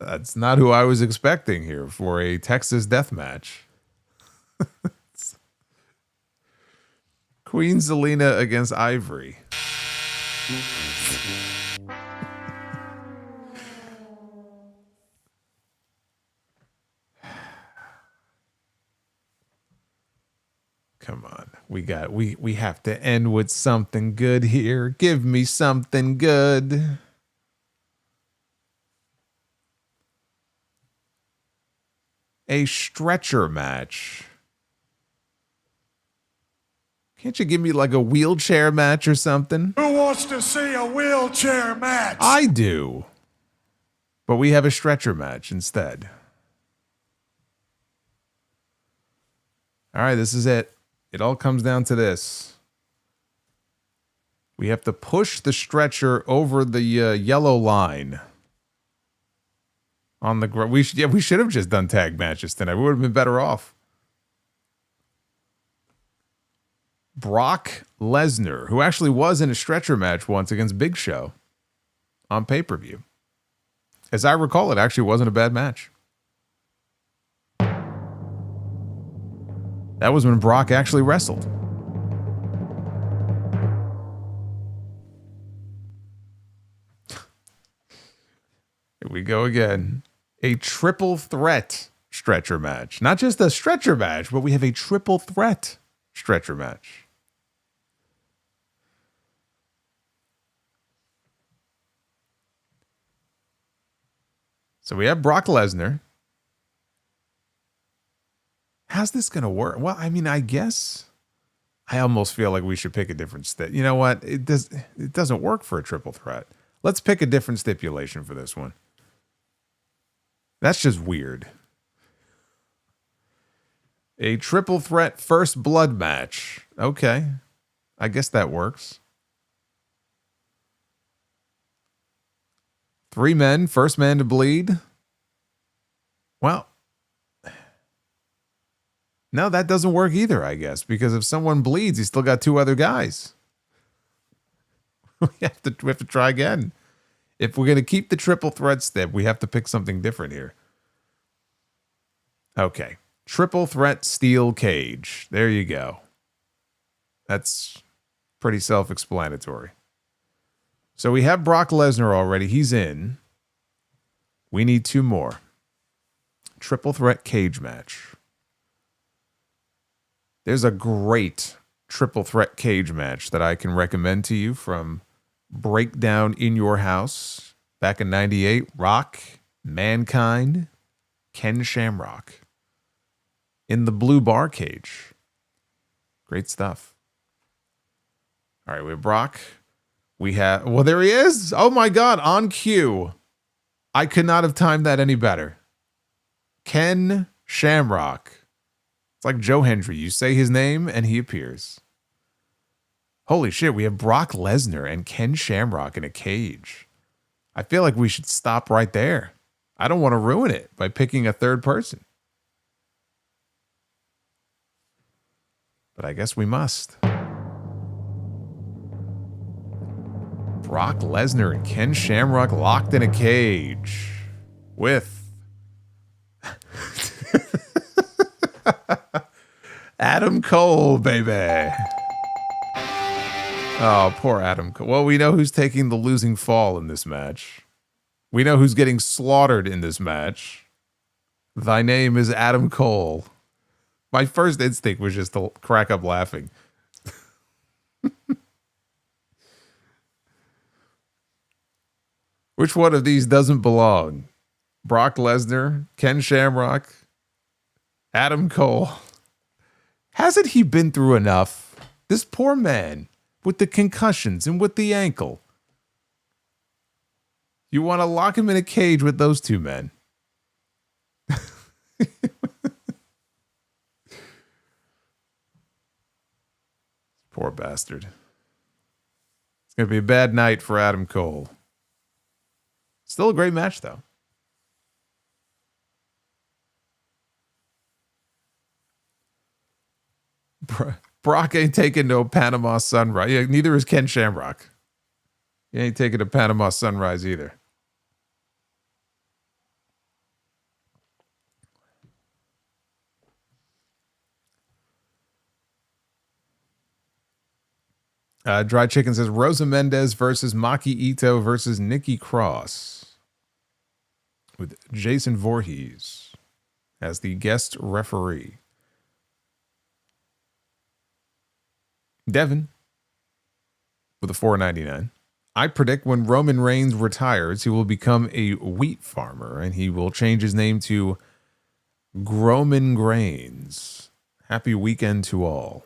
That's not who I was expecting here for a Texas Death Match. Queen Zelina against Ivory. Come on. We have to end with something good here. Give me something good. A stretcher match. Can't you give me like a wheelchair match or something? Who wants to see a wheelchair match? I do. But we have a stretcher match instead. All right, this is it. It all comes down to this. We have to push the stretcher over the yellow line. On the ground. We should have just done tag matches tonight. We would have been better off. Brock Lesnar, who actually was in a stretcher match once against Big Show on pay-per-view. As I recall, it actually wasn't a bad match. That was when Brock actually wrestled. Here we go again. A triple threat stretcher match. Not just a stretcher match, but we have a triple threat stretcher match. So we have Brock Lesnar. How's this going to work? Well, I mean, I guess I almost feel like we should pick a different stip. You know what? It doesn't work for a triple threat. Let's pick a different stipulation for this one. That's just weird. A triple threat first blood match. Okay. I guess that works. 3 men, first man to bleed. Well, no, that doesn't work either, I guess, because if someone bleeds, he's still got 2 other guys. we have to try again. If we're going to keep the triple threat step, we have to pick something different here. Okay. Triple threat steel cage. There you go. That's pretty self-explanatory. So we have Brock Lesnar already. He's in. We need 2 more. Triple threat cage match. There's a great triple threat cage match that I can recommend to you from Breakdown in Your House back in '98. Rock, Mankind, Ken Shamrock in the blue bar cage. Great stuff. All right, we have Brock. We have, well, there he is. Oh my God, on cue. I could not have timed that any better. Ken Shamrock. It's like Joe Hendry. You say his name and he appears. Holy shit, we have Brock Lesnar and Ken Shamrock in a cage. I feel like we should stop right there. I don't want to ruin it by picking a third person. But I guess we must. Brock Lesnar and Ken Shamrock locked in a cage with Adam Cole, baby. Oh, poor Adam Cole. Well, we know who's taking the losing fall in this match. We know who's getting slaughtered in this match. Thy name is Adam Cole. My first instinct was just to crack up laughing. Which one of these doesn't belong? Brock Lesnar, Ken Shamrock, Adam Cole. Hasn't he been through enough? This poor man with the concussions and with the ankle. You want to lock him in a cage with those two men? Poor bastard. It's going to be a bad night for Adam Cole. Still a great match, though. Brock ain't taking no Panama Sunrise. Yeah, neither is Ken Shamrock. He ain't taking a Panama Sunrise either. Dry Chicken says Rosa Mendez versus Maki Ito versus Nikki Cross with Jason Voorhees as the guest referee. Devin with a $4.99. I predict when Roman Reigns retires, he will become a wheat farmer and he will change his name to Groman Grains. Happy weekend to all.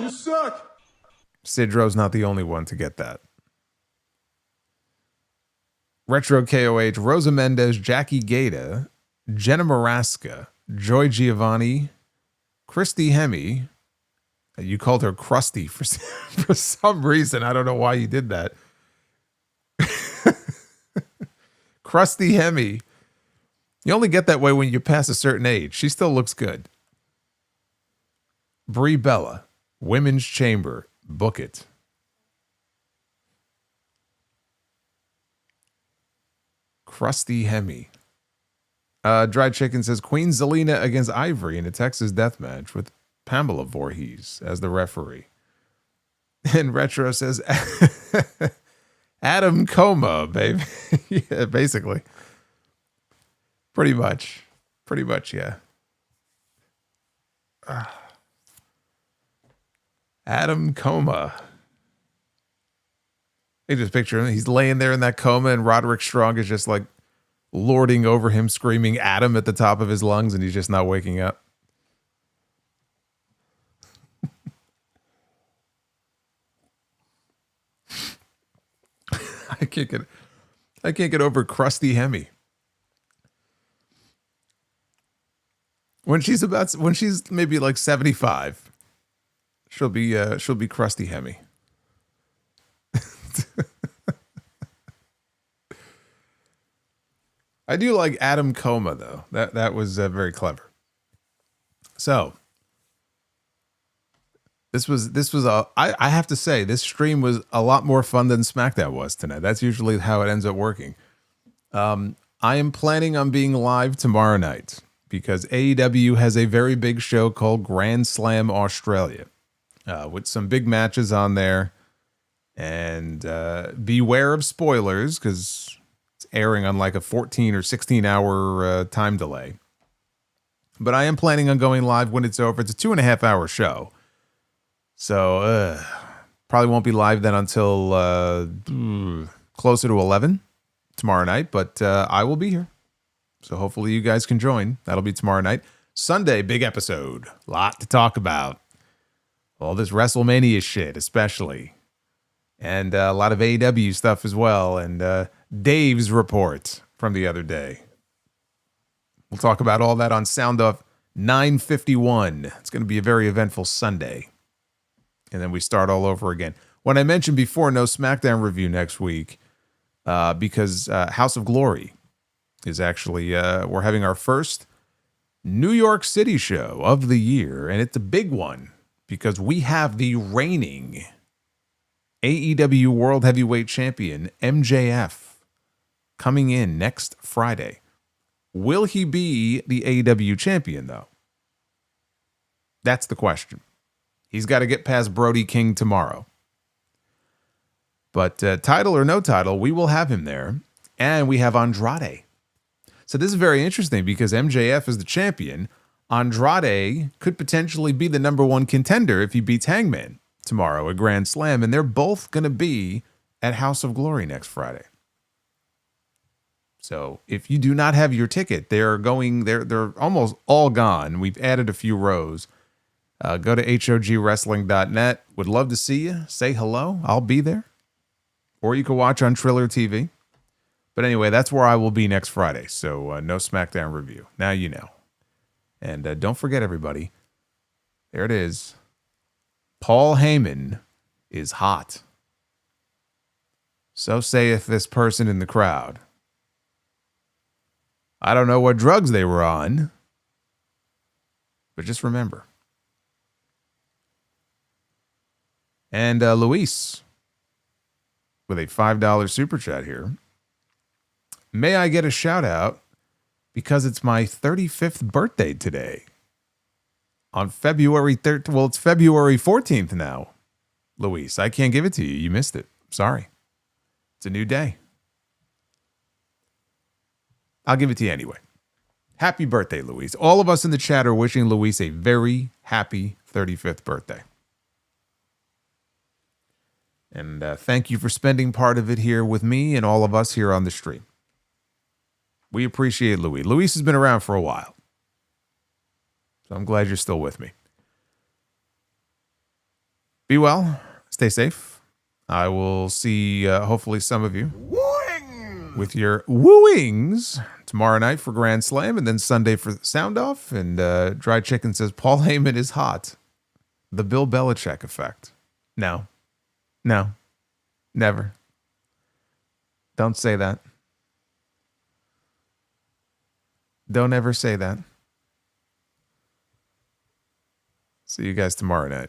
You suck. Sidro's not the only one to get that. Retro KOH, Rosa Mendez, Jackie Gata, Jenna Maraska, Joy Giovanni, Christy Hemme. You called her Krusty for some reason. I don't know why you did that. Krusty Hemme. You only get that way when you pass a certain age. She still looks good. Brie Bella, Women's Chamber, book it. Krusty Hemme. Dried Chicken says Queen Zelina against Ivory in a Texas death match with Pamela Voorhees as the referee. And Retro says Adam Coma, baby. Yeah, basically. Pretty much, yeah. Adam Coma. You just picture him. He's laying there in that coma, and Roderick Strong is just like lording over him, screaming Adam at the top of his lungs, and he's just not waking up. I can't get over Krusty Hemme. When she's maybe like 75, she'll be Krusty Hemme. I do like Adam Coma though. That was very clever. So I have to say this stream was a lot more fun than SmackDown was tonight. That's usually how it ends up working. I am planning on being live tomorrow night because AEW has a very big show called Grand Slam Australia with some big matches on there. And beware of spoilers because it's airing on like a 14 or 16 hour time delay. But I am planning on going live when it's over. It's a 2.5 hour show. So probably won't be live then until closer to 11 tomorrow night. But I will be here. So hopefully you guys can join. That'll be tomorrow night. Sunday, big episode. Lot to talk about. All this WrestleMania shit especially. And a lot of AEW stuff as well. And Dave's report from the other day. We'll talk about all that on Sound Off 9:51. It's going to be a very eventful Sunday. And then we start all over again. When I mentioned before, no SmackDown review next week because House of Glory is actually, we're having our first New York City show of the year. And it's a big one because we have the reigning AEW World Heavyweight Champion, MJF, coming in next Friday. Will he be the AEW champion, though? That's the question. He's got to get past Brody King tomorrow. But title or no title, we will have him there. And we have Andrade. So this is very interesting because MJF is the champion. Andrade could potentially be the number one contender if he beats Hangman tomorrow, a Grand Slam. And they're both going to be at House of Glory next Friday. So if you do not have your ticket, they're almost all gone. We've added a few rows. Go to hogwrestling.net. Would love to see you. Say hello. I'll be there. Or you can watch on Triller TV. But anyway, that's where I will be next Friday. So no SmackDown review. Now you know. And don't forget, everybody. There it is. Paul Heyman is hot. So saith this person in the crowd. I don't know what drugs they were on. But just remember. And Luis, with a $5 super chat here. May I get a shout out because it's my 35th birthday today. On February 3rd. Well, it's February 14th now. Luis, I can't give it to you. You missed it. Sorry. It's a new day. I'll give it to you anyway. Happy birthday, Luis. All of us in the chat are wishing Luis a very happy 35th birthday. And thank you for spending part of it here with me and all of us here on the stream. We appreciate Luis. Luis has been around for a while. So I'm glad you're still with me. Be well. Stay safe. I will see, hopefully, some of you with your wooings tomorrow night for Grand Slam and then Sunday for Sound Off. And Dry Chicken says, Paul Heyman is hot. The Bill Belichick effect. No, never. Don't say that. Don't ever say that. See you guys tomorrow night.